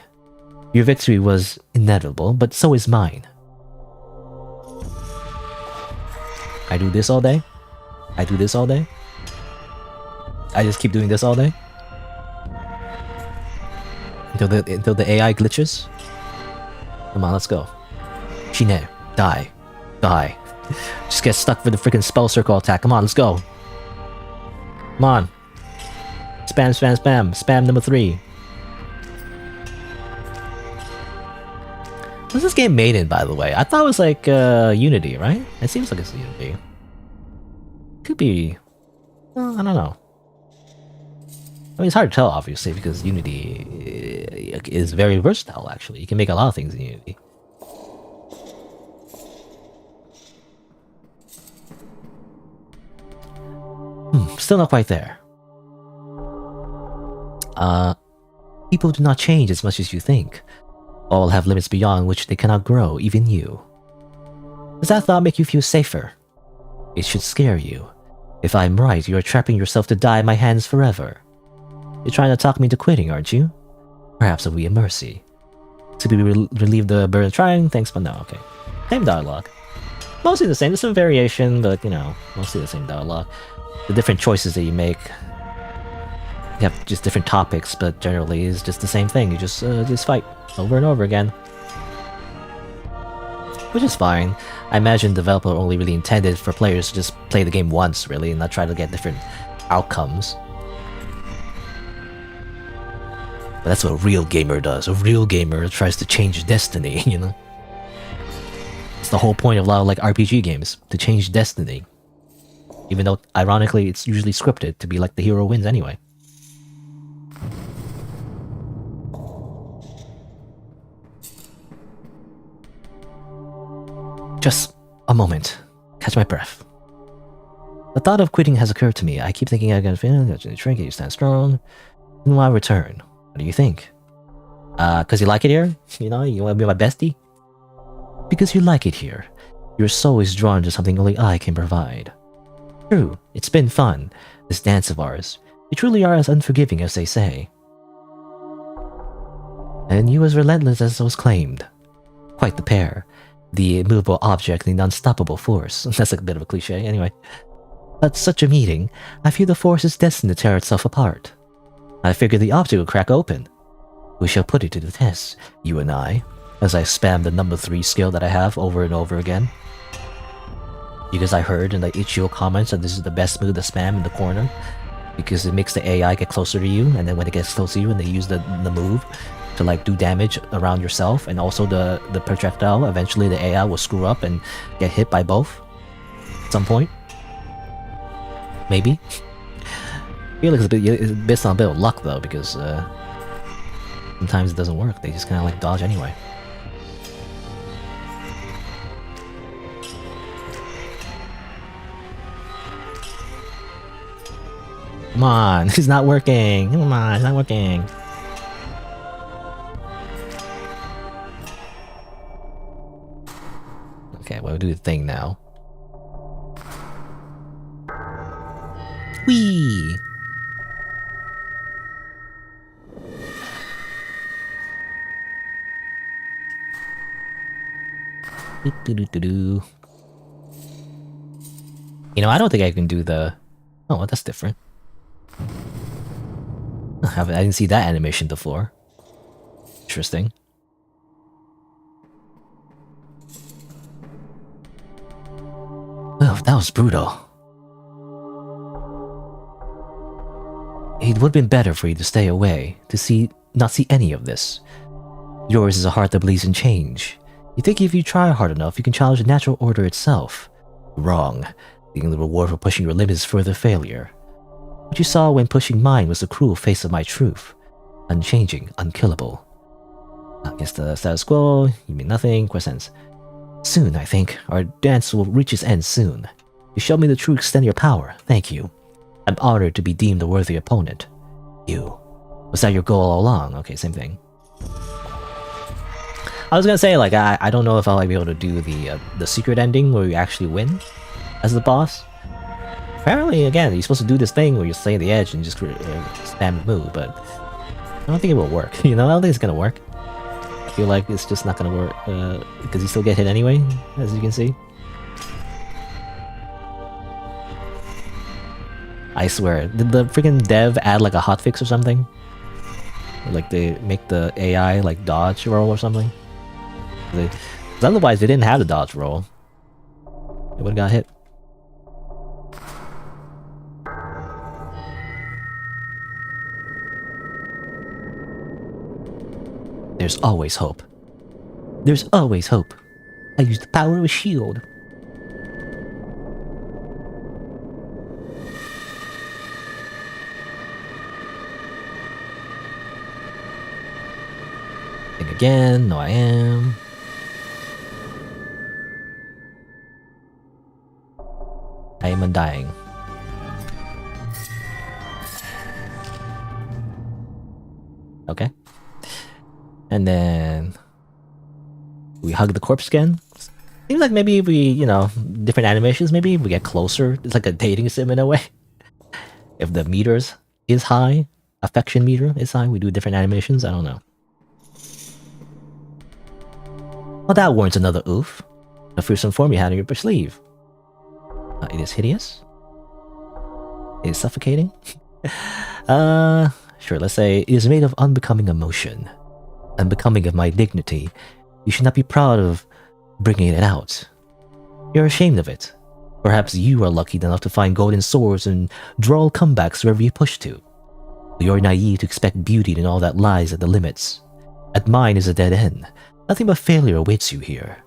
Your victory was inevitable, but so is mine. I do this all day? I do this all day? I just keep doing this all day? Until the AI glitches? Come on, let's go. Shine, die. Die. Just get stuck for the freaking spell circle attack. Come on, let's go. Come on. Spam, spam, spam. Spam number 3. What's this game made in, by the way? I thought it was like Unity, right? It seems like it's Unity. Could be... I don't know. I mean, it's hard to tell, obviously, because Unity is very versatile, actually. You can make a lot of things in Unity. Still not quite there. People do not change as much as you think. All have limits beyond which they cannot grow, even you. Does that thought make you feel safer? It should scare you. If I'm right, you are trapping yourself to die in my hands forever. You're trying to talk me into quitting, aren't you? Perhaps it'll be a mercy. To be relieve the burden of trying, thanks, but no, okay. Same dialogue. Mostly the same, there's some variation, but you know, mostly the same dialogue. The different choices that you make, you have just different topics, but generally it's just the same thing. You just fight over and over again, which is fine. I imagine the developer only really intended for players to just play the game once, really, and not try to get different outcomes. But that's what a real gamer does. A real gamer tries to change destiny, you know? It's the whole point of a lot of like RPG games, to change destiny. Even though, ironically, it's usually scripted to be like the hero wins anyway. Just a moment. Catch my breath. The thought of quitting has occurred to me. I keep thinking I gotta finish, shrink it, you stand strong. When will I return? What do you think? Cause you like it here? You know, you wanna be my bestie? Because you like it here. Your soul is drawn to something only I can provide. True, it's been fun, this dance of ours. You truly are as unforgiving as they say. And you as relentless as was claimed. Quite the pair. The immovable object and the unstoppable force. That's a bit of a cliche, anyway. At such a meeting, I feel the force is destined to tear itself apart. I figure the object will crack open. We shall put it to the test, you and I, as I spam the number 3 skill that I have over and over again. Because I heard in the Ichio comments that this is the best move to spam in the corner, because it makes the AI get closer to you, and then when it gets close to you and they use the move to like do damage around yourself, and also the projectile, eventually the AI will screw up and get hit by both at some point. Maybe. I feel like it's based on a bit of luck though, because sometimes it doesn't work. They just kind of like dodge anyway. Come on, it's not working. Come on, it's not working. Okay, we'll do the thing now. Whee! Do-do-do-do-do. You know, I don't think I can do the... Oh, well, that's different. I didn't see that animation before. Interesting. Oh, that was brutal. It would have been better for you to stay away, to not see any of this. Yours is a heart that believes in change. You think if you try hard enough, you can challenge the natural order itself. Wrong. The only reward for pushing your limits is further failure. What you saw when pushing mine was the cruel face of my truth. Unchanging, unkillable. Against the status quo, you mean nothing, questions. Soon, I think, our dance will reach its end soon. You showed me the true extent of your power, thank you. I'm honored to be deemed a worthy opponent. You. Was that your goal all along? Okay, same thing. I was gonna say, like, I don't know if I'll be able to do the secret ending where you actually win as the boss. Apparently, again, you're supposed to do this thing where you stay at the edge and just spam the move, but I don't think it will work. You know, I don't think it's gonna work. I feel like it's just not gonna work because you still get hit anyway, as you can see. I swear, did the freaking dev add like a hotfix or something? Or, like they make the AI like dodge roll or something? Because otherwise they didn't have the dodge roll. It would've got hit. There's always hope. There's always hope. I use the power of a shield. Think again. No, I am. I am undying. Okay. And then we hug the corpse again. Seems like maybe if we, you know, different animations, maybe we get closer. It's like a dating sim in a way. If the meters is high, affection meter is high, we do different animations. I don't know. Well, that warrants another oof. The fearsome form you had on your sleeve. It is hideous. It is suffocating. Sure, let's say it is made of unbecoming emotion. Unbecoming of my dignity. You should not be proud of bringing it out. You're ashamed of it. Perhaps you are lucky enough to find golden swords and droll comebacks wherever you push to. You're naive to expect beauty in all that lies at the limits. At mine is a dead end. Nothing but failure awaits you here.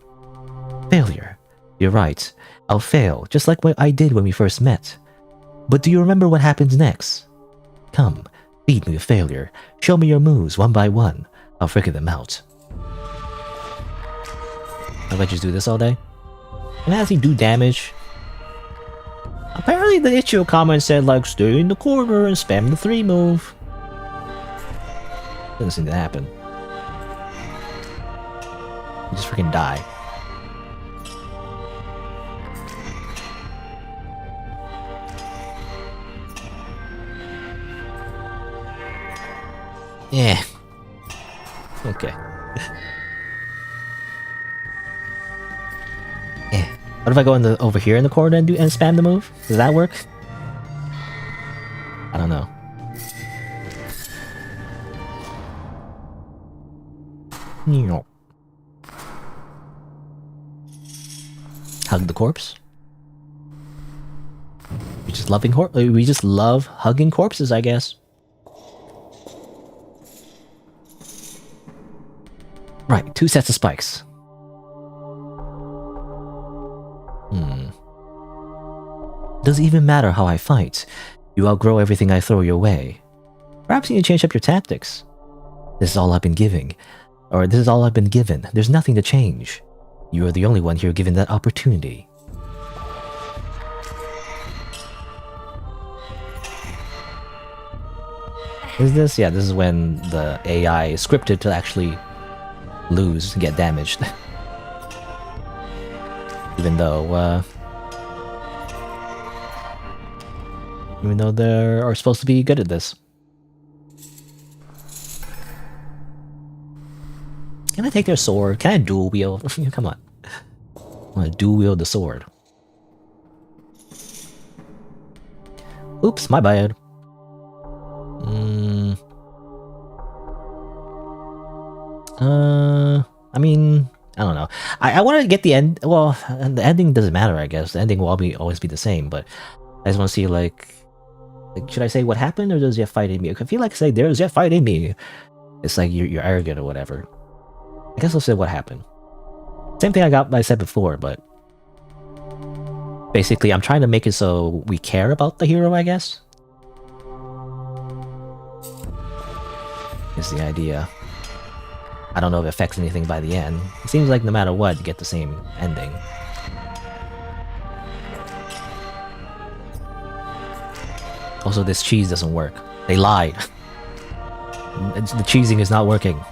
Failure. You're right. I'll fail, just like what I did when we first met. But do you remember what happens next? Come, beat me with failure. Show me your moves one by one. I'll figure them out. How about just do this all day? And as he do damage... Apparently the Ichio comment said like, stay in the corner and spam the 3 move. Doesn't seem to happen. You just freaking die. Yeah. Okay. Yeah. What if I go in the over here in the corner and spam the move? Does that work? I don't know. Hug the corpse. We just love hugging corpses, I guess. Right, 2 sets of spikes. Does it even matter how I fight? You outgrow everything I throw your way. Perhaps you need to change up your tactics. This is all I've been giving. Or this is all I've been given. There's nothing to change. You are the only one here given that opportunity. Is this? Yeah, this is when the AI is scripted to actually lose and get damaged. Even though they are supposed to be good at this. Can I take their sword? Can I dual wield? Come on. I want to dual wield the sword. Oops, my bad. I mean, I don't know. I want to get the end. Well, the ending doesn't matter, I guess. The ending will always be the same, but I just want to see, like, should I say what happened, or does Jeff fight in me? I feel like say there's Jeff fight in me. It's like you're arrogant or whatever. I guess I'll say what happened. Same thing I said before, but basically I'm trying to make it so we care about the hero, I guess. Is the idea. I don't know if it affects anything by the end. It seems like no matter what, you get the same ending. Also, this cheese doesn't work. They lied. The cheesing is not working.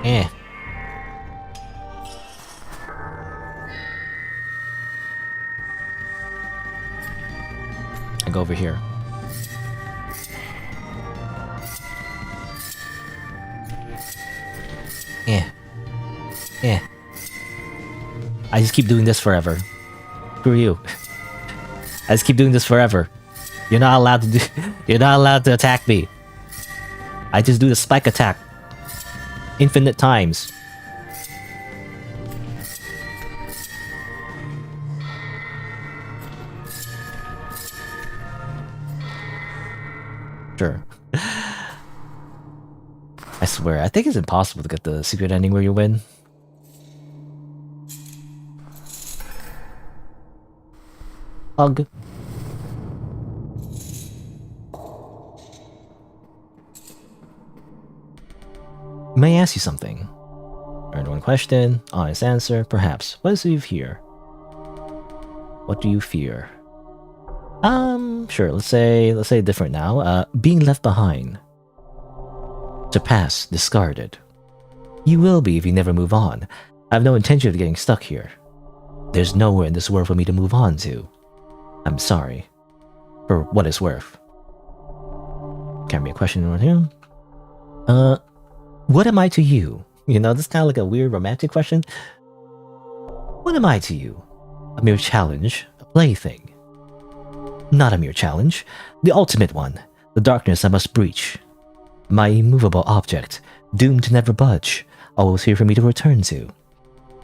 Eh. I go over here. Eh. I just keep doing this forever. Screw you. I just keep doing this forever. You're not allowed to do. You're not allowed to attack me. I just do the spike attack. Infinite times. Sure. I swear, I think it's impossible to get the secret ending where you win. Hug. May I ask you something? Earned one question, honest answer, perhaps. What do you fear? What do you fear? Sure, let's say different now. Being left behind. Surpassed, discarded. You will be if you never move on. I have no intention of getting stuck here. There's nowhere in this world for me to move on to. I'm sorry. For what it's worth. Can't be a question right here. What am I to you? You know, this is kind of like a weird romantic question. What am I to you? A mere challenge, a plaything. Not a mere challenge, the ultimate one, the darkness I must breach. My immovable object, doomed to never budge, always here for me to return to.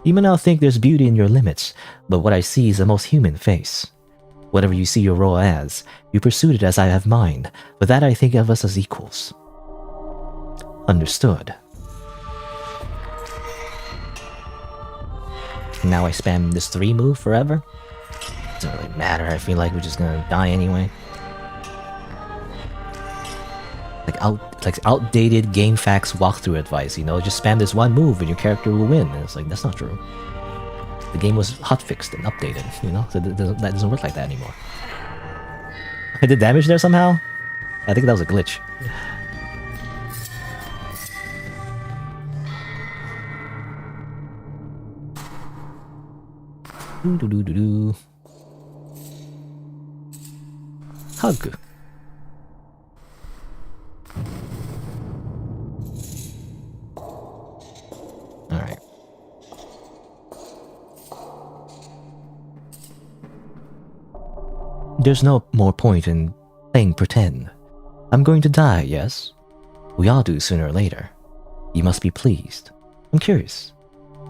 You may not think there's beauty in your limits, but what I see is a most human face. Whatever you see your role as, you pursued it as I have mine, but that I think of us as equals. Understood. Now I spam this 3 move forever? Doesn't really matter, I feel like we're just gonna die anyway. Like outdated game facts walkthrough advice, you know, just spam this 1 move and your character will win. And it's like, that's not true. The game was hotfixed and updated, you know, so that doesn't work like that anymore. I did damage there somehow? I think that was a glitch. Do. Hug. Alright. There's no more point in playing pretend. I'm going to die, yes? We all do sooner or later. You must be pleased. I'm curious.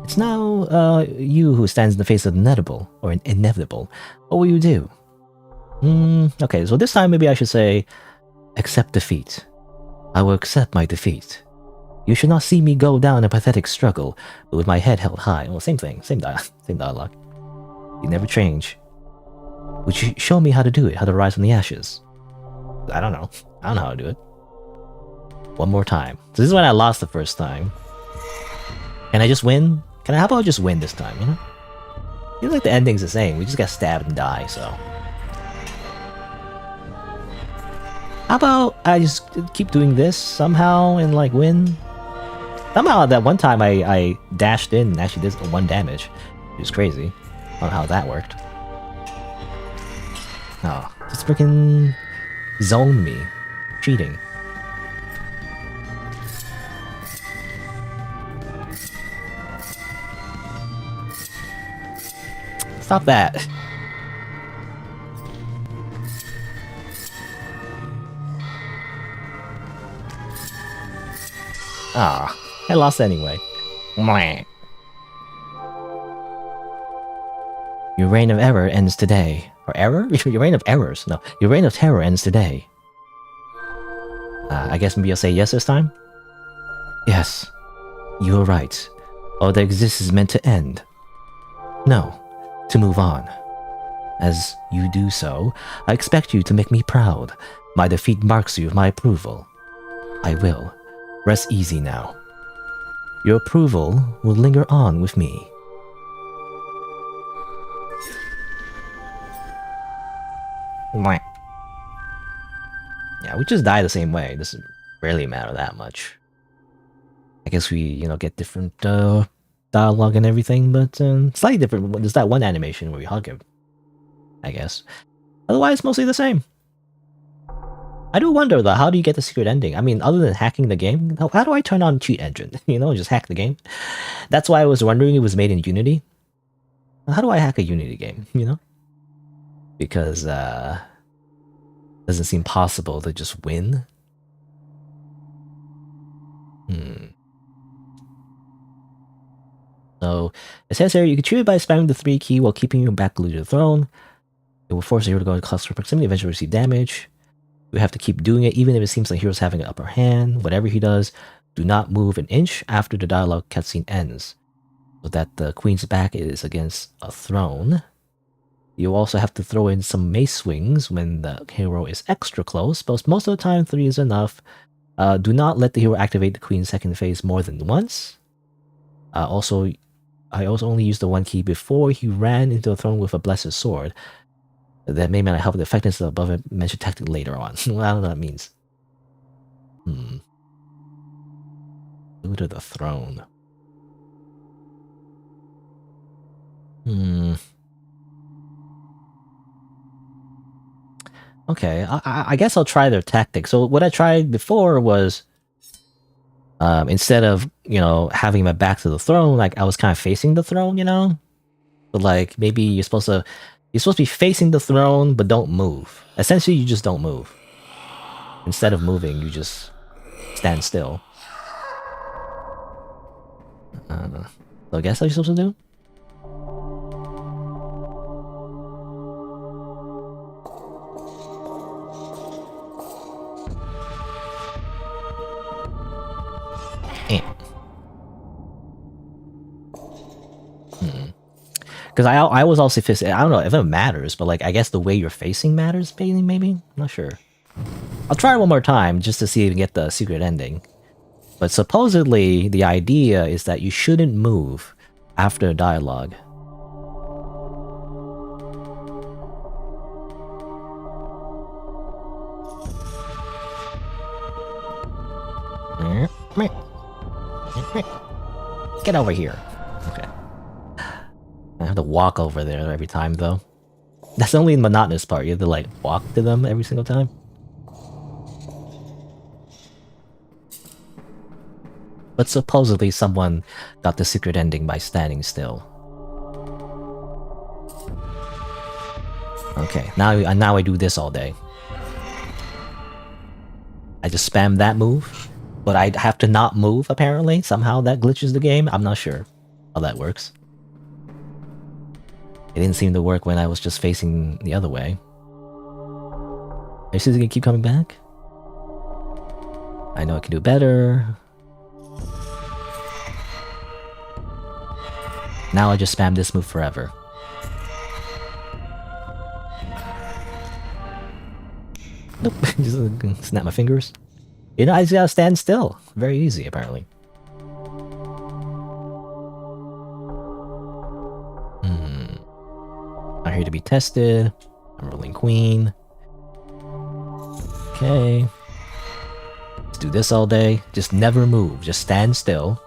It's now, you who stands in the face of the inevitable, or inevitable. What will you do? Okay, so this time maybe I should say, accept defeat. I will accept my defeat. You should not see me go down a pathetic struggle, but with my head held high. Well, same thing, same dialogue. You never change. Would you show me how to do it, how to rise from the ashes? I don't know how to do it. One more time. So this is when I lost the first time. Can I just win? How about I just win this time, you know? Feels like the ending's the same. We just got stabbed and die, so. How about I just keep doing this somehow and like win? Somehow that one time I dashed in and actually did 1 damage. Which is crazy. I don't know how that worked. Oh, just freaking zoned me. Cheating. Stop that. Ah, I lost anyway. Mwah. Your reign of error ends today. Or error? Your reign of errors? No, your reign of terror ends today. I guess maybe I'll say yes this time? Yes, you are right. All that exists is meant to end. No, to move on. As you do so, I expect you to make me proud. My defeat marks you with my approval. I will. Rest easy now. Your approval will linger on with me. Yeah, we just die the same way. It doesn't really matter that much. I guess we, get different dialogue and everything, but slightly different. There's that one animation where we hug him, I guess. Otherwise, mostly the same. I do wonder, though, how do you get the secret ending? I mean, other than hacking the game, how do I turn on cheat engine? Just hack the game? That's why I was wondering it was made in Unity. How do I hack a Unity game, Because, doesn't seem possible to just win. So, it says here, you can cheat it by spamming the 3 key while keeping your back glued to the throne. It will force the hero to go into cluster proximity, eventually receive damage. You have to keep doing it, even if it seems like the hero's having an upper hand. Whatever he does, do not move an inch after the dialogue cutscene ends, so that the queen's back is against a throne. You also have to throw in some mace swings when the hero is extra close, but most of the time 3 is enough. Do not let the hero activate the queen's second phase more than once. I also only used the 1 key before he ran into the throne with a blessed sword. That may help the effectiveness of the above mentioned tactic later on. Well, I don't know what that means. Go to the throne. Okay, I guess I'll try their tactic. So what I tried before was, instead of, having my back to the throne, like I was kind of facing the throne, But like maybe you're supposed to be facing the throne, but don't move. Essentially, you just don't move. Instead of moving, you just stand still. So I guess what you're supposed to do? Because I was also facing, I don't know if it matters, but like I guess the way you're facing matters, maybe? I'm not sure. I'll try it one more time just to see if we get the secret ending. But supposedly the idea is that you shouldn't move after a dialogue. Get over here. Okay. I have to walk over there every time, though. That's the only monotonous part. You have to, like, walk to them every single time. But supposedly someone got the secret ending by standing still. Okay, now I do this all day. I just spam that move, but I have to not move, apparently. Somehow that glitches the game. I'm not sure how that works. It didn't seem to work when I was just facing the other way. Are you seriously gonna keep coming back? I know I can do better. Now I just spam this move forever. Nope, just snap my fingers. I just gotta stand still. Very easy, apparently. I'm here to be tested. I'm rolling queen. Okay. Let's do this all day. Just never move. Just stand still.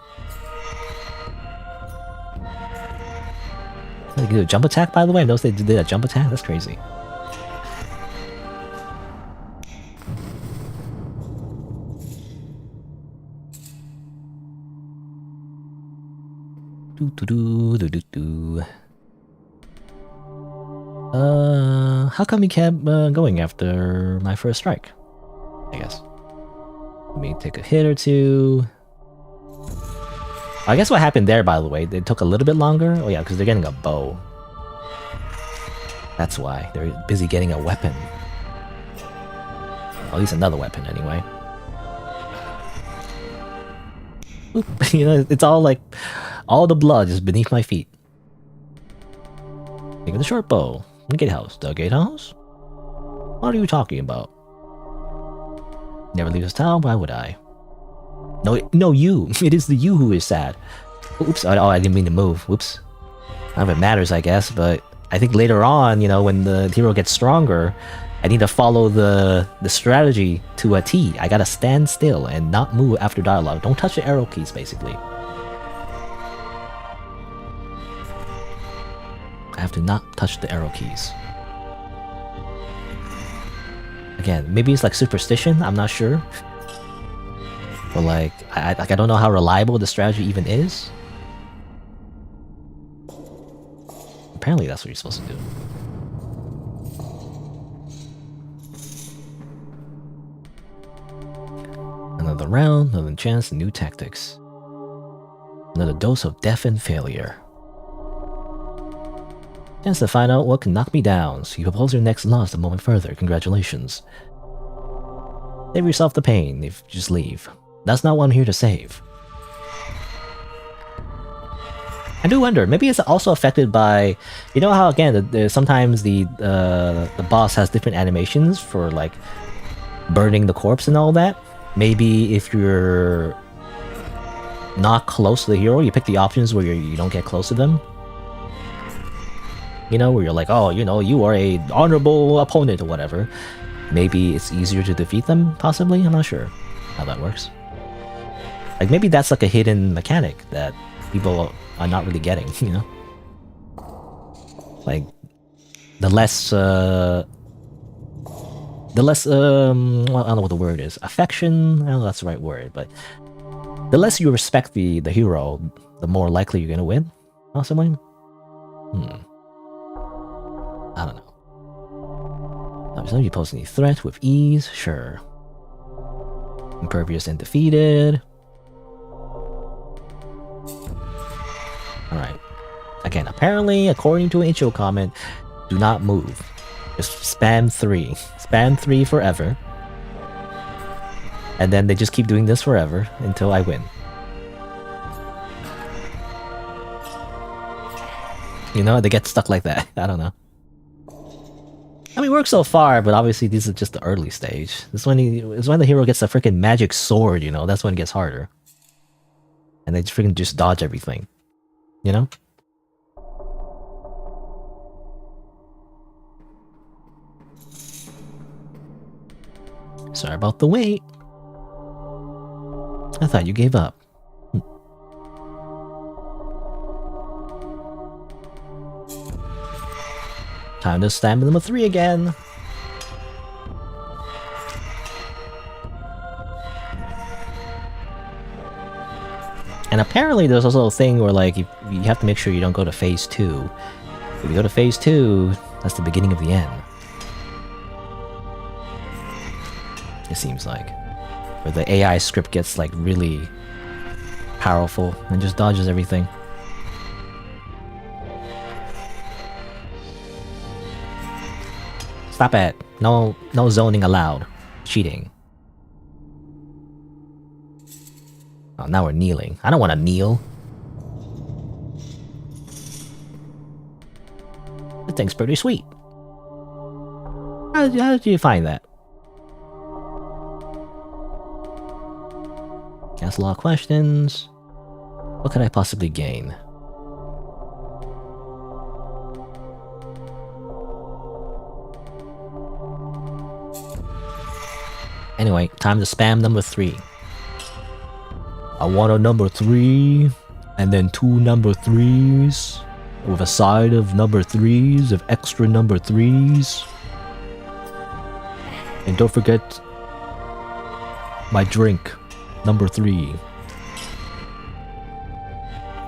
They can do a jump attack, by the way. I noticed they did a jump attack. That's crazy. How come he kept going after my first strike? I guess. Let me take a hit or two. I guess what happened there, by the way, they took a little bit longer. Oh yeah, because they're getting a bow. That's why. They're busy getting a weapon. Well, at least another weapon, anyway. Oop. You know, it's all like, all the blood is beneath my feet. Think of the short bow. The gatehouse. The gatehouse? What are you talking about? Never leave this town, why would I? No, you. It is the you who is sad. Oops, I didn't mean to move. Whoops. Not that it matters, I guess, but I think later on, you know, when the hero gets stronger, I need to follow the strategy to a T. I gotta stand still and not move after dialogue. Don't touch the arrow keys, basically. I have to not touch the arrow keys. Again, maybe it's like superstition, I'm not sure. But like, I don't know how reliable the strategy even is. Apparently that's what you're supposed to do. Another round, another chance, new tactics. Another dose of death and failure. Chance to find out what can knock me down, so you propose your next loss a moment further. Congratulations. Save yourself the pain if you just leave. That's not what I'm here to save. I do wonder, maybe it's also affected by, you know how again, sometimes the boss has different animations for like burning the corpse and all that. Maybe if you're not close to the hero, you pick the options where you don't get close to them. You know, where you're like, oh, you know, you are a honorable opponent or whatever. Maybe it's easier to defeat them, possibly? I'm not sure how that works. Like, maybe that's like a hidden mechanic that people are not really getting, you know? Like, the less, well, I don't know what the word is. Affection? I don't know if that's the right word, but the less you respect the hero, the more likely you're gonna win, possibly? I don't know. Obviously, you pose any threat with ease, sure. Impervious and defeated. Alright. Again, apparently, according to an intro comment, do not move. Just spam 3. Spam 3 forever. And then they just keep doing this forever until I win. You know, they get stuck like that. I don't know. I mean, it works so far, but obviously this is just the early stage. This when the hero gets a freaking magic sword, you know, that's when it gets harder. And they freaking just dodge everything. You know? Sorry about the wait. I thought you gave up. Time to stamina number 3 again. And apparently there's also a thing where like you have to make sure you don't go to phase 2. If you go to phase 2, that's the beginning of the end. It seems like. Where the AI script gets like really powerful and just dodges everything. Stop it. No zoning allowed. Cheating. Oh, now we're kneeling. I don't want to kneel. This thing's pretty sweet. How did you find that? Ask a lot of questions. What could I possibly gain? Anyway, time to spam number 3. I want a number 3, and then 2 number 3s, with a side of number 3s, of extra number 3s. And don't forget my drink, number 3.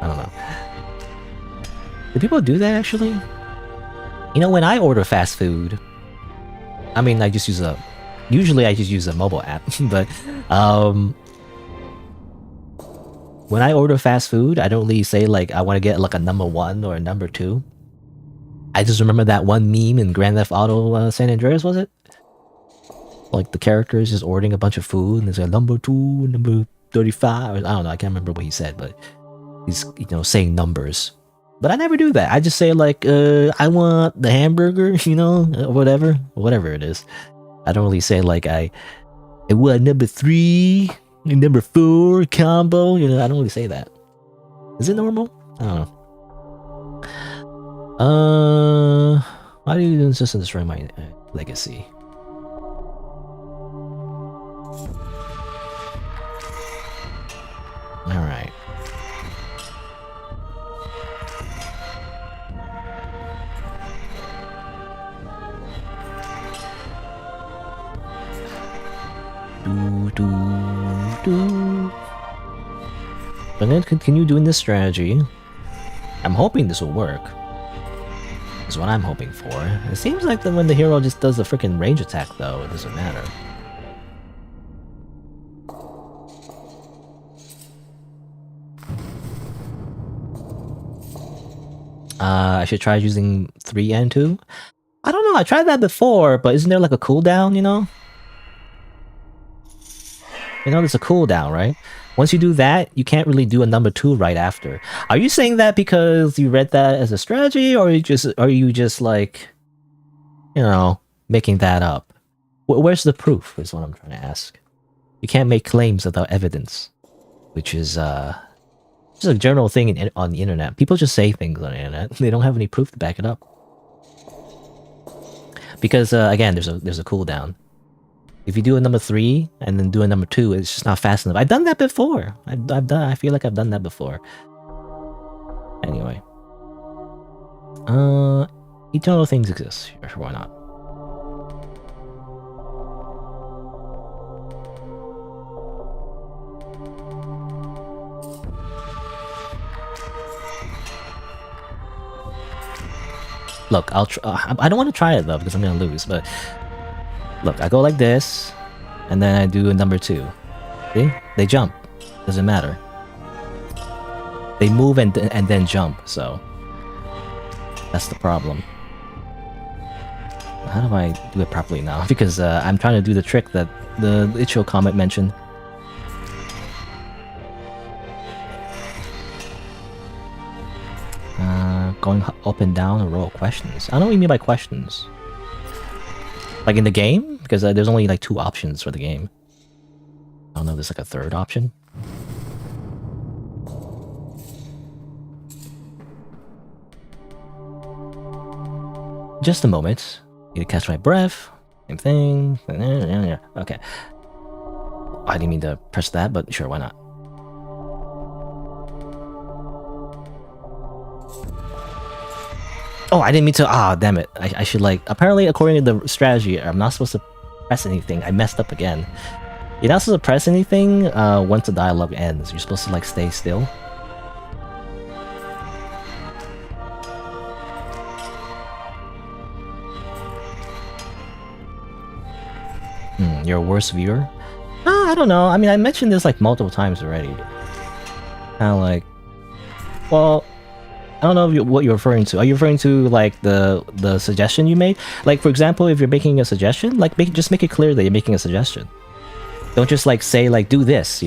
I don't know. Do people do that actually? You know, when I order fast food, I mean, I just use usually I just use a mobile app, but when I order fast food, I don't really say like I want to get like a number 1 or a number 2. I just remember that one meme in Grand Theft Auto San Andreas, was it? Like the characters just ordering a bunch of food and there's a number 2, number 35. I don't know. I can't remember what he said, but he's saying numbers. But I never do that. I just say like, I want the hamburger, or whatever it is. I don't really say like I want number 3 and number 4 combo. I don't really say that. Is it normal? I don't know. Why do you insist on destroying my legacy? All right. I'm gonna continue doing this strategy. I'm hoping this will work. Is what I'm hoping for. It seems like that when the hero just does a freaking range attack, though, it doesn't matter. I should try using 3 and 2. I don't know. I tried that before, but isn't there like a cooldown? There's a cooldown, right? Once you do that, you can't really do a number 2 right after. Are you saying that because you read that as a strategy, or are you just like, making that up? Where's the proof? Is what I'm trying to ask. You can't make claims without evidence, which is just a general thing on the internet. People just say things on the internet. They don't have any proof to back it up. Because again, there's a cooldown. If you do a number 3 and then do a number 2, it's just not fast enough. I've done that before. I feel like I've done that before. Anyway. Eternal things exist. Sure, why not? Look, I'll I don't want to try it though because I'm gonna lose, but look, I go like this, and then I do a number 2. See? They jump. Doesn't matter. They move and then jump, so that's the problem. How do I do it properly now? Because I'm trying to do the trick that the Ichigo comment mentioned. Going up and down a row of questions. I don't know what you mean by questions. Like in the game? Because there's only like 2 options for the game. I don't know if there's like a 3rd option. Just a moment. Need to catch my breath. Same thing. Okay. I didn't mean to press that, but sure, why not? Oh, I didn't mean to. Ah, damn it. I should like. Apparently, according to the strategy, I'm not supposed to press anything. I messed up again. You're not supposed to press anything once the dialogue ends. You're supposed to like stay still. You're a worse viewer? I don't know. I mean, I mentioned this like multiple times already. Kind of like, well, I don't know what you're referring to. Are you referring to like the suggestion you made? Like, for example, if you're making a suggestion, like just make it clear that you're making a suggestion. Don't just like say like do this,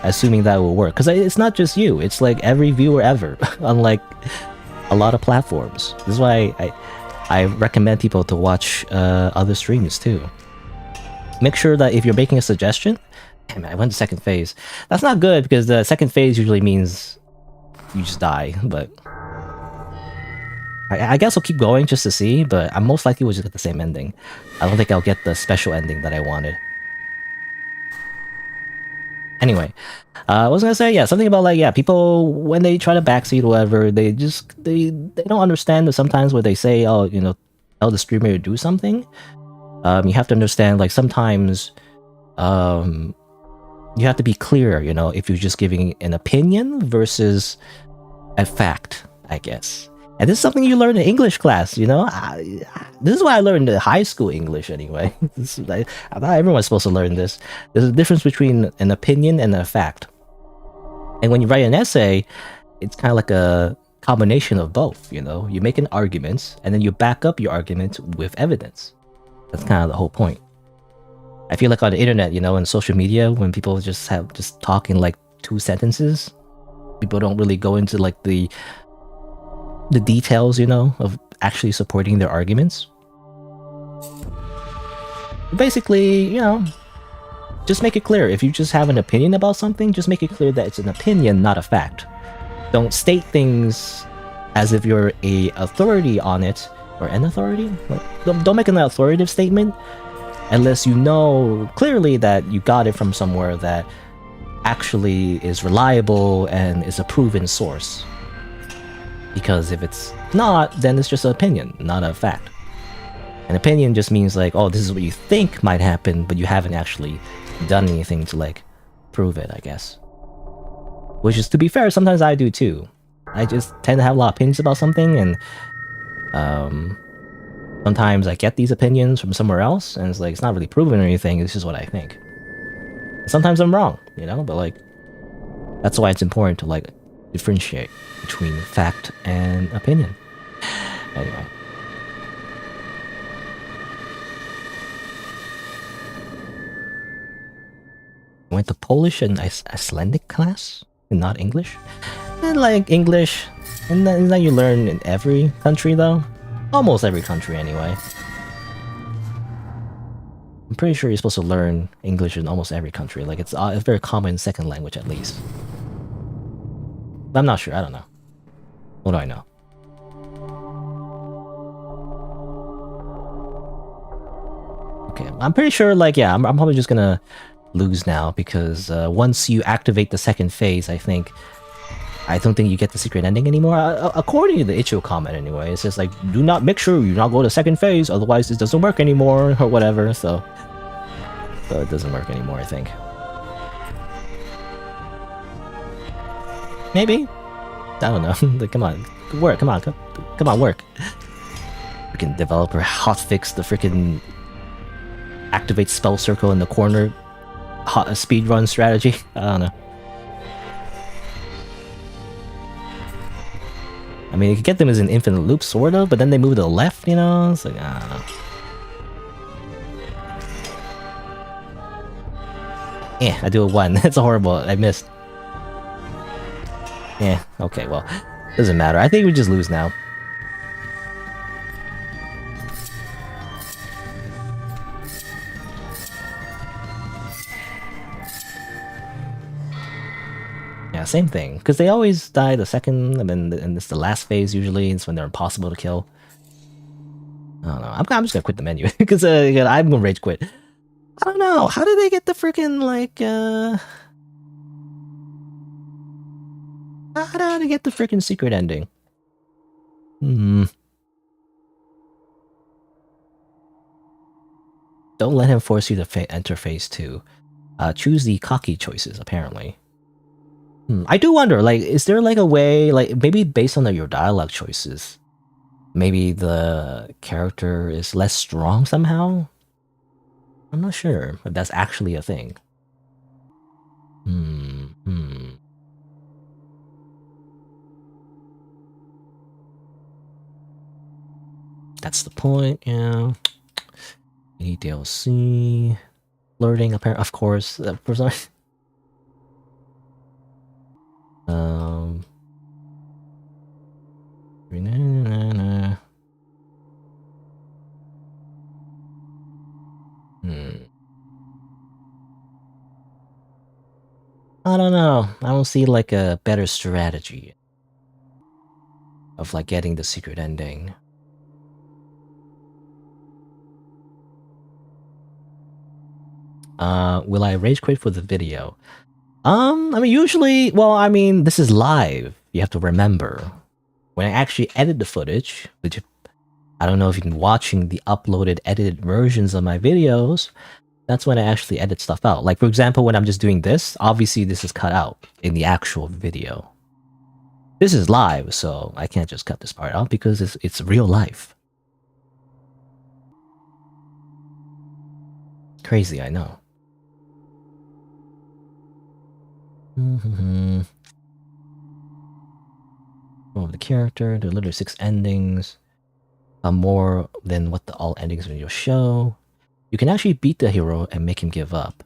assuming that will work. Because it's not just you. It's like every viewer ever, on like a lot of platforms. This is why I recommend people to watch other streams too. Make sure that if you're making a suggestion, damn it, I went to second phase. That's not good because the second phase usually means you just die, but I guess I'll keep going just to see, but I most likely will just get the same ending. I don't think I'll get the special ending that I wanted. Anyway, I was gonna say, yeah, something about like, yeah, people, when they try to backseat or whatever, they don't understand that sometimes when they say, oh, tell the streamer to do something, you have to understand, like, sometimes, you have to be clear, if you're just giving an opinion versus a fact, I guess. And this is something you learn in English class, this is what I learned in high school English anyway. I thought everyone's supposed to learn this. There's a difference between an opinion and a fact. And when you write an essay, it's kind of like a combination of both, You make an argument, and then you back up your argument with evidence. That's kind of the whole point. I feel like on the internet, you know, and social media, when people just talk in like 2 sentences, people don't really go into like the details, you know, of actually supporting their arguments. Basically, you know, just make it clear. If you just have an opinion about something, just make it clear that it's an opinion, not a fact. Don't state things as if you're a authority on it, or an authority. Like, don't make an authoritative statement unless you know clearly that you got it from somewhere that actually is reliable and is a proven source. Because if it's not, then it's just an opinion, not a fact. An opinion just means like, oh, this is what you think might happen, but you haven't actually done anything to like prove it, I guess. Which is, to be fair, sometimes I do too. I just tend to have a lot of opinions about something, and sometimes I get these opinions from somewhere else, and it's like, it's not really proven or anything, it's just what I think. Sometimes I'm wrong, you know, but like, that's why it's important to like differentiate between fact and opinion. Anyway. I went to Polish and Icelandic class, and not English. And like English, and then you learn in every country though. Almost every country anyway. I'm pretty sure you're supposed to learn English in almost every country. Like it's a very common second language at least. But I'm not sure, I don't know. What do I know? Okay, I'm pretty sure like, yeah, I'm probably just gonna lose now because once you activate the second phase, I don't think you get the secret ending anymore. According to the Ichigo comment anyway, it says like, do not, make sure you not go to second phase, otherwise this doesn't work anymore, or whatever, so it doesn't work anymore, I think. Maybe? I don't know. Like, come on, work, come on, work. Freaking developer hotfix the freaking activate spell circle in the corner speedrun strategy. I don't know. I mean, you could get them as an infinite loop, sort of, but then they move to the left, you know? It's like, I don't know. Yeah, I do a 1. That's horrible. I missed. Yeah, okay, well, doesn't matter. I think we just lose now. Yeah, same thing. Because they always die the second, and then it's the last phase usually. It's when they're impossible to kill. I don't know. I'm just gonna quit the menu because I'm gonna rage quit. I don't know. How did they get the freaking like? How did they get the freaking secret ending? Don't let him force you to enter phase 2. Choose the cocky choices. Apparently. I do wonder. Like, is there like a way, like maybe based on your dialogue choices, maybe the character is less strong somehow? I'm not sure if that's actually a thing. That's the point, yeah. Any DLC. Flirting, apparently, of course. For some I don't know. I don't see like a better strategy of like getting the secret ending. Will I rage quit for the video? I mean, usually, well, I mean, this is live. You have to remember. When I actually edit the footage, which I don't know if you've been watching the uploaded, edited versions of my videos, that's when I actually edit stuff out. Like, for example, when I'm just doing this, obviously this is cut out in the actual video. This is live, so I can't just cut this part out because it's real life. Crazy, I know. Well, the character, there are literally 6 endings. More than what the all endings video show. You can actually beat the hero and make him give up.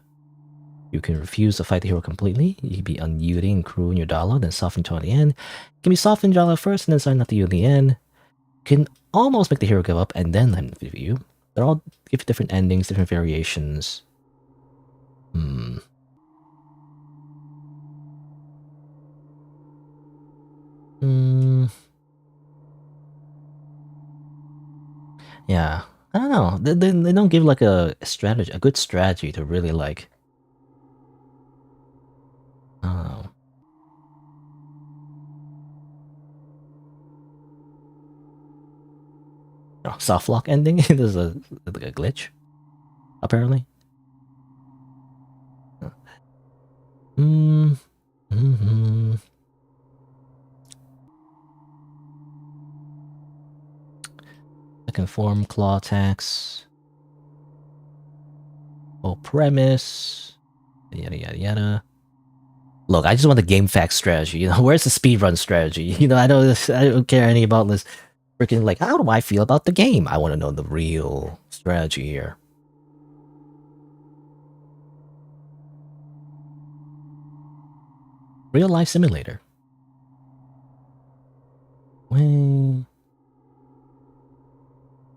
You can refuse to fight the hero completely. You can be unyielding and cruel in your dialogue, then soften toward the end. You can be soft in dialogue first and then decide not to yield in the end. You can almost make the hero give up and then let him defeat you. They're all give different endings, different variations. Yeah. I don't know. They don't give like a strategy, a good strategy to really like. I don't know. Oh, soft lock ending. There's a glitch, apparently. Second form, claw attacks. Full premise. Yada yada yada. Look, I just want the game fact strategy. You know, where's the speedrun strategy? You know, I don't care any about this freaking like how do I feel about the game? I want to know the real strategy here. Real life simulator. Well,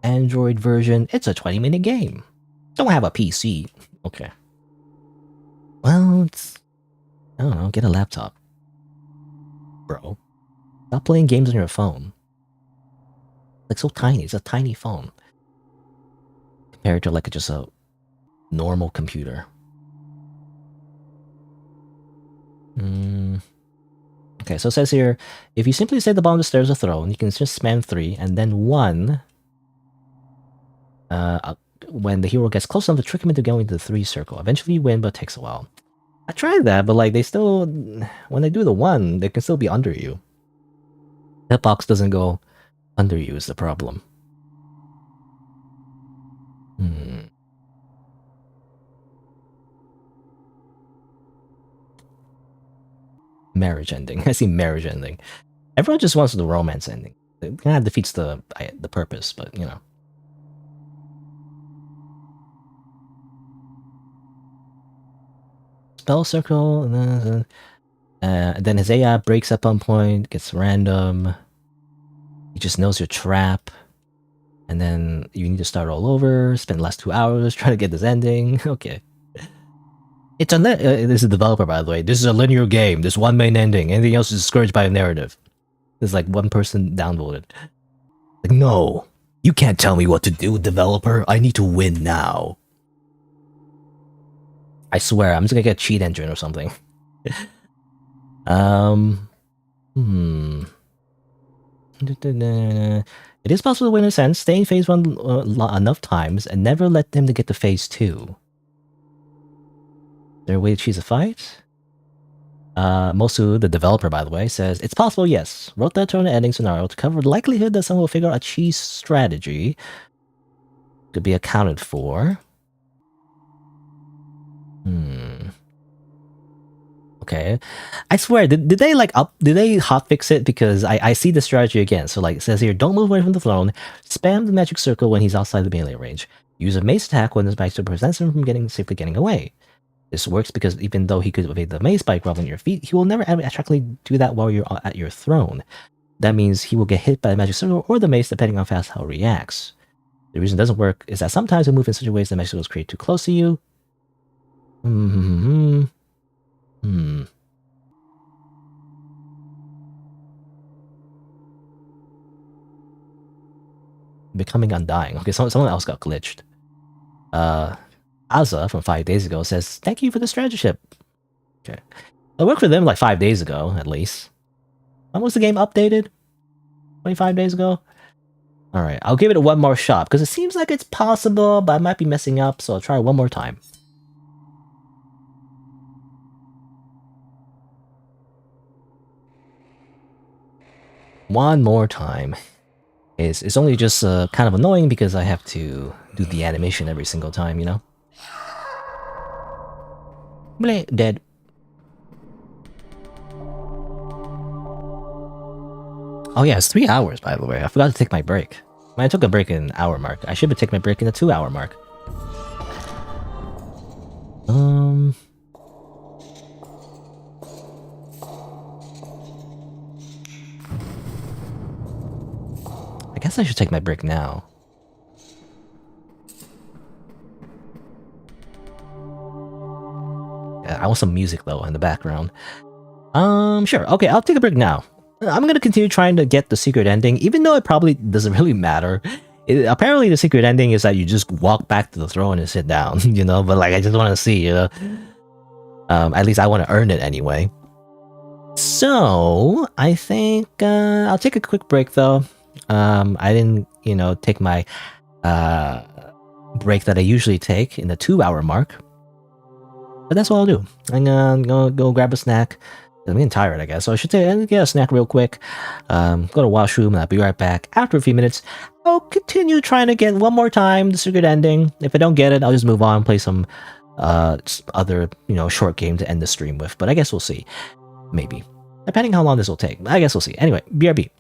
Android version. It's a 20-minute game. Don't have a PC. Okay. Well, it's I don't know. Get a laptop, bro. Stop playing games on your phone. Like so tiny. It's a tiny phone compared to like just a normal computer. Okay, so it says here, if you simply say the bottom of the stairs of the throne, you can just spam 3 and then 1. When the hero gets close enough to trick him into going into the 3 circle. Eventually you win, but it takes a while. I tried that, but like they still, when they do the 1, they can still be under you. That box doesn't go under you is the problem. Marriage ending. I see marriage ending. Everyone just wants the romance ending. It kind of defeats the purpose, but you know. Spell circle, and then his AI breaks at one point, gets random. He just knows your trap, and then you need to start all over. Spend the last 2 hours trying to get this ending. Okay. It's a this is the developer, by the way. This is a linear game. There's one main ending. Anything else is discouraged by a narrative. There's like one person downvoted. Like, no, you can't tell me what to do, developer. I need to win now. I swear, I'm just gonna get a cheat engine or something. It is possible to win in a sense. Stay in phase 1 enough times and never let them to get to phase 2. Is there a way to choose a fight? Mosu, the developer, by the way, says, it's possible, yes. Wrote that turn ending scenario to cover the likelihood that someone will figure out a cheese strategy could be accounted for. Okay. I swear, did they like did they hotfix it? Because I see the strategy again. So like it says here, don't move away from the throne. Spam the magic circle when he's outside the melee range. Use a mace attack when this magic circle prevents him from safely getting away. This works because even though he could evade the mace by groveling at your feet, he will never actually do that while you're at your throne. That means he will get hit by the magic circle or the mace depending on how fast how it reacts. The reason it doesn't work is that sometimes he'll move in such a way that the magic circles create too close to you. Becoming undying. Okay, someone else got glitched. Aza from 5 days ago says, thank you for the strategyship. Okay. I worked for them like 5 days ago, at least. When was the game updated? 25 days ago? Alright, I'll give it one more shot, because it seems like it's possible, but I might be messing up, so I'll try one more time. One more time. It's only just kind of annoying because I have to do the animation every single time, you know? Bleh, dead. Oh yeah, it's 3 hours, by the way. I forgot to take my break. I took a break in an hour mark. I should have taken my break in the 2 hour mark. guess I should take my break now. Yeah, I want some music though in the background. Sure. Okay, I'll take a break now. I'm gonna continue trying to get the secret ending, even though it probably doesn't really matter. Apparently, the secret ending is that you just walk back to the throne and sit down, you know. But like, I just want to see, you know. At least I want to earn it anyway. So I think I'll take a quick break though. I didn't, you know, take my break that I usually take in the 2-hour mark. But that's what I'll do. I'm gonna go grab a snack. I'm getting tired, I guess. So I should get a snack real quick. Go to the washroom, and I'll be right back. After a few minutes, I'll continue trying to get one more time the secret ending. If I don't get it, I'll just move on, play some other, you know, short game to end the stream with. But I guess we'll see. Maybe. Depending how long this will take. I guess we'll see. Anyway, BRB.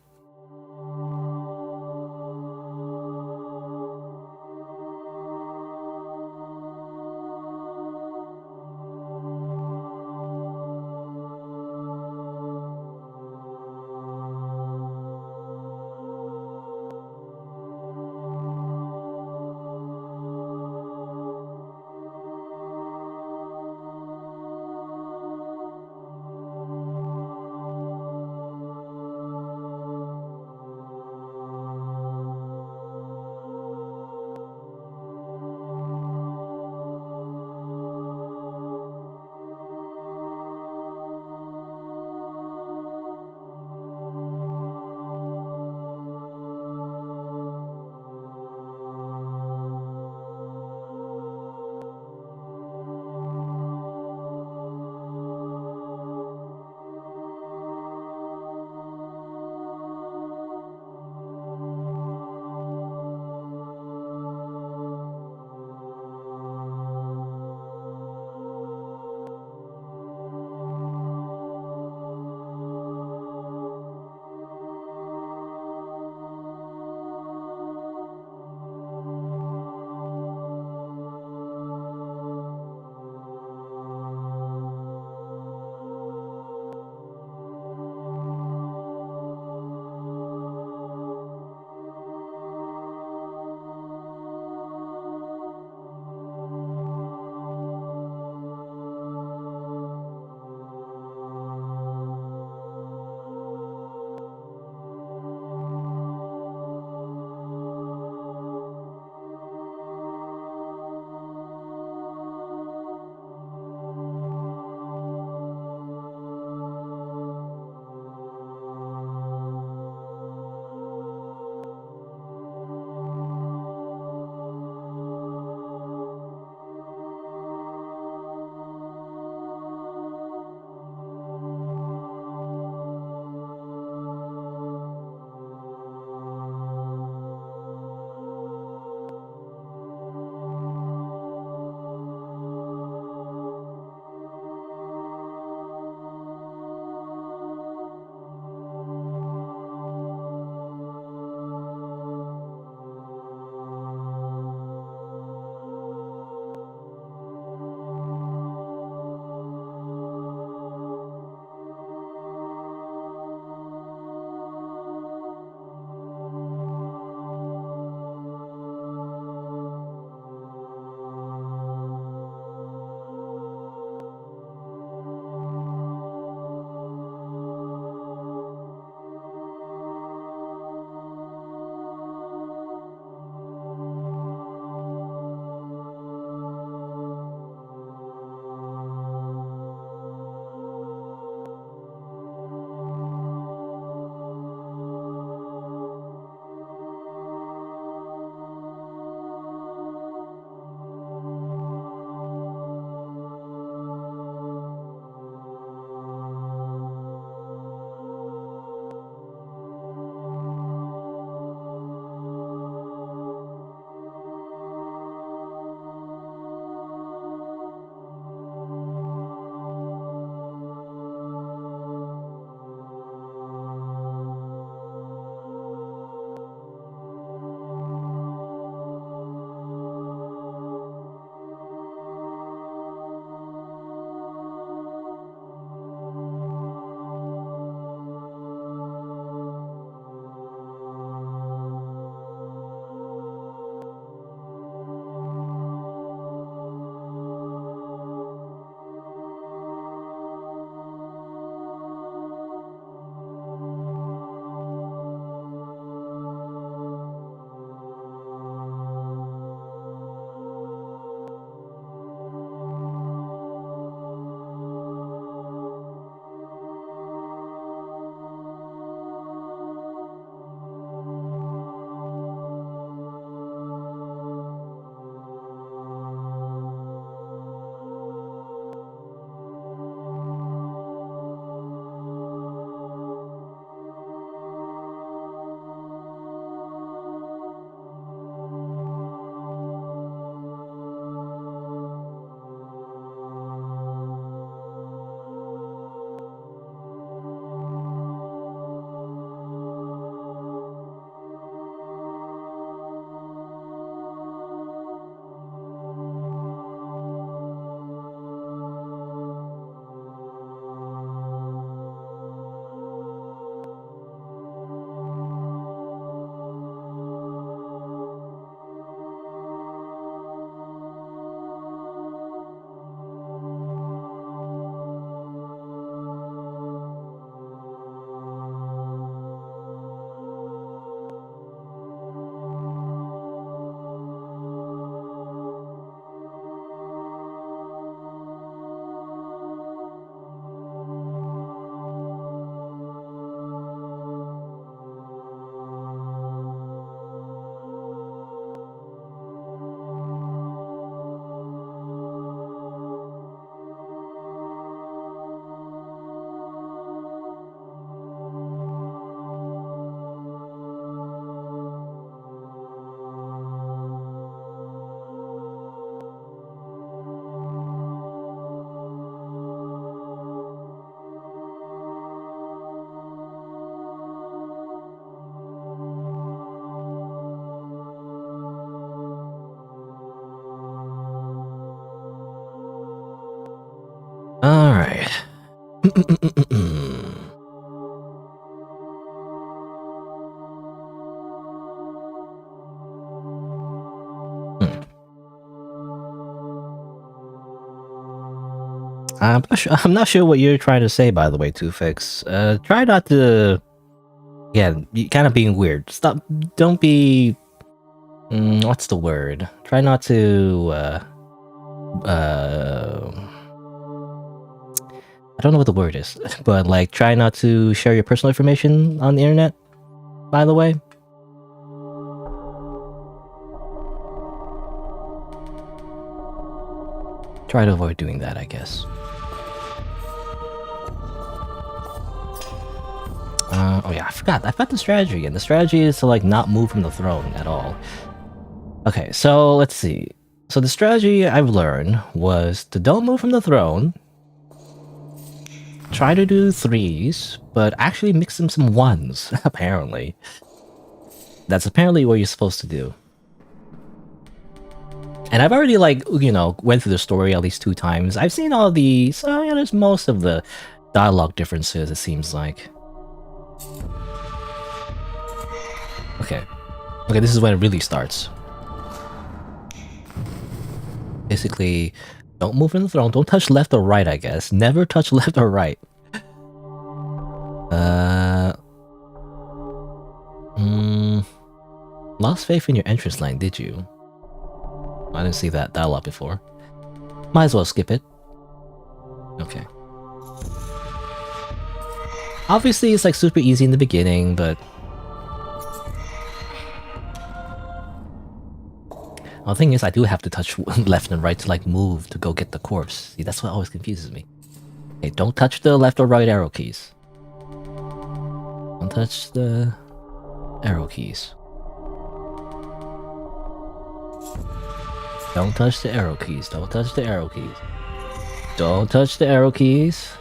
Alright. I'm not sure what you're trying to say, by the way, Two-Fix. Try not to... Yeah, kind of being weird. Stop. Don't be... what's the word? Try not to... I don't know what the word is, but like, try not to share your personal information on the internet, by the way. Try to avoid doing that, I guess. Oh yeah, I forgot the strategy again. The strategy is to like not move from the throne at all. Okay, so let's see. So the strategy I've learned was to don't move from the throne. Try to do 3s, but actually mix them some 1s, apparently. That's apparently what you're supposed to do. And I've already, like, you know, went through the story at least 2 times. I've seen all the... So, yeah, there's most of the dialogue differences, it seems like. Okay. Okay, this is when it really starts. Basically, don't move from the throne. Don't touch left or right, I guess. Never touch left or right. Lost faith in your entrance line, did you? I didn't see that dialogue before. Might as well skip it. Okay. Obviously, it's like super easy in the beginning, but... Well, the thing is, I do have to touch left and right to like move to go get the corpse. See, that's what always confuses me. Okay, don't touch the left or right arrow keys. Don't touch the arrow keys. Don't touch the arrow keys. Don't touch the arrow keys. Don't touch the arrow keys.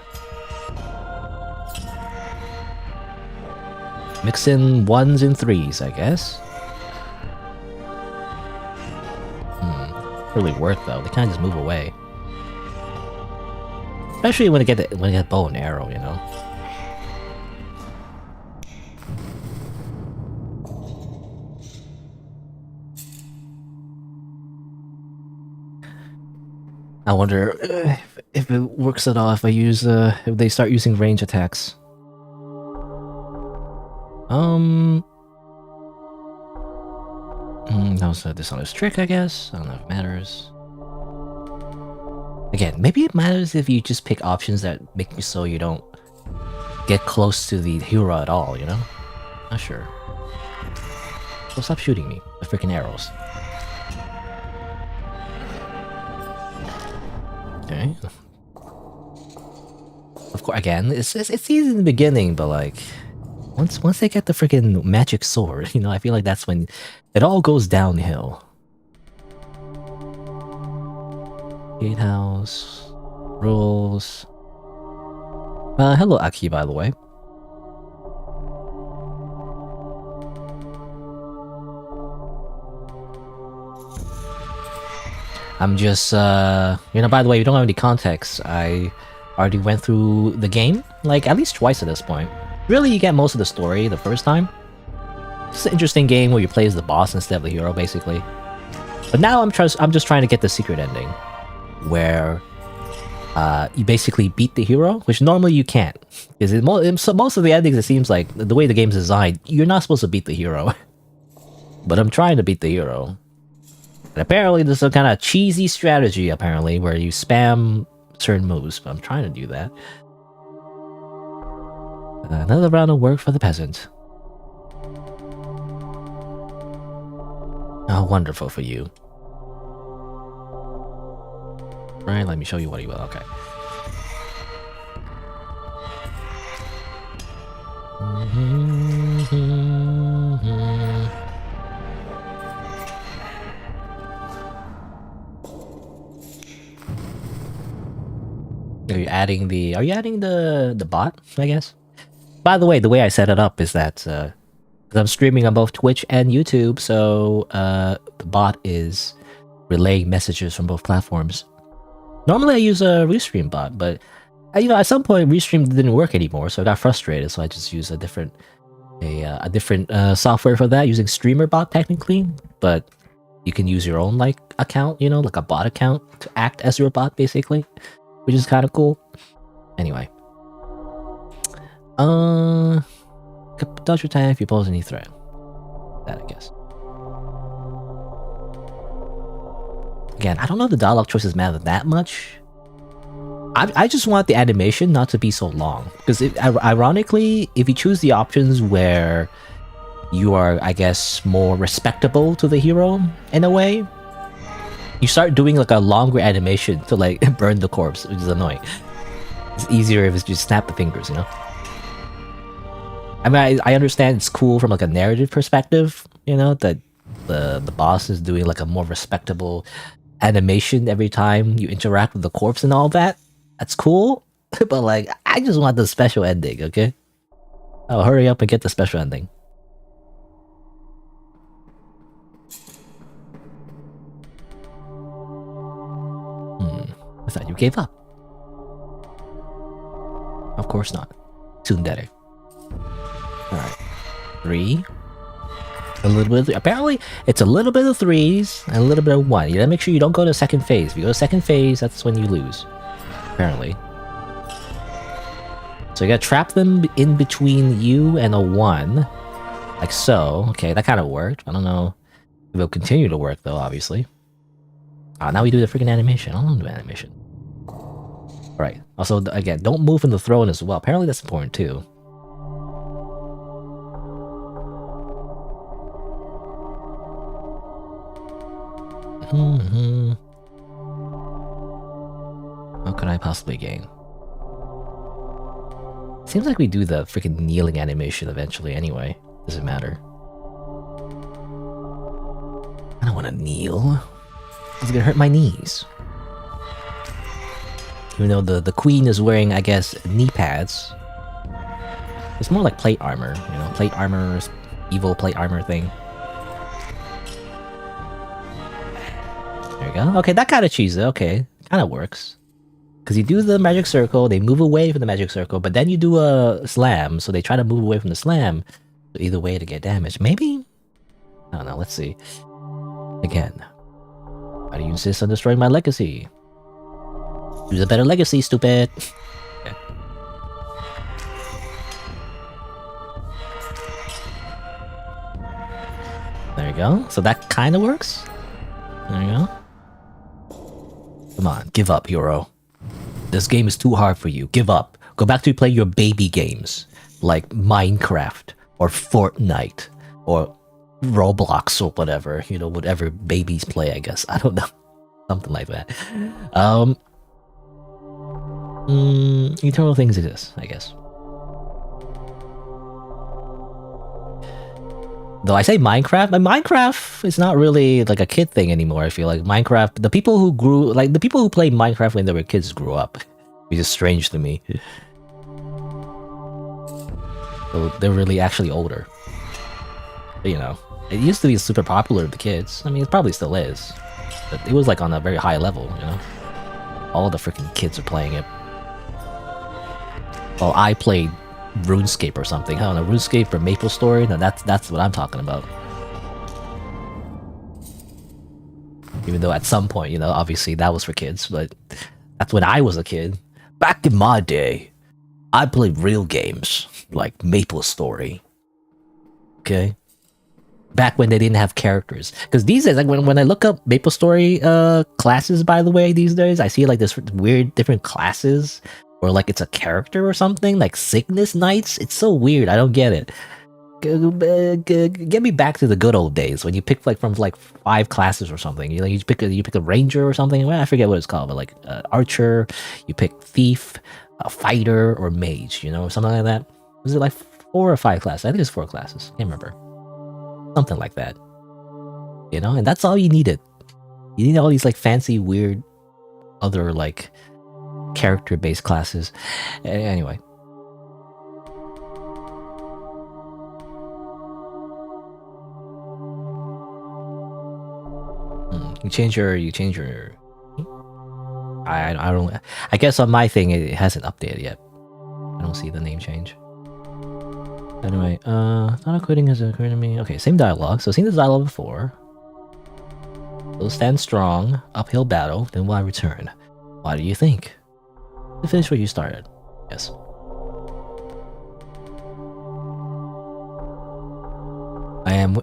Mix in 1s and 3s, I guess. Really worth though. They kind of just move away. Especially when they get bow and arrow, you know. I wonder if it works at all if I use if they start using range attacks. That was a dishonest trick, I guess. I don't know if it matters. Again, maybe it matters if you just pick options that make you so you don't get close to the hero at all, you know? Not sure. So stop shooting me with freaking arrows. Okay. Of course, again, it's easy in the beginning, but like once they get the freaking magic sword, you know, I feel like that's when it all goes downhill. Gatehouse rules. Hello Aki, by the way. I'm just, you know, by the way, you don't have any context. I already went through the game, like, at least twice at this point. Really, you get most of the story the first time. It's an interesting game where you play as the boss instead of the hero, basically. But now I'm just trying to get the secret ending, where you basically beat the hero, which normally you can't. Because most of the endings, it seems like, the way the game's designed, you're not supposed to beat the hero. But I'm trying to beat the hero. And apparently there's some kind of cheesy strategy, apparently, where you spam certain moves, but I'm trying to do that. Another round of work for the peasant. Oh, wonderful for you. Right, let me show you what he will. Okay. Are you adding the bot, I guess? By the way I set it up is that because I'm streaming on both Twitch and YouTube, so the bot is relaying messages from both platforms. Normally I use a Restream bot, but at some point Restream didn't work anymore, so I got frustrated. So I just used a different software for that, using Streamer Bot technically. But you can use your own like account, like a bot account to act as your bot basically, which is kind of cool. Anyway, dodge your time if you pose any threat. That I guess. Again, I don't know if the dialogue choices matter that much. I just want the animation not to be so long, because ironically, if you choose the options where you are, I guess, more respectable to the hero in a way, you start doing like a longer animation to like burn the corpse, which is annoying. It's easier if it's just snap the fingers, I mean, I understand it's cool from like a narrative perspective, that the boss is doing like a more respectable animation every time you interact with the corpse and all that. That's cool, but like, I just want the special ending, okay? Oh, hurry up and get the special ending. I thought you gave up. Of course not. Tsundere. Alright. 3. A little bit of, apparently, it's a little bit of 3s and a little bit of 1. You gotta make sure you don't go to second phase. If you go to second phase, that's when you lose. Apparently. So you gotta trap them in between you and a 1. Like so. Okay, that kind of worked. I don't know if it'll continue to work though, obviously. Now we do the freaking animation. I don't want to do animation. Alright. Also, again, don't move from the throne as well. Apparently that's important too. What could I possibly gain? Seems like we do the freaking kneeling animation eventually anyway. Doesn't matter. I don't want to kneel. It's gonna hurt my knees. Even though the queen is wearing, I guess, knee pads. It's more like plate armor, plate armor, evil plate armor thing. There you go. Okay, that kind of cheesy. Okay, kind of works. Because you do the magic circle, they move away from the magic circle, but then you do a slam, so they try to move away from the slam. So either way to get damage. Maybe? I don't know, let's see. Again. Why do you insist on destroying my legacy? Use a better legacy, stupid! Okay. There you go. So that kind of works. There you go. Come on, give up, hero. This game is too hard for you. Give up. Go back to play your baby games. Like Minecraft, or Fortnite, or Roblox, or whatever. Whatever babies play, I guess. I don't know. Something like that. Eternal things exist, I guess. Though I say Minecraft, but Minecraft is not really like a kid thing anymore. I feel like Minecraft, the people who played Minecraft when they were kids grew up. Which is strange to me. So they're really actually older. But, it used to be super popular with the kids. I mean, it probably still is. But it was like on a very high level, All the freaking kids are playing it. Well, I played RuneScape or something. I don't know, RuneScape or MapleStory. No, that's what I'm talking about. Even though at some point, obviously that was for kids, but that's when I was a kid. Back in my day, I played real games like MapleStory. Okay? Back when they didn't have characters. Because these days, like when I look up MapleStory classes, by the way, these days, I see like this weird different classes. Or like it's a character or something, like Cygnus Knights. It's so weird. I don't get it. Get me back to the good old days when you pick like from like 5 classes or something. You pick a ranger or something. Well, I forget what it's called, but like archer. You pick thief, a fighter, or mage. Something like that. Was it like 4 or 5 classes? I think it's 4 classes. Can't remember. Something like that. And that's all you needed. You need all these like fancy, weird, other like character-based classes. Anyway. You change your I don't. I guess on my thing it hasn't updated yet. I don't see the name change. Anyway, not quitting has occurred to me. Okay, same dialogue. So seen this dialogue before. Will stand strong, uphill battle, then will I return? Why do you think? To finish what you started. Yes. I am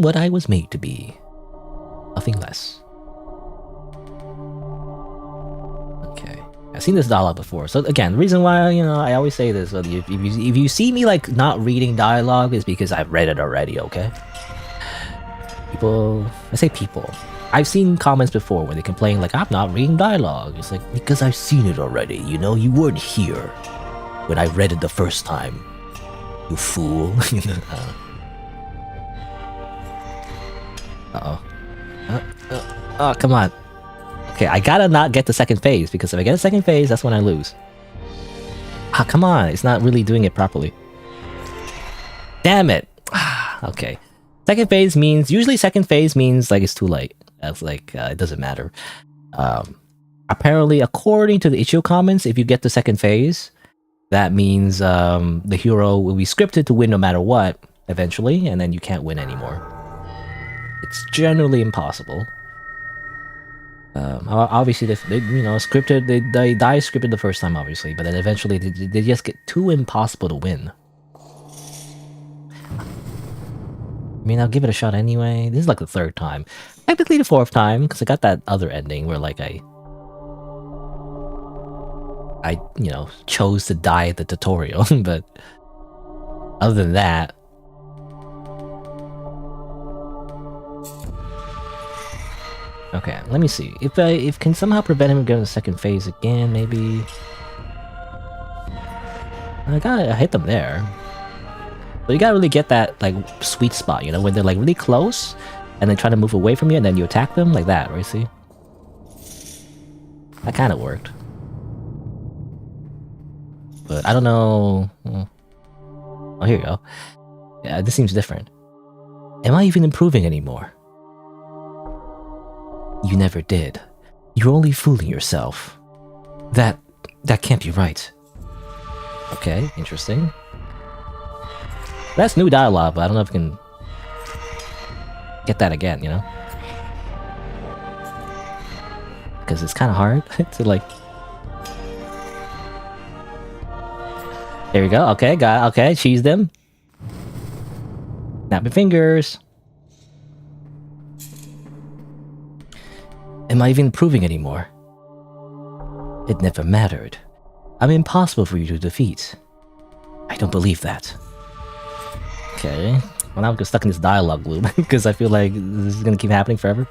what I was made to be. Nothing less. Okay. I've seen this dialogue before. So again, the reason why, I always say this, if you see me like not reading dialogue is because I've read it already, okay? I say people. I've seen comments before where they complain like, I'm not reading dialogue. It's like, because I've seen it already, you weren't here when I read it the first time. You fool. Uh-oh. Oh, come on. Okay, I gotta not get the second phase, because if I get a second phase, that's when I lose. Ah, come on, it's not really doing it properly. Damn it! Okay. Usually second phase means like it's too late. That's like, it doesn't matter. Apparently, according to the Ichio comments, if you get the second phase, that means the hero will be scripted to win no matter what, eventually, and then you can't win anymore. It's generally impossible. Obviously, they scripted. They die scripted the first time, obviously, but then eventually they just get too impossible to win. I mean, I'll give it a shot anyway. This is like the third time, technically the fourth time, because I got that other ending where like I chose to die at the tutorial, but other than that. Okay, let me see. If can somehow prevent him from getting the second phase again, maybe. I hit them there. But you gotta really get that like sweet spot, when they're like really close, and they try to move away from you, and then you attack them like that, right? See? That kind of worked. But I don't know. Oh, here you go. Yeah, this seems different. Am I even improving anymore? You never did. You're only fooling yourself. That can't be right. Okay, interesting. That's new dialogue, but I don't know if I can get that again, Because it's kind of hard to like... There we go, okay, cheese them. Snap your fingers. Am I even improving anymore? It never mattered. I'm impossible for you to defeat. I don't believe that. Okay. Well, now I'm stuck in this dialogue loop because I feel like this is gonna keep happening forever.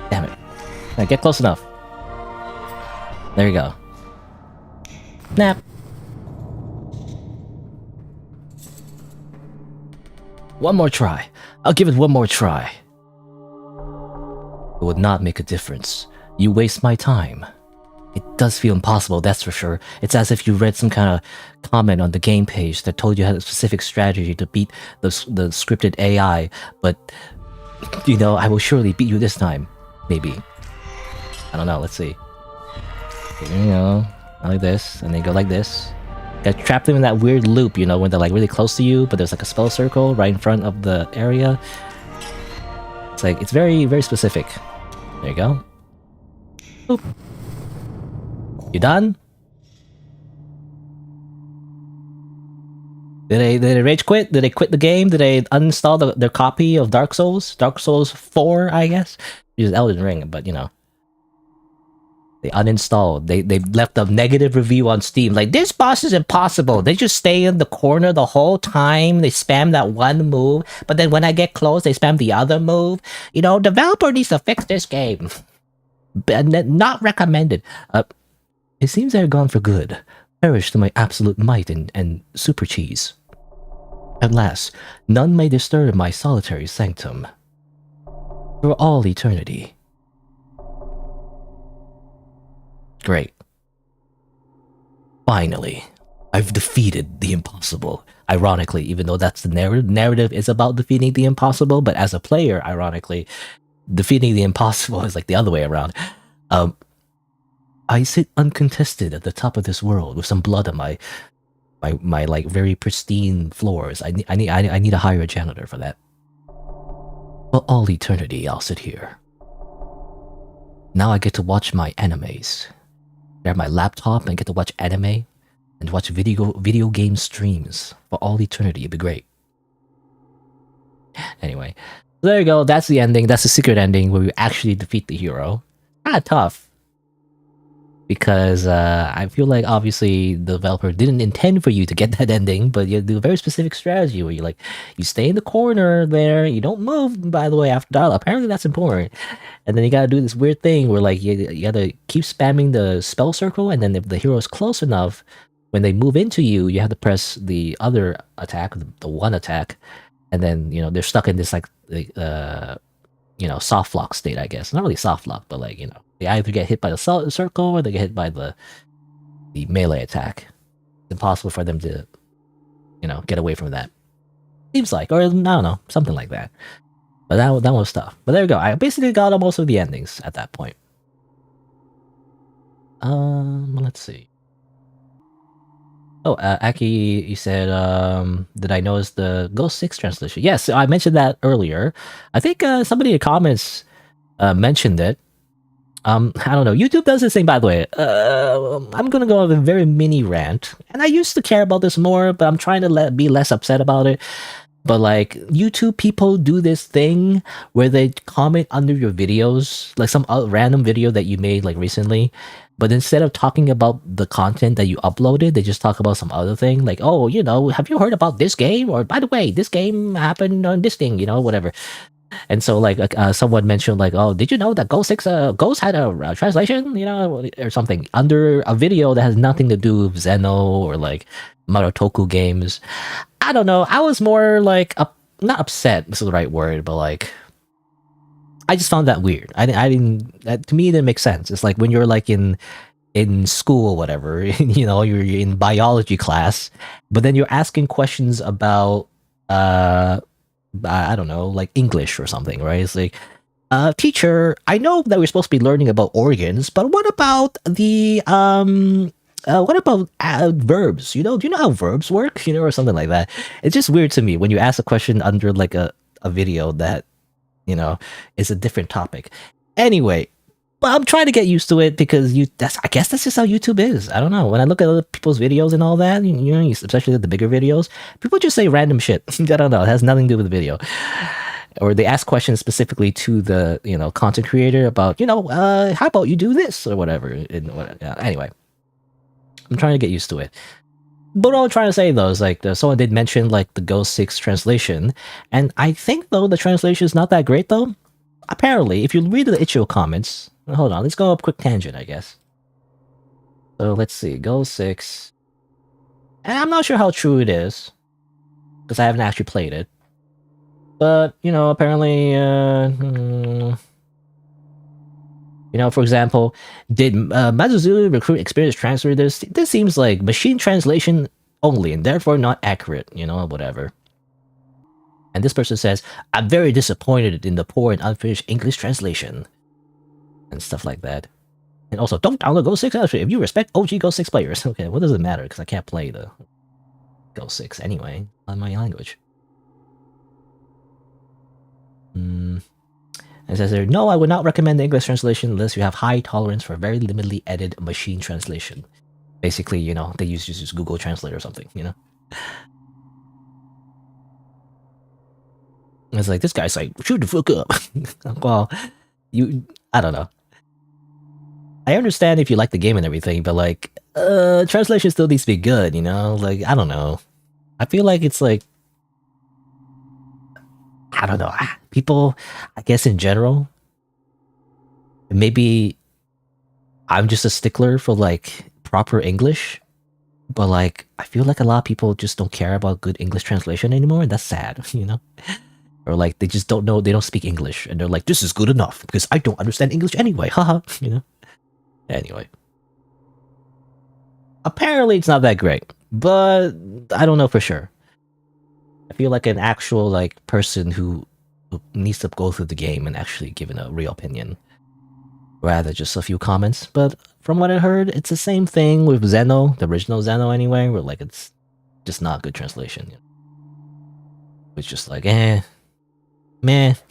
Damn it. Now get close enough. There you go. Snap. One more try. I'll give it one more try. It would not make a difference. You waste my time. It does feel impossible, that's for sure. It's as if you read some kind of comment on the game page that told you had a specific strategy to beat the scripted AI, but, I will surely beat you this time. Maybe. I don't know, let's see. There you go. Like this, and then go like this. Got trapped them in that weird loop, when they're like really close to you, but there's like a spell circle right in front of the area. It's like, it's very, very specific. There you go. Boop. You done? Did they rage quit? Did they quit the game? Did they uninstall their copy of Dark Souls? Dark Souls 4, I guess? Use Elden Ring, but they uninstalled. They left a negative review on Steam. Like, this boss is impossible. They just stay in the corner the whole time. They spam that one move. But then when I get close, they spam the other move. Developer needs to fix this game. Not recommended. It seems they're gone for good. Perish to my absolute might and super cheese. At last, none may disturb my solitary sanctum. For all eternity. Great. Finally, I've defeated the impossible. Ironically, even though that's the narrative is about defeating the impossible, but as a player, ironically, defeating the impossible is like the other way around. I sit uncontested at the top of this world with some blood on my like very pristine floors. I need to hire a janitor for that. For all eternity, I'll sit here. Now I get to watch my animes. I have my laptop and get to watch anime and watch video game streams for all eternity. It'd be great. Anyway, so there you go. That's the ending. That's the secret ending where we actually defeat the hero. Kind of tough. Because I feel like obviously the developer didn't intend for you to get that ending, but you do a very specific strategy where you stay in the corner there, you don't move, by the way, after dial. Apparently that's important. And then you gotta do this weird thing where like you gotta keep spamming the spell circle, and then if the hero is close enough, when they move into you, you have to press the other attack, the one attack, and then they're stuck in this like soft lock state, I guess. Not really soft lock, but like they either get hit by the circle or they get hit by the melee attack. It's impossible for them to get away from that. Seems like, or I don't know, something like that. But that was tough. But there you go. I basically got most of the endings at that point. Let's see. Oh, Aki, you said, did I notice the Ghost 6 translation? Yes, I mentioned that earlier. I think somebody in the comments mentioned it. I don't know. YouTube does this thing, by the way. I'm gonna go on a very mini rant, and I used to care about this more, but I'm trying to be less upset about it. But like YouTube people do this thing where they comment under your videos, like some random video that you made like recently, but instead of talking about the content that you uploaded, they just talk about some other thing, like, oh, have you heard about this game? Or by the way, this game happened on this thing, whatever. And so like someone mentioned like, oh, did you know that Ghost 6 Ghost had a translation, or something under a video that has nothing to do with Zeno or like Marotoku games. I don't know. I was more like not upset. This is the right word, but like I just found that weird. I didn't. That, to me, it didn't make sense. It's like when you're like in school or whatever, you're in biology class, but then you're asking questions about I don't know, like English or something, right? It's like, teacher, I know that we're supposed to be learning about organs, but what about the verbs? Do you know how verbs work? Or something like that. It's just weird to me when you ask a question under like a video that is a different topic. Anyway, but I'm trying to get used to it because I guess that's just how YouTube is. I don't know. When I look at other people's videos and all that, especially the bigger videos, people just say random shit. I don't know. It has nothing to do with the video. Or they ask questions specifically to the content creator about how about you do this or whatever. Anyway, I'm trying to get used to it. But what I'm trying to say though is like someone did mention like the Ghost 6 translation, and I think though the translation is not that great though. Apparently, if you read the Itch.io comments, hold on, let's go up a quick tangent, I guess. So let's see, Ghost 6, and I'm not sure how true it is because I haven't actually played it. But apparently, for example, did Mazuzulu recruit experience transfer this? This seems like machine translation only and therefore not accurate, whatever. And this person says, I'm very disappointed in the poor and unfinished English translation. And stuff like that. And also, don't download Ghost 6 actually if you respect OG Ghost 6 players. Okay, what does it matter? Because I can't play the Ghost 6 anyway on my language. It says there, no, I would not recommend the English translation unless you have high tolerance for very limitedly edited machine translation. Basically, they use Google Translate or something, It's like, this guy's like, shoot the fuck up. Well, I don't know. I understand if you like the game and everything, but like, translation still needs to be good, Like, I don't know. I feel like it's like, I don't know. People, I guess in general, maybe I'm just a stickler for like proper English, but like, I feel like a lot of people just don't care about good English translation anymore, and that's sad, Or like they just don't know, they don't speak English, and they're like, this is good enough because I don't understand English anyway, haha, Anyway. Apparently it's not that great, but I don't know for sure. I feel like an actual like person who needs to go through the game and actually give a real opinion, rather just a few comments. But from what I heard, it's the same thing with Zeno, the original Zeno anyway, where like it's just not good translation. You know? It's just like meh,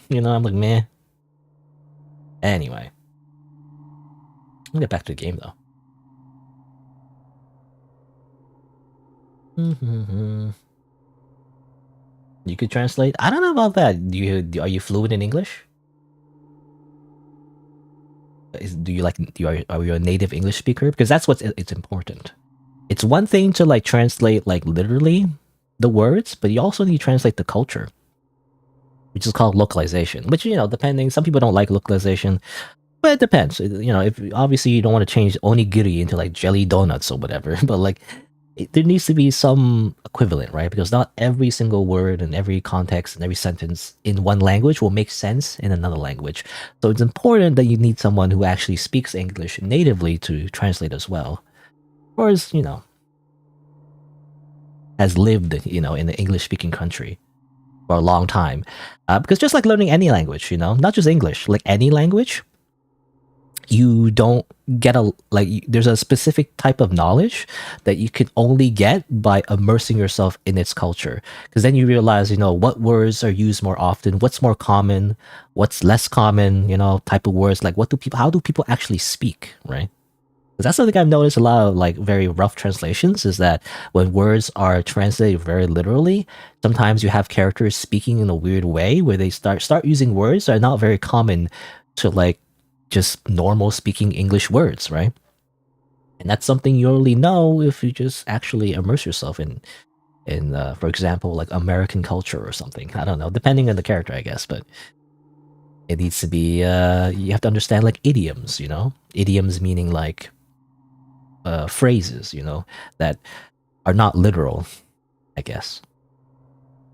you know. I'm like meh. Anyway, I'll get back to the game though. You could translate. I don't know about that. Are you fluent in English? Are you a native English speaker? Because that's it's important. It's one thing to like translate like literally the words, but you also need to translate the culture, which is called localization. Which, you know, depending, some people don't like localization, but it depends. You know, if obviously you don't want to change onigiri into like jelly donuts or whatever, but like there needs to be some equivalent, right? Because not every single word and every context and every sentence in one language will make sense in another language. So it's important that you need someone who actually speaks English natively to translate as well. Or is, you know, has lived, you know, in an English-speaking country for a long time. Because just like learning any language, you know, not just English, like any language, you don't get there's a specific type of knowledge that you can only get by immersing yourself in its culture, because then you realize, you know, what words are used more often, what's more common, what's less common, you know, type of words, like how do people actually speak, right? Because that's something I've noticed a lot of like very rough translations, is that when words are translated very literally, sometimes you have characters speaking in a weird way where they start using words that are not very common to like just normal speaking English words, right? And that's something you only know if you just actually immerse yourself in for example, like American culture or something. I don't know, depending on the character, I guess, but it needs to be you have to understand like idioms, you know? Idioms meaning like phrases, you know, that are not literal, I guess.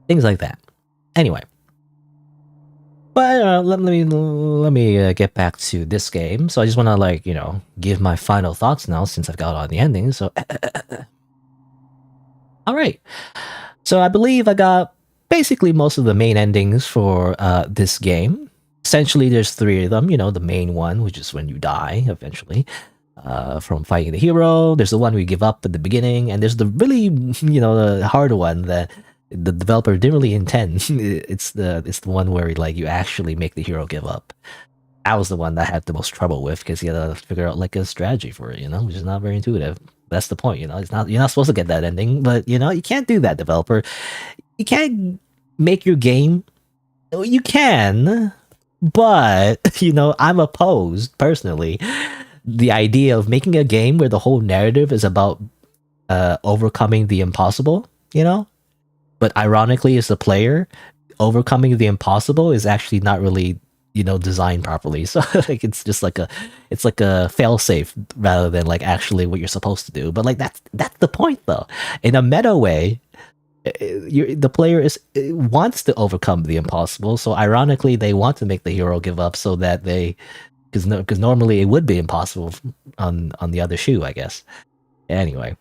Things like that. Anyway, but let me get back to this game. So I just want to like, you know, give my final thoughts now since I've got all the endings. So, all right. So I believe I got basically most of the main endings for this game. Essentially, there's three of them. You know, the main one, which is when you die eventually from fighting the hero. There's the one where you give up at the beginning, and there's the really, you know, the harder one that the developer didn't really intend. It's the one where like you actually make the hero give up. That was the one that I had the most trouble with, because you had to figure out like a strategy for it, you know, which is not very intuitive. That's the point, you know. It's not, you're not supposed to get that ending, but you know, you can't do that, developer. You can't make your game. You can, but you know, I'm opposed personally. The idea of making a game where the whole narrative is about overcoming the impossible, you know, but ironically, as a player, overcoming the impossible is actually not really, you know, designed properly. So like it's just like it's like a failsafe rather than like actually what you're supposed to do. But like that's the point though. In a meta way, the player wants to overcome the impossible. So ironically, they want to make the hero give up so that they, because normally it would be impossible on the other shoe, I guess. Anyway,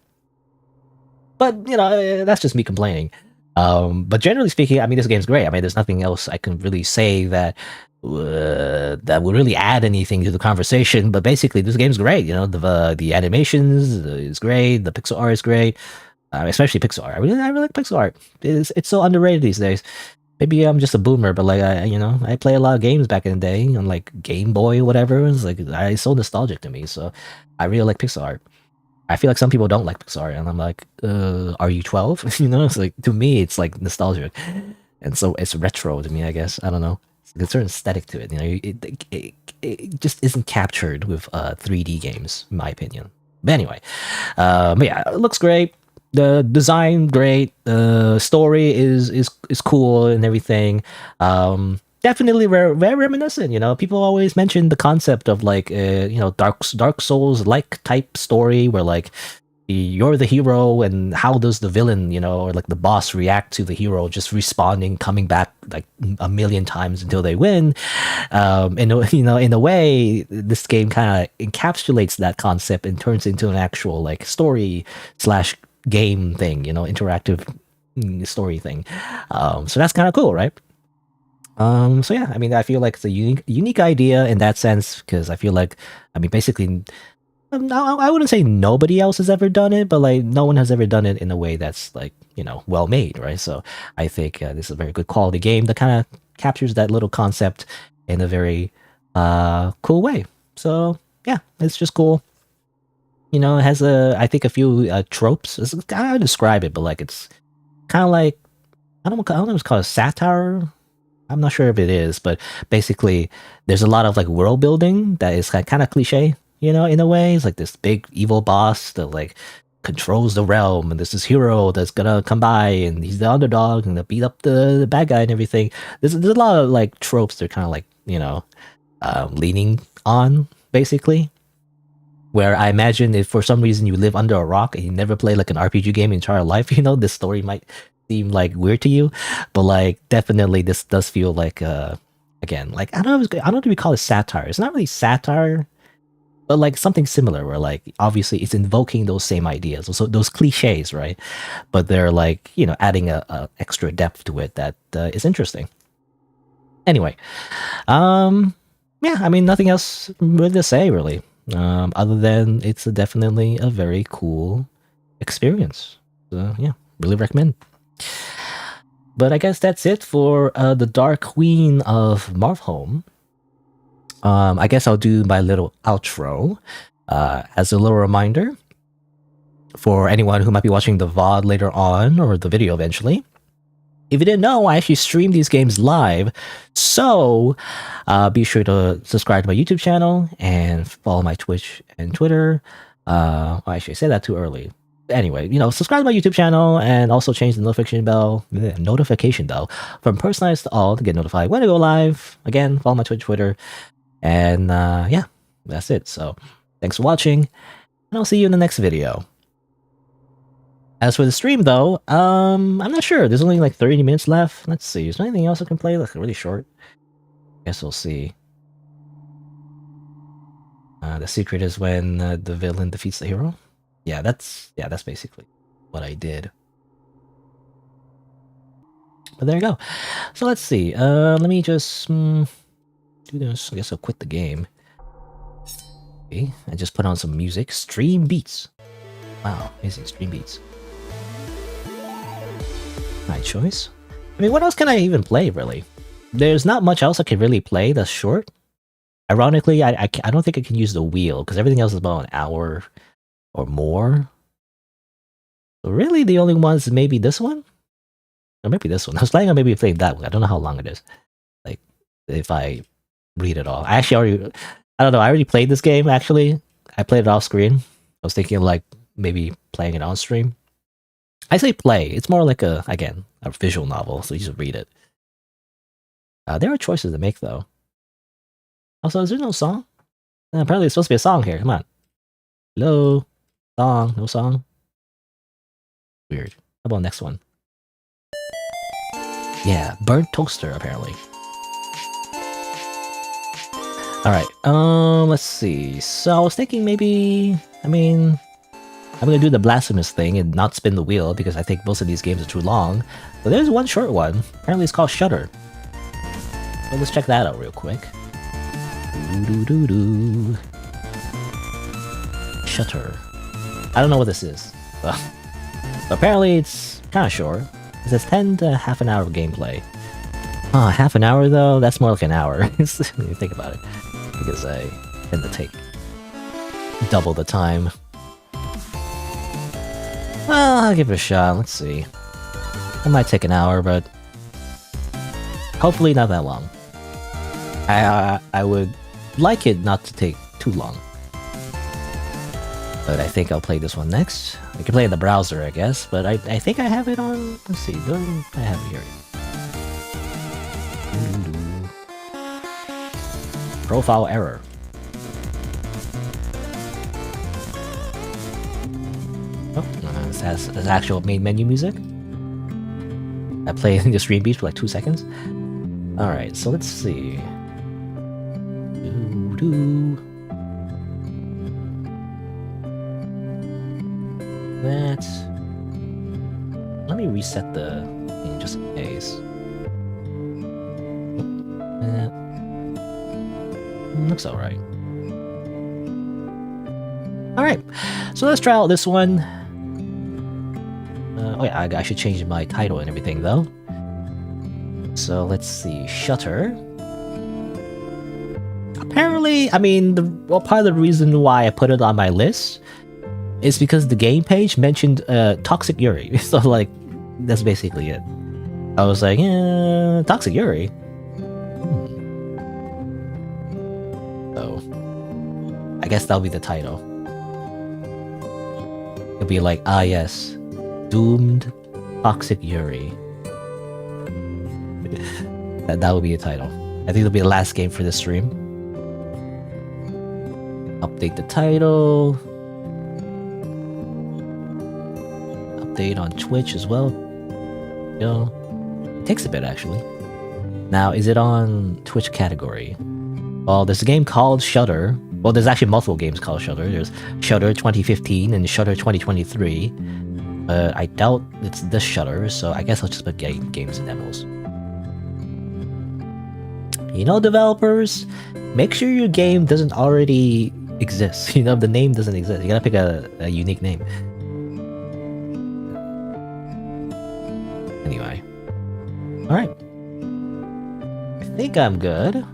but you know, that's just me complaining. But generally speaking, I mean, this game's great. I mean, there's nothing else I can really say that would really add anything to the conversation. But basically, this game's great. You know, the animations is great. The pixel art is great, especially pixel art. I really like pixel art. It's so underrated these days. Maybe I'm just a boomer, but like I play a lot of games back in the day on like Game Boy or whatever. It's like it's so nostalgic to me. So I really like pixel art. I feel like some people don't like Pixar, and I'm like, are you 12? You know, it's like, to me, it's like nostalgic, and so it's retro to me, I guess. I don't know. There's a certain aesthetic to it. You know, it just isn't captured with 3D games, in my opinion. But anyway, but yeah, it looks great. The design great. The story is cool and everything. Definitely very reminiscent. You know, people always mention the concept of like you know, Dark Souls like type story where like you're the hero, and how does the villain, you know, or like the boss react to the hero just responding, coming back like a million times until they win. And you know, in a way, this game kind of encapsulates that concept and turns into an actual like story / game thing. You know, interactive story thing. So that's kind of cool, right? So yeah, I mean, I feel like it's a unique idea in that sense because I feel like, I mean, basically, I wouldn't say nobody else has ever done it, but like no one has ever done it in a way that's like well made, right? So I think this is a very good quality game that kind of captures that little concept in a very cool way. So yeah, it's just cool. It has I think a few tropes. I don't know how to describe it, but like it's kind of like I don't know if it's called a satire. I'm not sure if it is, but basically, there's a lot of like world building that is kind of cliche, in a way. It's like this big evil boss that like controls the realm, and there's this hero that's gonna come by, and he's the underdog, and they beat up the bad guy and everything. There's a lot of like tropes they're kind of like leaning on basically. Where I imagine if for some reason you live under a rock and you never play like an RPG game in your entire life, this story might seem like weird to you, but like definitely this does feel like again, like I don't know if we call it satire. It's not really satire, but like something similar where like obviously it's invoking those same ideas, so those cliches, right? But they're like adding a extra depth to it that is interesting. Anyway, yeah, I mean nothing else really to say really, other than it's definitely a very cool experience. So yeah, really recommend. But I guess that's it for the Dark Queen of Mortholme. I guess I'll do my little outro as a little reminder for anyone who might be watching the VOD later on or the video eventually. If you didn't know, I actually stream these games live, so be sure to subscribe to my YouTube channel and follow my Twitch and Twitter. Actually, I said that too early. Anyway, subscribe to my YouTube channel and also change the notification bell from personalized to all to get notified when I go live. Again, follow my Twitch, Twitter, and yeah, that's it. So, thanks for watching, and I'll see you in the next video. As for the stream, though, I'm not sure. There's only like 30 minutes left. Let's see. Is there anything else I can play? Like really short. Guess we'll see. The secret is when the villain defeats the hero. Yeah, that's basically what I did. But there you go. So let's see. Let me just do this. I guess I'll quit the game. Okay, I just put on some music. Stream beats. Wow, amazing stream beats. Nice choice. I mean, what else can I even play, really? There's not much else I can really play that's short. Ironically, I don't think I can use the wheel, because everything else is about an hour or more. So really, the only ones maybe this one? Or maybe this one. I was planning on maybe playing that one. I don't know how long it is. Like, if I read it all. I actually I don't know, I already played this game, actually. I played it off screen. I was thinking of, like, maybe playing it on stream. I say play. It's more like a visual novel, so you just read it. There are choices to make, though. Also, is there no song? Apparently, it's supposed to be a song here. Come on. Hello? Song? No song? Weird. How about next one? Yeah, burnt toaster, apparently. Alright, let's see. So I was thinking maybe, I'm gonna do the blasphemous thing and not spin the wheel because I think most of these games are too long. But there's one short one. Apparently it's called Shutter. So let's check that out real quick. Doo-doo-doo-doo. Shutter. I don't know what this is. But apparently it's kind of short. It says 10 to half an hour of gameplay. Half an hour though? That's more like an hour. When you think about it. Because I tend to take double the time. Well, I'll give it a shot. Let's see. It might take an hour, but hopefully not that long. I would like it not to take too long. But I think I'll play this one next. I can play in the browser, I guess, but I think I have it on... Let's see, I have it here. Profile error. Oh, this has actual main menu music. I play the stream beats for like 2 seconds. Alright, so let's see. Let me reset the thing just in case. Looks alright. Alright, so let's try out this one. Oh yeah, I should change my title and everything though. So let's see, Shutter. Apparently, I mean, part of the reason why I put it on my list is because the game page mentioned Toxic Yuri. So like, that's basically it. I was like, Toxic Yuri? So, I guess that'll be the title. It'll be like, ah yes, Doomed Toxic Yuri. that will be a title. I think it'll be the last game for this stream. Update the title. Update on Twitch as well. It takes a bit actually. Now, is it on Twitch category? Well, there's a game called Shutter. Well, there's actually multiple games called Shutter. There's Shutter 2015 and Shutter 2023. But I doubt it's this Shutter, so I guess I'll just put games and demos. You know, developers, make sure your game doesn't already exist. You know, the name doesn't exist. You gotta pick a unique name. Anyway. Alright. I think I'm good.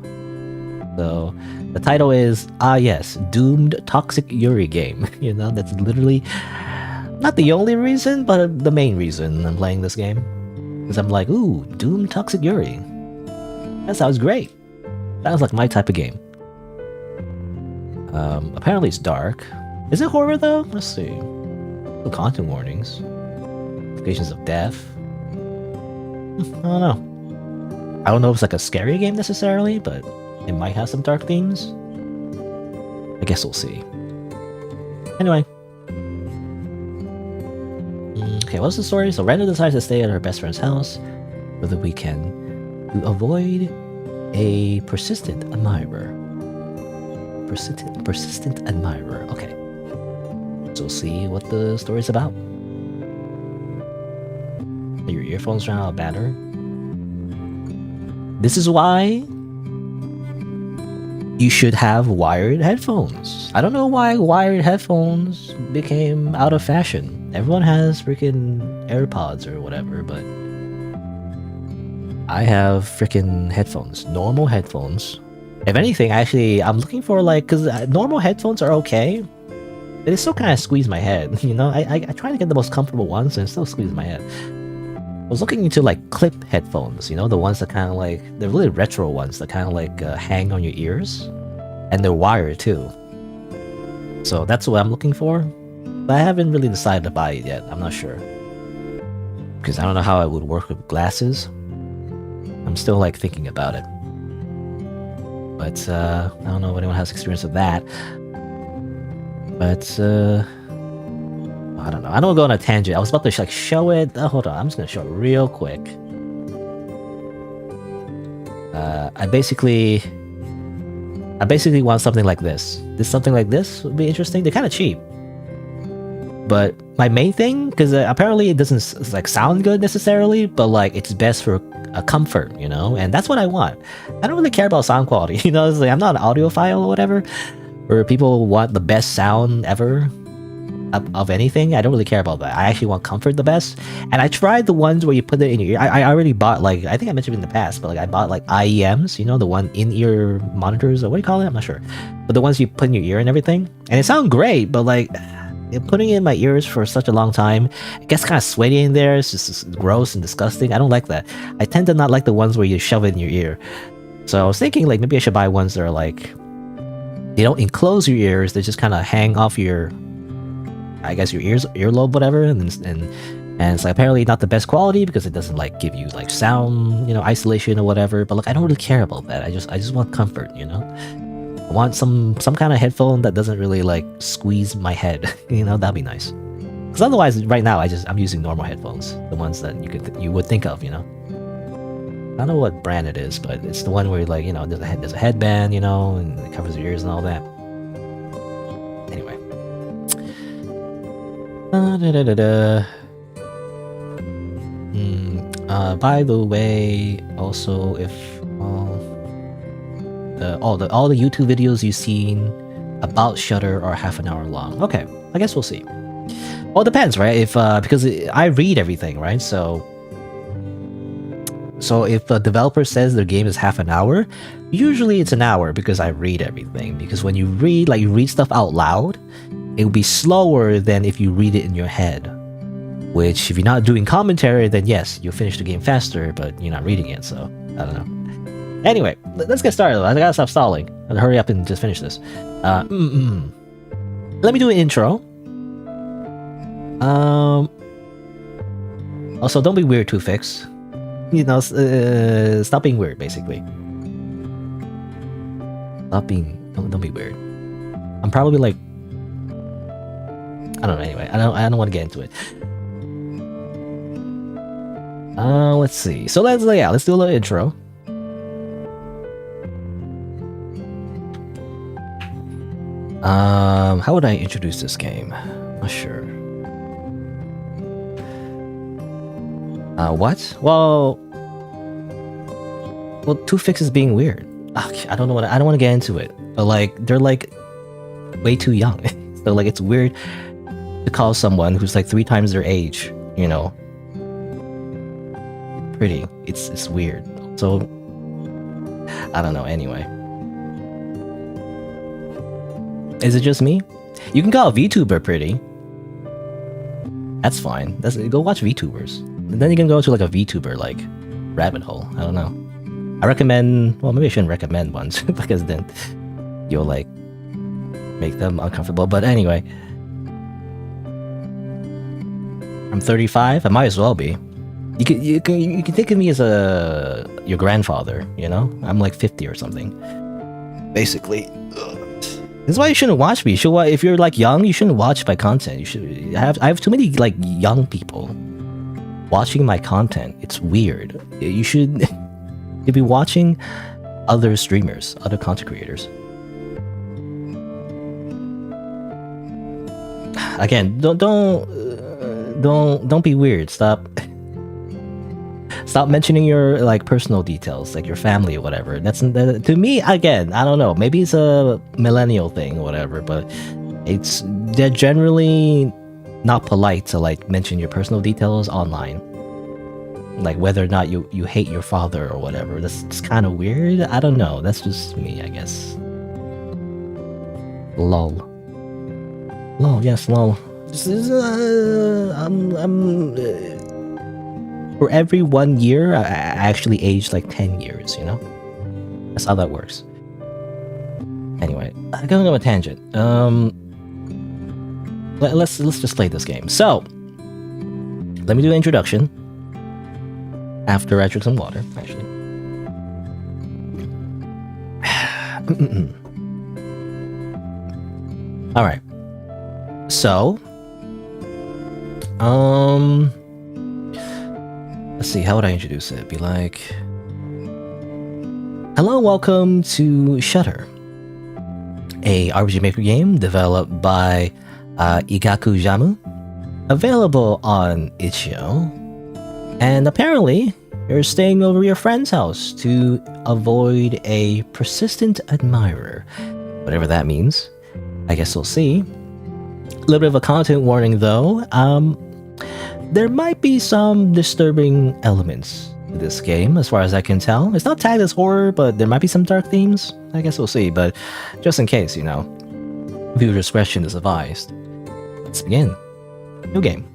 So, the title is, ah yes, Doomed Toxic Yuri game. You know, that's literally not the only reason, but the main reason I'm playing this game. Because I'm like, ooh, Doomed Toxic Yuri. That sounds great. Sounds like my type of game. Apparently it's dark. Is it horror though? Let's see. No content warnings. Implications of death. I don't know. I don't know if it's like a scary game necessarily, but it might have some dark themes. I guess we'll see. Anyway. Okay, what's the story? So Randa decides to stay at her best friend's house for the weekend to avoid a persistent admirer. Persistent admirer. Okay. So we'll see what the story's about. Your earphones ran out of battery. This is why you should have wired headphones. I don't know why wired headphones became out of fashion. Everyone has freaking AirPods or whatever, but I have freaking headphones. Normal headphones. If anything, actually, I'm looking for like, because normal headphones are okay, but they still kind of squeeze my head. You know, I try to get the most comfortable ones and it still squeeze my head. I was looking into like clip headphones, you know, the ones that kind of like, they're really retro ones that kind of like hang on your ears, and they're wired too. So that's what I'm looking for, but I haven't really decided to buy it yet. I'm not sure, because I don't know how it would work with glasses. I'm still like thinking about it, but I don't know if anyone has experience with that. But I don't know. I don't go on a tangent. I was about to like show it. Hold on, I'm just gonna show it real quick. I basically want something like this. Something like this would be interesting. They're kind of cheap, but my main thing, because apparently it doesn't like sound good necessarily, but like it's best for a comfort, you know, and that's what I want. I don't really care about sound quality, you know. It's like I'm not an audiophile or whatever, where people want the best sound ever of anything. I don't really care about that. I actually want comfort the best. And I tried the ones where you put it in your ear. I already bought, like, I think I mentioned it in the past, but like I bought like IEMs, you know, the one in-ear monitors, or what do you call it? I'm not sure. But the ones you put in your ear and everything. And it sounds great, but like putting it in my ears for such a long time, it gets kind of sweaty in there. It's just gross and disgusting. I don't like that. I tend to not like the ones where you shove it in your ear. So I was thinking like maybe I should buy ones that are like, they don't enclose your ears, they just kind of hang off your, I guess, your earlobe, whatever, and it's like apparently not the best quality because it doesn't like give you like sound, you know, isolation or whatever. But like I don't really care about that. I just want comfort, you know. I want some kind of headphone that doesn't really like squeeze my head, you know. That'd be nice. Because otherwise, right now I'm using normal headphones, the ones that you would think of, you know. I don't know what brand it is, but it's the one where like, you know, there's a headband, you know, and it covers your ears and all that. Anyway. By the way, also if all the YouTube videos you've seen about Shutter are half an hour long. Okay, I guess we'll see. Well, it depends, right? If because I read everything, right? So if a developer says their game is half an hour, usually it's an hour because I read everything. Because when you read, like you read stuff out loud, it will be slower than if you read it in your head. Which, if you're not doing commentary, then yes, you'll finish the game faster, but you're not reading it, so I don't know. Anyway, let's get started. I gotta stop stalling. I'll hurry up and just finish this. Let me do an intro. Also, don't be weird, Two-Fix. You know, stop being weird, basically. Don't be weird. I'm probably like, I don't know. Anyway, I don't want to get into it. Let's see. So let's do a little intro. How would I introduce this game? Not sure. What? Well, Two-Fix is being weird. I don't want to get into it. But like, they're like way too young. So like, it's weird to call someone who's like 3 times their age, you know, pretty. It's weird. So I don't know. Anyway, is it just me? You can call a VTuber pretty. That's fine. Go watch VTubers. And then you can go to like a VTuber like rabbit hole. I don't know. I recommend. Well, maybe I shouldn't recommend ones because then you'll like make them uncomfortable. But anyway, I'm 35. I might as well be. You can think of me as your grandfather. You know, I'm like 50 or something. Basically, this is why you shouldn't watch me. If you're like young, you shouldn't watch my content. I have too many like young people watching my content. It's weird. You should be watching other streamers, other content creators. Again, don't be weird. Stop mentioning your like personal details, like your family or whatever. To me, again, I don't know. Maybe it's a millennial thing or whatever, but they're generally not polite to like mention your personal details online. Like whether or not you hate your father or whatever. That's kind of weird. I don't know. That's just me, I guess. Lol. Yes, lol. For every 1 year, I actually aged like 10 years, you know? That's how that works. Anyway, I'm going on a tangent. Let's just play this game. So, let me do an introduction. After I drink some water, actually. Alright. So, let's see, how would I introduce it? Be like, hello, welcome to Shutter, a RPG Maker game developed by Igaku Jamu, available on itch.io, and apparently you're staying over your friend's house to avoid a persistent admirer. Whatever that means. I guess we'll see. A little bit of a content warning though. There might be some disturbing elements to this game, as far as I can tell. It's not tagged as horror, but there might be some dark themes. I guess we'll see, but just in case, you know, viewer discretion is advised. Let's begin. New game.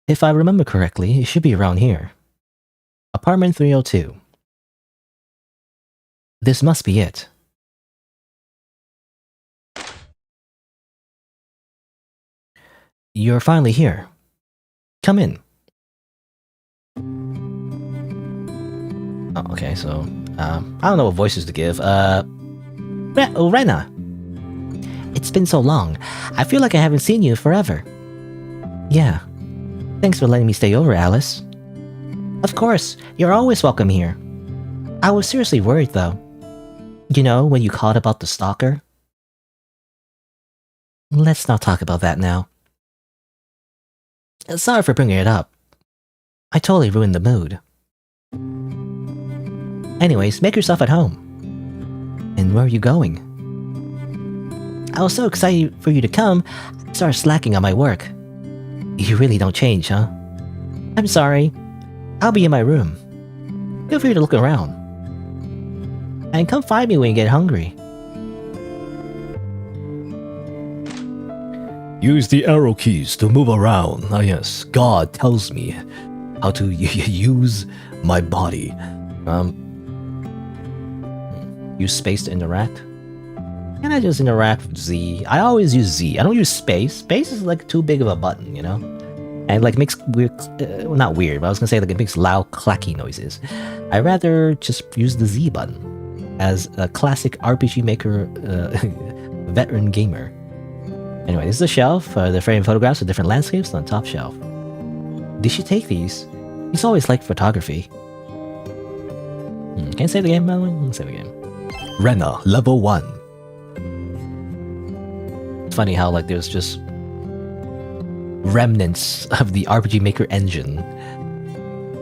If I remember correctly, it should be around here. Apartment 302. This must be it. You're finally here. Come in. Oh, okay, so, I don't know what voices to give. Rena. It's been so long. I feel like I haven't seen you forever. Yeah. Thanks for letting me stay over, Alice. Of course, you're always welcome here. I was seriously worried, though. You know, when you called about the stalker? Let's not talk about that now. Sorry for bringing it up. I totally ruined the mood. Anyways, make yourself at home. And where are you going? I was so excited for you to come, I started slacking on my work. You really don't change, huh? I'm sorry. I'll be in my room. Feel free to look around. And come find me when you get hungry. Use the arrow keys to move around. Ah yes, God tells me how to use my body. Use space to interact. Can I just interact with Z? I always use Z. I don't use space. Space is like too big of a button, you know? And like makes weird, well, not weird, but I was gonna say like it makes loud clacky noises. I'd rather just use the Z button as a classic RPG Maker veteran gamer. Anyway, this is the shelf. The frame photographs of different landscapes on the top shelf. Did she take these? He's always liked photography. Can I save the game, by the way? Let's save the game. Rena, level 1. It's funny how like there's just remnants of the RPG Maker engine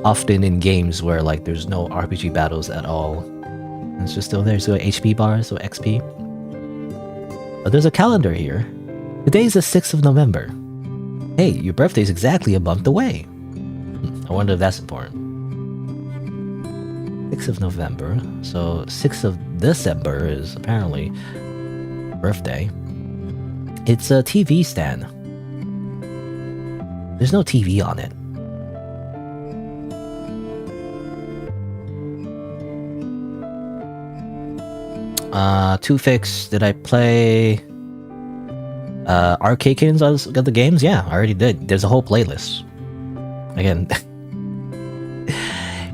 often in games where like there's no RPG battles at all. It's just still there. So HP bars or XP. But there's a calendar here. Today is the 6th of November. Hey, your birthday is exactly a month away. I wonder if that's important. 6th of November. So 6th of December is apparently birthday. It's a TV stand. There's no TV on it. Two-Fix, did I play Arcade Kittens of the games? Yeah, I already did. There's a whole playlist. Again,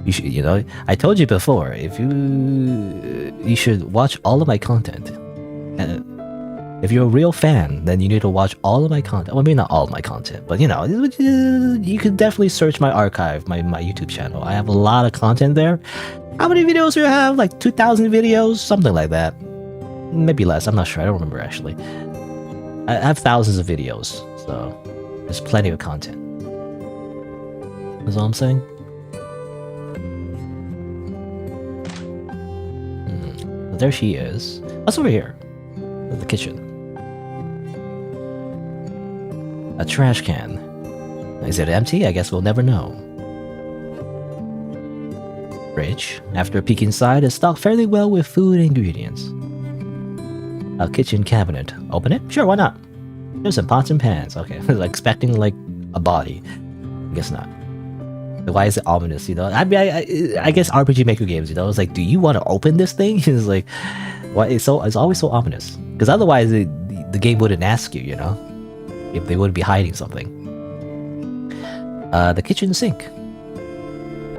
you should, you know, I told you before, if you should watch all of my content. If you're a real fan, then you need to watch all of my content. Well, maybe not all of my content, but you know, you can definitely search my archive, my YouTube channel. I have a lot of content there. How many videos do you have? Like 2,000 videos? Something like that. Maybe less, I'm not sure, I don't remember actually. I have thousands of videos, so there's plenty of content. That's all I'm saying. There she is. What's over here? The kitchen. A trash can. Is it empty? I guess we'll never know. Fridge. After a peek inside, it's stocked fairly well with food and ingredients. A kitchen cabinet. Open it? Sure, why not? There's some pots and pans. Okay, I was expecting like a body. I guess not. Why is it ominous? You know, I mean, I guess RPG Maker games. You know, it's like, do you want to open this thing? It's like, why? It's always so ominous. Because otherwise, the game wouldn't ask you. You know, if they wouldn't be hiding something. The kitchen sink.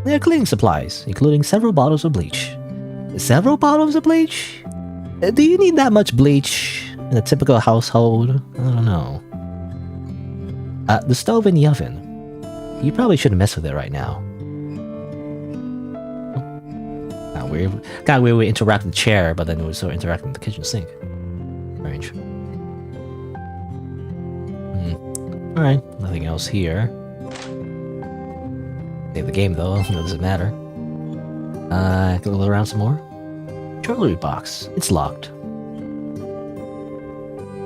There are cleaning supplies, including several bottles of bleach. Several bottles of bleach? Do you need that much bleach in a typical household? I don't know. The stove and the oven. You probably shouldn't mess with it right now. Kind of weird we interact with the chair, but then we still interact with the kitchen sink. Strange. Alright, nothing else here. Save the game though, it doesn't matter. Can we look around some more? Jewelry box. It's locked.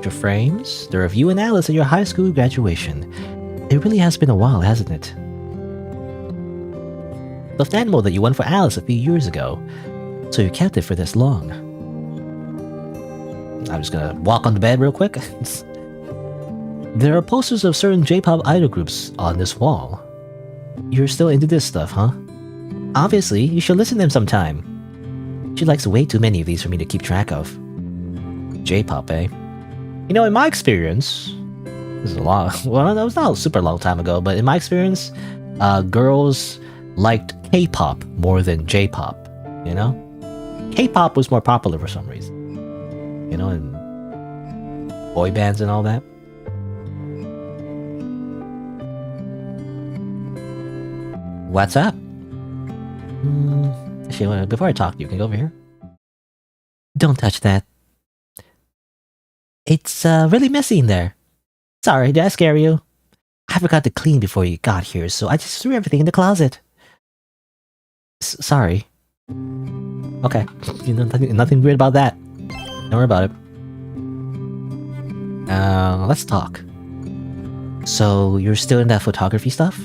Your frames. There are you and Alice at your high school graduation. It really has been a while, hasn't it? The animal that you won for Alice a few years ago. So you kept it for this long. I'm just gonna walk on the bed real quick. There are posters of certain J-pop idol groups on this wall. You're still into this stuff, huh? Obviously, you should listen to them sometime. She likes way too many of these for me to keep track of. J-pop, eh? You know, in my experience, this is a lot. Well, that was not a super long time ago, but in my experience, girls liked K-pop more than J-pop. You know, K-pop was more popular for some reason. You know, and boy bands and all that. What's up? Actually, before I talk to you, can you go over here? Don't touch that. It's really messy in there. Sorry, did I scare you? I forgot to clean before you got here, so I just threw everything in the closet. Sorry. Okay. Nothing weird about that. Don't worry about it. Let's talk. So, you're still in that photography stuff?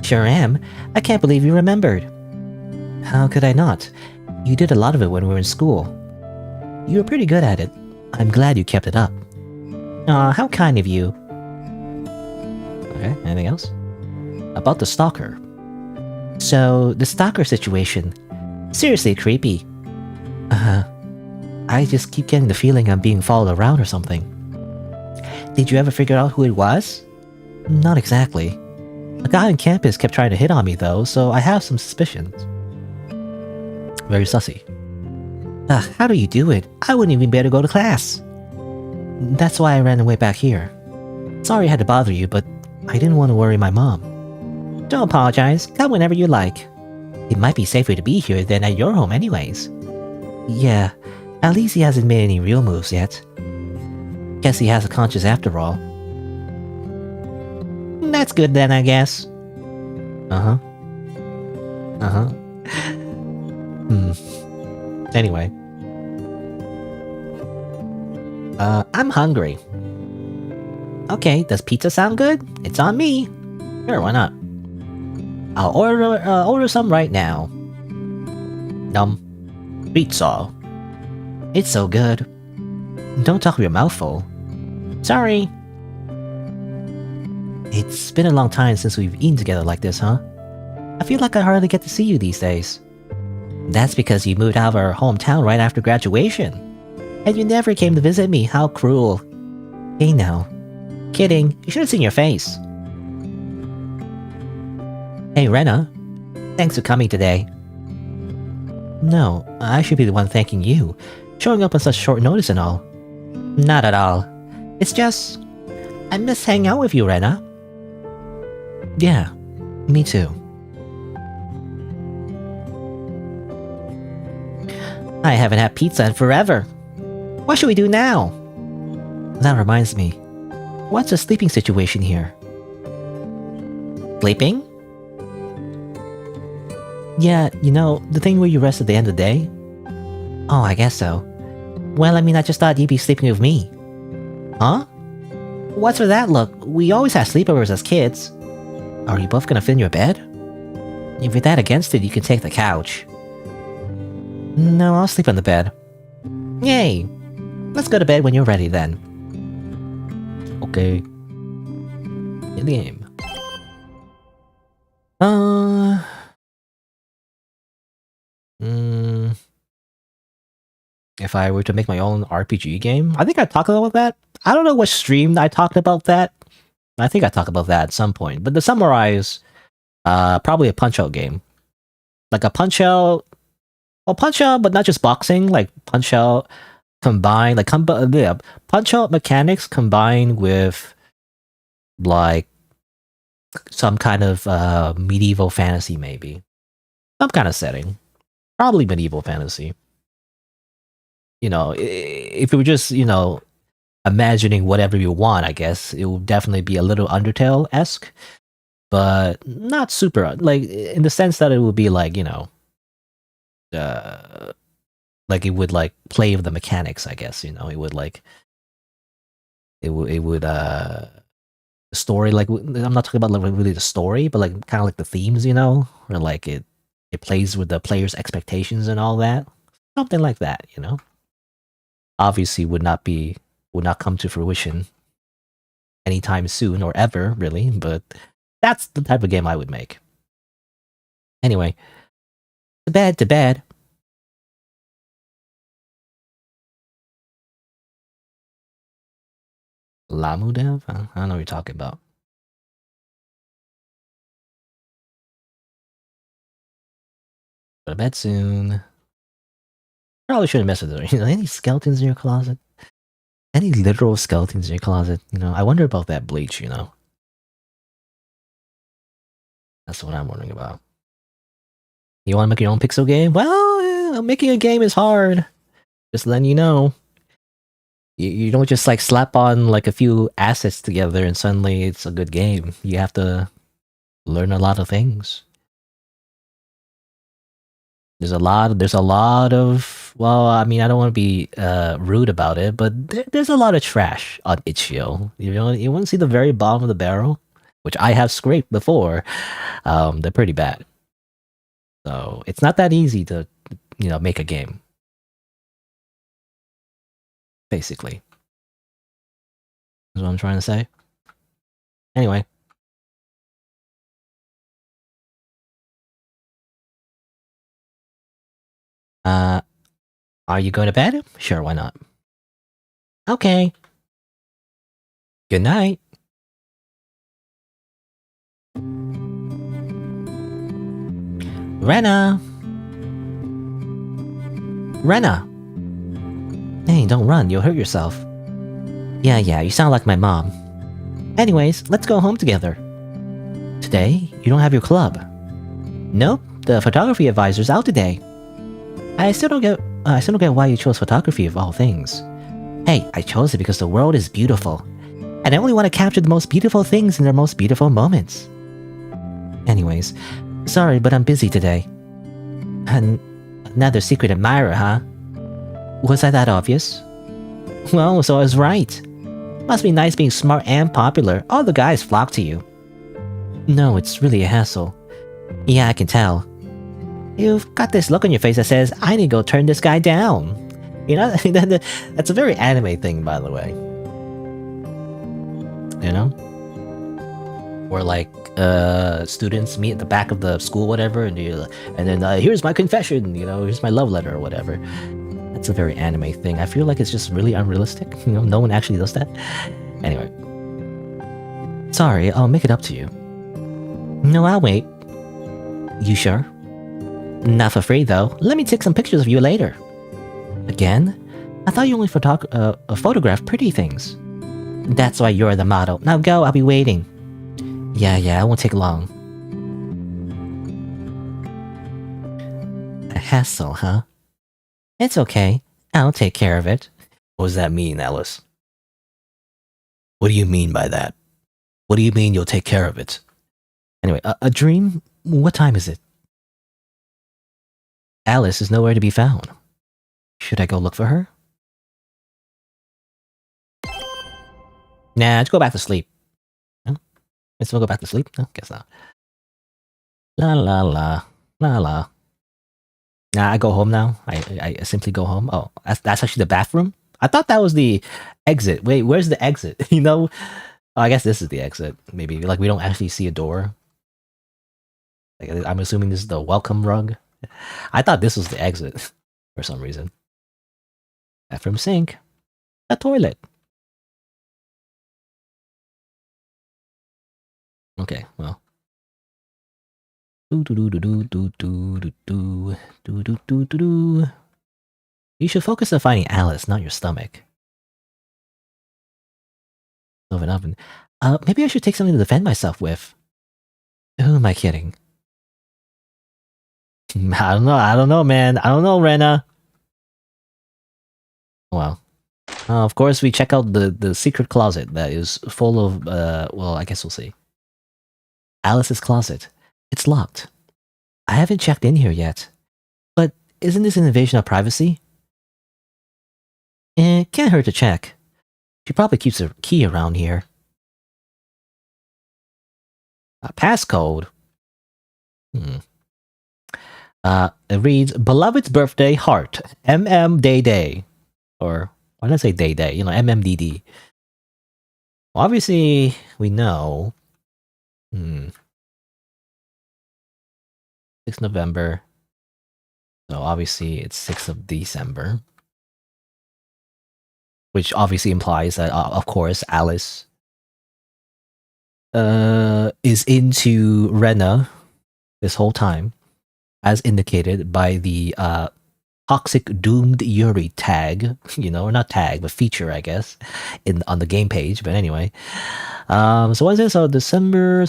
Sure am. I can't believe you remembered. How could I not? You did a lot of it when we were in school. You were pretty good at it. I'm glad you kept it up. Aw, how kind of you. Okay, anything else? About the stalker. So, the stalker situation. Seriously creepy. I just keep getting the feeling I'm being followed around or something. Did you ever figure out who it was? Not exactly. A guy on campus kept trying to hit on me though, so I have some suspicions. Very sussy. How do you do it? I wouldn't even be able to go to class. That's why I ran away back here. Sorry I had to bother you, but I didn't want to worry my mom. Don't apologize. Come whenever you like. It might be safer to be here than at your home anyways. Yeah, at least he hasn't made any real moves yet. Guess he has a conscience after all. That's good then, I guess. Uh-huh. Uh-huh. Anyway. I'm hungry. Okay, does pizza sound good? It's on me. Sure, why not? I'll order some right now. Pizza. It's so good. Don't talk with your mouth full. Sorry. It's been a long time since we've eaten together like this, huh? I feel like I hardly get to see you these days. That's because you moved out of our hometown right after graduation. And you never came to visit me, how cruel. Hey now. Kidding, you should have seen your face. Hey Rena, thanks for coming today. No, I should be the one thanking you, showing up on such short notice and all. Not at all. It's just... I miss hanging out with you, Rena. Yeah, me too. I haven't had pizza in forever. What should we do now? That reminds me. What's the sleeping situation here? Sleeping? Yeah, you know, the thing where you rest at the end of the day? Oh, I guess so. Well, I mean, I just thought you'd be sleeping with me. Huh? What's with that look? We always had sleepovers as kids. Are you both gonna fit in your bed? If you're that against it, you can take the couch. No, I'll sleep on the bed. Yay! Let's go to bed when you're ready then. Okay. In the game. If I were to make my own RPG game, I think I talked about that. I don't know what stream I talked about that. I think I talked about that at some point. But to summarize, probably a Punch-Out game. Like a Punch-Out... Well, Punch-Out, but not just boxing. Like Punch-Out combined... Like Punch-Out mechanics combined with... Like... Some kind of medieval fantasy, maybe. Some kind of setting. Probably medieval fantasy. You know, if it were just, you know, imagining whatever you want, I guess, it would definitely be a little Undertale-esque. But not super, like, in the sense that it would be like, you know, like it would, like, play with the mechanics, I guess, you know, it would, like, it would, story, like, I'm not talking about, like, really the story, but, like, kind of like the themes, you know, where, like, it plays with the player's expectations and all that. Something like that, you know? Obviously would not come to fruition anytime soon or ever, really, but that's the type of game I would make. Anyway, to bed. Lamudev? I don't know what you're talking about. Go to bed soon. Probably shouldn't mess with it. You know, any skeletons in your closet? Any literal skeletons in your closet? You know, I wonder about that bleach, you know? That's what I'm wondering about. You want to make your own pixel game? Well, making a game is hard. Just letting you know. You don't just like slap on like a few assets together and suddenly it's a good game. You have to learn a lot of things. There's a lot of, well, I mean, I don't want to be rude about it, but there's a lot of trash on itch.io. You know, you want to see the very bottom of the barrel, which I have scraped before. They're pretty bad. So it's not that easy to, make a game. Basically, is what I'm trying to say. Anyway. Are you going to bed? Sure, why not? Okay. Good night. Rena! Rena! Hey, don't run, you'll hurt yourself. Yeah, you sound like my mom. Anyways, let's go home together. Today, you don't have your club. Nope, the photography advisor's out today. I still don't get why you chose photography of all things. Hey, I chose it because the world is beautiful. And I only want to capture the most beautiful things in their most beautiful moments. Anyways, sorry, but I'm busy today. And another secret admirer, huh? Was I that obvious? Well, so I was right. Must be nice being smart and popular. All the guys flock to you. No, it's really a hassle. Yeah, I can tell. You've got this look on your face that says, I need to go turn this guy down. You know, that's a very anime thing, by the way. You know? Or like, students meet at the back of the school, whatever, and then here's my confession, here's my love letter or whatever. That's a very anime thing. I feel like it's just really unrealistic. No one actually does that. Anyway. Sorry, I'll make it up to you. No, I'll wait. You sure? Not for free, though. Let me take some pictures of you later. Again? I thought you only photograph pretty things. That's why you're the model. Now go, I'll be waiting. Yeah, it won't take long. A hassle, huh? It's okay. I'll take care of it. What does that mean, Alice? What do you mean by that? What do you mean you'll take care of it? Anyway, a dream? What time is it? Alice is nowhere to be found. Should I go look for her? Nah, let's go back to sleep. No? Let's go back to sleep? No, guess not. La la la. La la. Nah, I go home now. I simply go home. Oh, that's actually the bathroom? I thought that was the exit. Wait, where's the exit? Oh, I guess this is the exit. Maybe, like, we don't actually see a door. Like, I'm assuming this is the welcome rug. I thought this was the exit for some reason. Bathroom sink. A toilet. Okay, well. You should focus on finding Alice, not your stomach. Oven. Maybe I should take something to defend myself with. Who am I kidding? I don't know, man. I don't know, Rena. Well, of course, we check out the secret closet that is full of, well, I guess we'll see. Alice's closet. It's locked. I haven't checked in here yet. But isn't this an invasion of privacy? Can't hurt to check. She probably keeps her key around here. A passcode? It reads, Beloved's birthday, heart. Day. Or, why did I say day? MMDD. Well, obviously, we know. 6th November. So obviously it's 6th of December. Which obviously implies that, of course, Alice is into Rena this whole time, as indicated by the toxic doomed Yuri tag, or not tag, but feature, I guess, on the game page. But anyway, so what is it? So December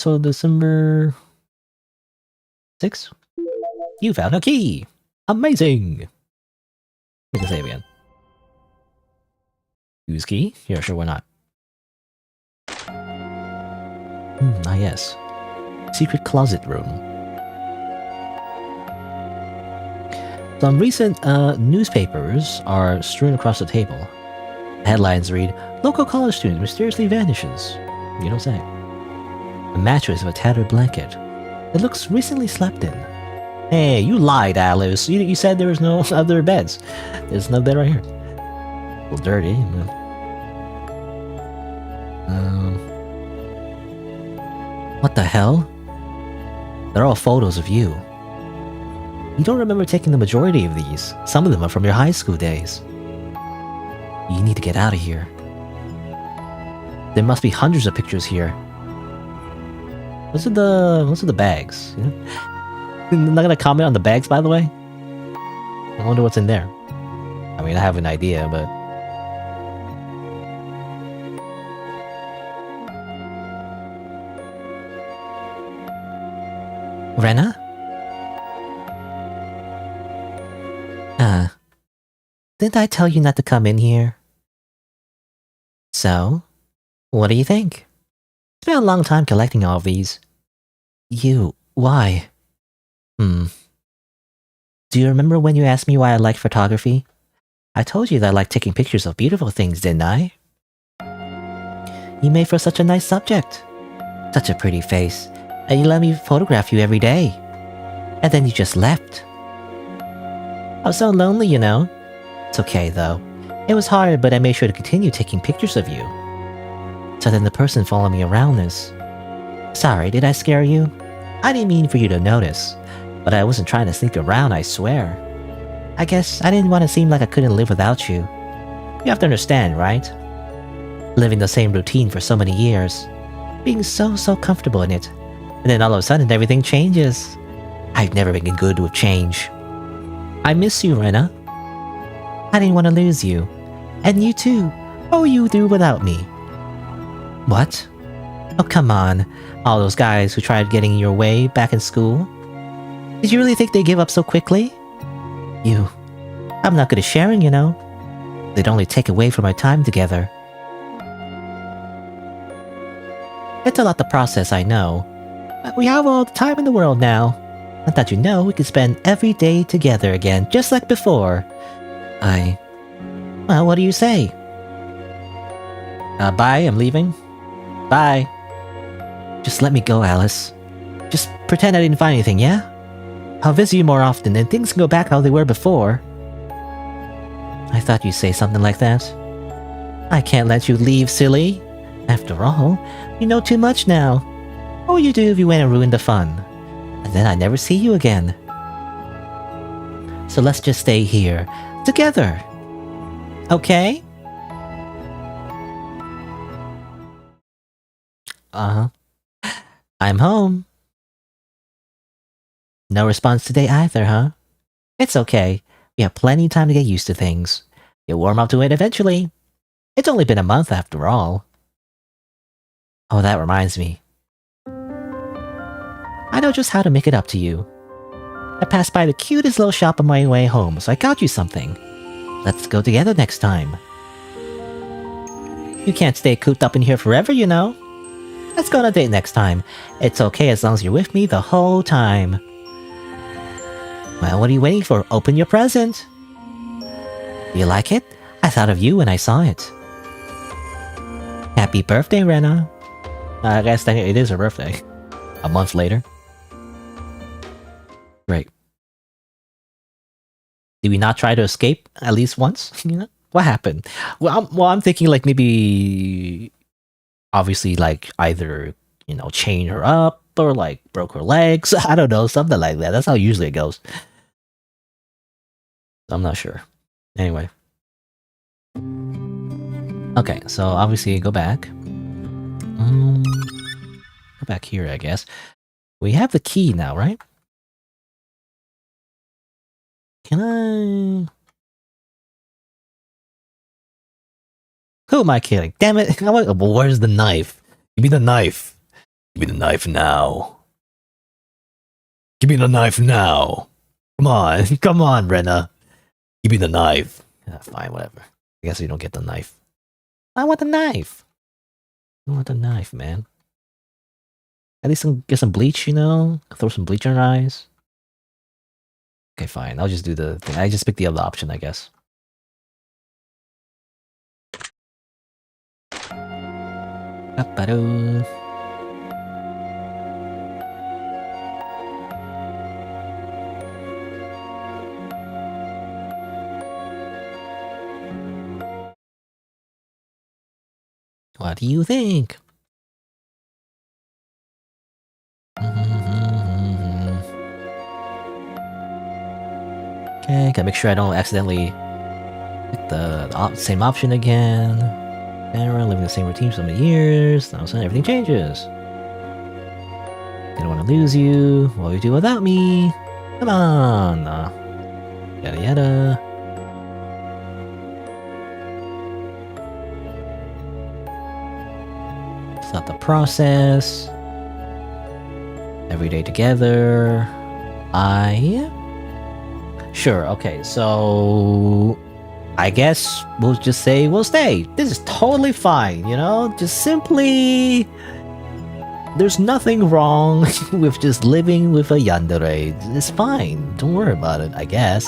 6th? You found a key! Amazing! We can save again. Use key? Yeah, sure, why not? Yes. Secret closet room. Some recent newspapers are strewn across the table. The headlines read, "Local college student mysteriously vanishes." You don't say. A mattress with a tattered blanket. It looks recently slept in. Hey, you lied, Alice. You said there was no other beds. There's no bed right here. A little dirty. What the hell? They're all photos of you. You don't remember taking the majority of these. Some of them are from your high school days. You need to get out of here. There must be hundreds of pictures here. What's with the bags? You know? I'm not gonna comment on the bags, by the way. I wonder what's in there. I mean, I have an idea, but... Rena? Didn't I tell you not to come in here? So, what do you think? It's been a long time collecting all of these. Why? Do you remember when you asked me why I like photography? I told you that I like taking pictures of beautiful things, didn't I? You made for such a nice subject. Such a pretty face. And you let me photograph you every day. And then you just left. I was so lonely, you know. It's okay, though. It was hard, but I made sure to continue taking pictures of you. So then the person following me around is... Sorry, did I scare you? I didn't mean for you to notice. But I wasn't trying to sneak around, I swear. I guess I didn't want to seem like I couldn't live without you. You have to understand, right? Living the same routine for so many years. Being so comfortable in it. And then all of a sudden everything changes. I've never been good with change. I miss you, Rena. I didn't want to lose you. And you too. What will you do without me? What? Oh, come on. All those guys who tried getting in your way back in school? Did you really think they'd give up so quickly? I'm not good at sharing, you know. They'd only take away from our time together. It's a lot to process, I know. But we have all the time in the world now. I thought you know we could spend every day together again, just like before. Well, what do you say? Bye, I'm leaving. Bye. Just let me go, Alice. Just pretend I didn't find anything, yeah? I'll visit you more often and things can go back how they were before. I thought you'd say something like that. I can't let you leave, silly. After all, you know too much now. What would you do if you went and ruined the fun? And then I'd never see you again. So let's just stay here, together. Okay? I'm home. No response today either, huh? It's okay. We have plenty of time to get used to things. You'll warm up to it eventually. It's only been a month after all. Oh, that reminds me. I know just how to make it up to you. I passed by the cutest little shop on my way home, so I got you something. Let's go together next time. You can't stay cooped up in here forever, you know. Let's go on a date next time. It's okay as long as you're with me the whole time. Well, what are you waiting for? Open your present. Do you like it? I thought of you when I saw it. Happy birthday, Rena. I guess it is her birthday. A month later. Great. Did we not try to escape at least once? You know? What happened? Well, I'm thinking like maybe... Obviously, like, either, you know, chain her up or, like, broke her legs. I don't know, something like that. That's how usually it goes. I'm not sure. Anyway. Okay, so obviously go back. Go back here, I guess. We have the key now, right? Can I... Who am I kidding? Damn it! Where's the knife? Give me the knife. Give me the knife now. Give me the knife now. Come on, come on, Rena. Give me the knife. Fine, whatever. I guess we don't get the knife. I want the knife. I want the knife, man. At least get some bleach, you know? Throw some bleach in her eyes. Okay, fine. I'll just do the thing. I just picked the other option, I guess. Ba-ba-doo. What do you think? Okay, gotta make sure I don't accidentally pick the same option again. Sarah, living the same routine for so many years. All of a sudden, everything changes. Didn't want to lose you. What will you do without me? Come on. Yada yada. Start the process. Every day together. Sure, okay, so I guess we'll just say we'll stay. This is totally fine, you know? Just simply... There's nothing wrong with just living with a yandere. It's fine. Don't worry about it, I guess.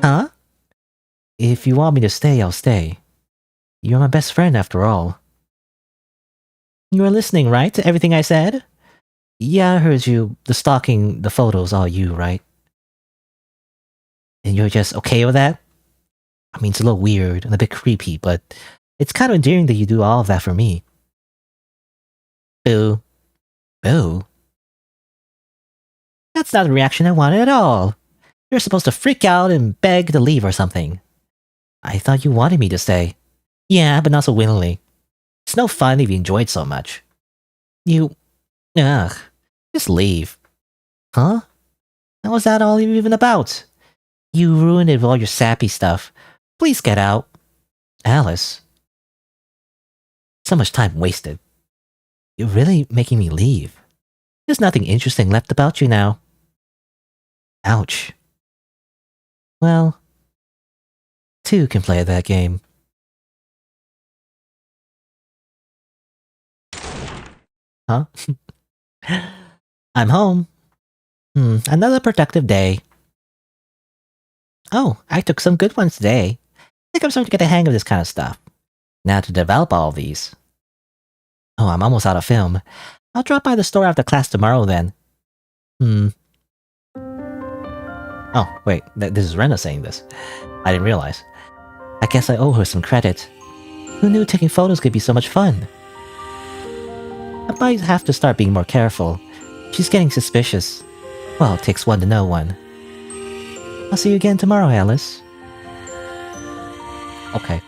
Huh? If you want me to stay, I'll stay. You're my best friend, after all. You were listening, right, to everything I said? Yeah, I heard you. The stalking, the photos, all you, right? And you're just okay with that? I mean, it's a little weird and a bit creepy, but it's kind of endearing that you do all of that for me. Boo. Boo? That's not the reaction I wanted at all. You're supposed to freak out and beg to leave or something. I thought you wanted me to stay. Yeah, but not so willingly. It's no fun if you enjoy it so much. Ugh. Just leave. Huh? What was that all even about? You ruined it with all your sappy stuff. Please get out. Alice. So much time wasted. You're really making me leave. There's nothing interesting left about you now. Ouch. Well, two can play that game. Huh? I'm home. Another productive day. Oh, I took some good ones today. I think I'm starting to get the hang of this kind of stuff. Now to develop all these. Oh, I'm almost out of film. I'll drop by the store after class tomorrow then. Oh, wait, this is Rena saying this. I didn't realize. I guess I owe her some credit. Who knew taking photos could be so much fun? I might have to start being more careful. She's getting suspicious. Well, it takes one to know one. I'll see you again tomorrow, Alice. Okay.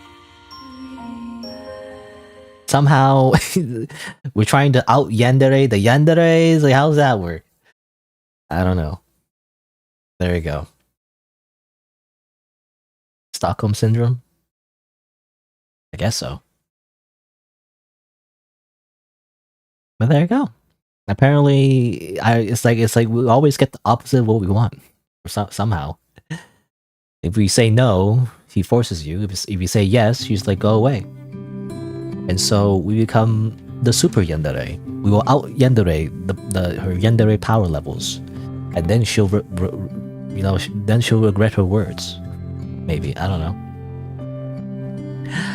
Somehow, we're trying to out yandere the yanderes? Like, how does that work? I don't know. There you go. Stockholm Syndrome? I guess so. But there you go. Apparently, it's like we always get the opposite of what we want. Somehow. If we say no, he forces you. If you say yes, she's like, go away. And so we become the super yandere. We will out yandere her yandere power levels, and then she'll then she'll regret her words. Maybe, I don't know.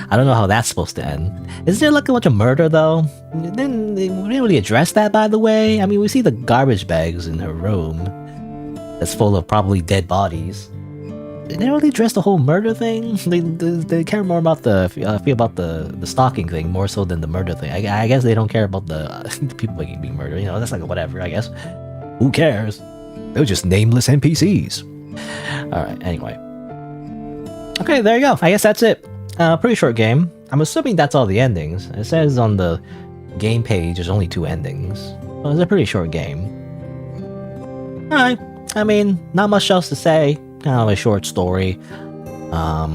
I don't know how that's supposed to end. Is there like a bunch of murder though? Then we didn't really address that, by the way. I mean, we see the garbage bags in her room that's full of probably dead bodies. They didn't really address the whole murder thing. They care more about the stalking thing more so than the murder thing. I guess they don't care about the people being murdered. You know, that's like whatever. I guess. Who cares? They're just nameless NPCs. All right. Anyway. Okay, there you go. I guess that's it. Pretty short game. I'm assuming that's all the endings. It says on the game page there's only 2 endings. Well, it's a pretty short game. Alright. I mean, not much else to say. Kind of a short story. I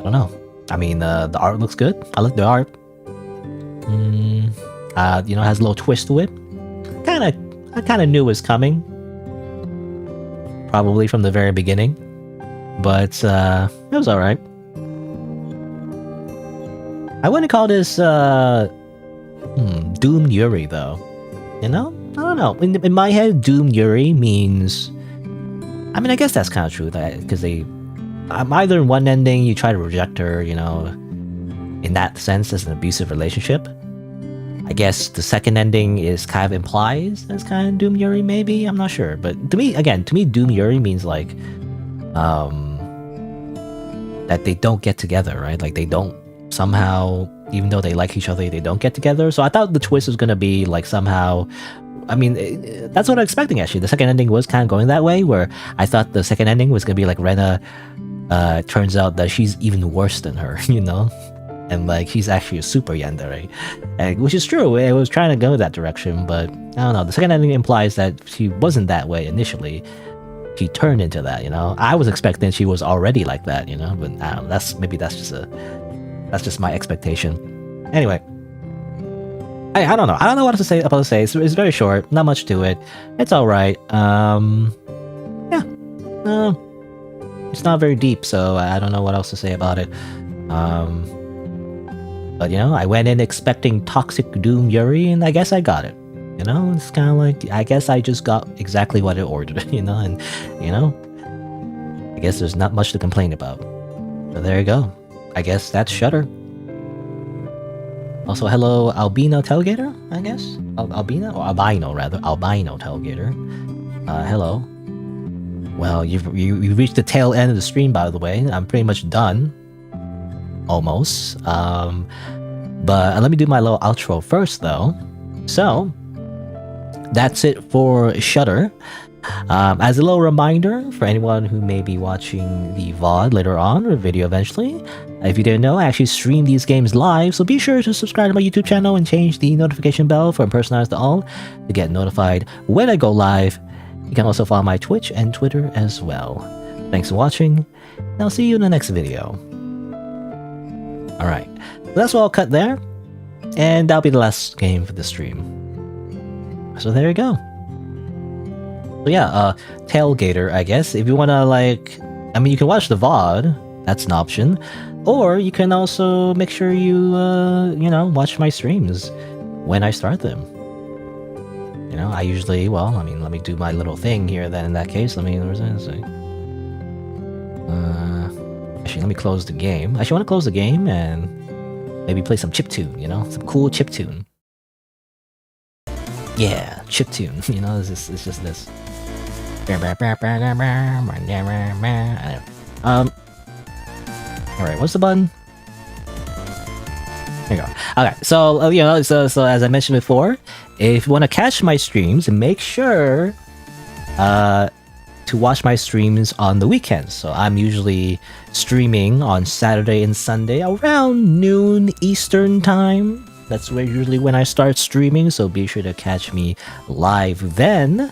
don't know. I mean, the art looks good. I like the art. You know, it has a little twist to it. I kind of knew it was coming. Probably from the very beginning. But it was alright. I wouldn't call this Doom Yuri though. You know? I don't know. In my head, Doom Yuri means... I mean, I guess that's kind of true, because either in one ending you try to reject her, you know, in that sense as an abusive relationship. I guess the second ending is kind of implies as kind of Doom Yuri, maybe? I'm not sure. But to me, Doom Yuri means like, that they don't get together, right? Like they don't somehow, even though they like each other, they don't get together. So I thought the twist was gonna be like somehow, I mean, that's what I was expecting actually. The second ending was kind of going that way, where I thought the second ending was gonna be like Rena, turns out that she's even worse than her, you know? And like she's actually a super yandere, which is true. It was trying to go that direction, but I don't know. The second ending implies that she wasn't that way initially. She turned into that, you know. I was expecting she was already like that, you know. But I don't know. That's just my expectation. Anyway, I don't know. I don't know what to say. It's very short. Not much to it. It's all right. Yeah. It's not very deep, so I don't know what else to say about it. But, you know, I went in expecting Toxic Doom Yuri, and I guess I got it. You know, it's kind of like, I guess I just got exactly what I ordered, you know, and, you know, I guess there's not much to complain about. So there you go. I guess that's Shudder. Also, hello, Albino Tailgater, I guess? Albino? Or Albino, rather. Albino Tailgater. Hello. Well, you've reached the tail end of the stream, by the way. I'm pretty much done. Almost. But let me do my little outro first, though. So, that's it for Shudder. As a little reminder for anyone who may be watching the VOD later on, or video eventually, if you didn't know, I actually stream these games live, so be sure to subscribe to my YouTube channel and change the notification bell from personalized to all to get notified when I go live. You can also follow my Twitch and Twitter as well. Thanks for watching, and I'll see you in the next video. Alright, so that's what I'll cut there, and that'll be the last game for the stream. So there you go. So yeah, Tailgater, I guess. If you wanna like, I mean, you can watch the VOD, that's an option. Or you can also make sure you, you know, watch my streams when I start them. You know, I usually, well, I mean, let me do my little thing here then in that case. Actually, let me close the game. Actually, I want to close the game and maybe play some chiptune, you know? Some cool chiptune. Yeah, chiptune. You know, it's just this. Alright, what's the button? There you go. Okay, so, you know, so as I mentioned before, if you want to catch my streams, make sure to watch my streams on the weekends. So I'm usually streaming on Saturday and Sunday around noon Eastern time. That's usually when I start streaming, so be sure to catch me live then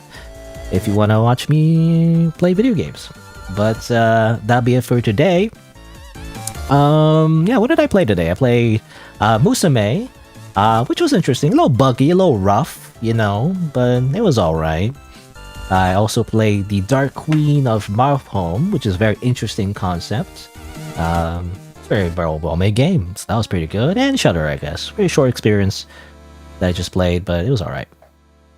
if you want to watch me play video games. But that'll be it for today. Yeah, what did I play today? I played Musume, which was interesting. A little buggy, a little rough, you know, but it was alright. I also played the Dark Queen of Mortholme, which is a very interesting concept. It's a very well-made game, so that was pretty good. And Shudder, I guess. Very short experience that I just played, but it was alright.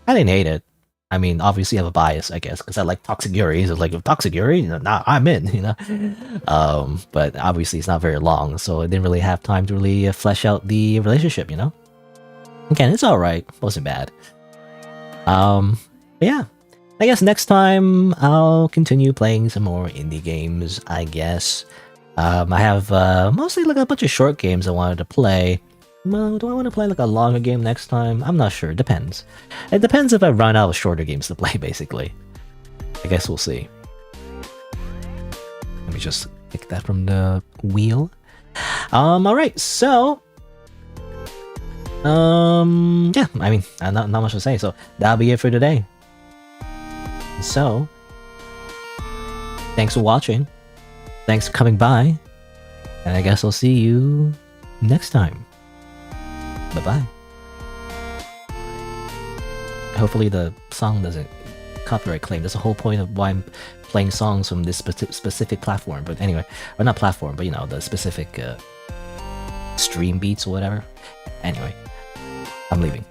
I didn't hate it. I mean, obviously I have a bias, I guess, because I like Toxic Yuri. So like, Toxic Yuri, you know, nah, I'm in, you know? But obviously it's not very long, so I didn't really have time to really flesh out the relationship, you know? Again, it's alright. Wasn't bad. But yeah. I guess next time I'll continue playing some more indie games, I guess. I have mostly like a bunch of short games I wanted to play. Well, do I want to play like a longer game next time? I'm not sure. Depends. It depends if I run out of shorter games to play, basically. I guess we'll see. Let me just pick that from the wheel. Alright, so... yeah, I mean, not much to say, so that'll be it for today. So, thanks for watching. Thanks for coming by. And I guess I'll see you next time. Bye-bye. Hopefully the song doesn't copyright claim. That's the whole point of why I'm playing songs from this specific platform. But anyway, or not platform, but you know, the specific stream beats or whatever. Anyway, I'm leaving.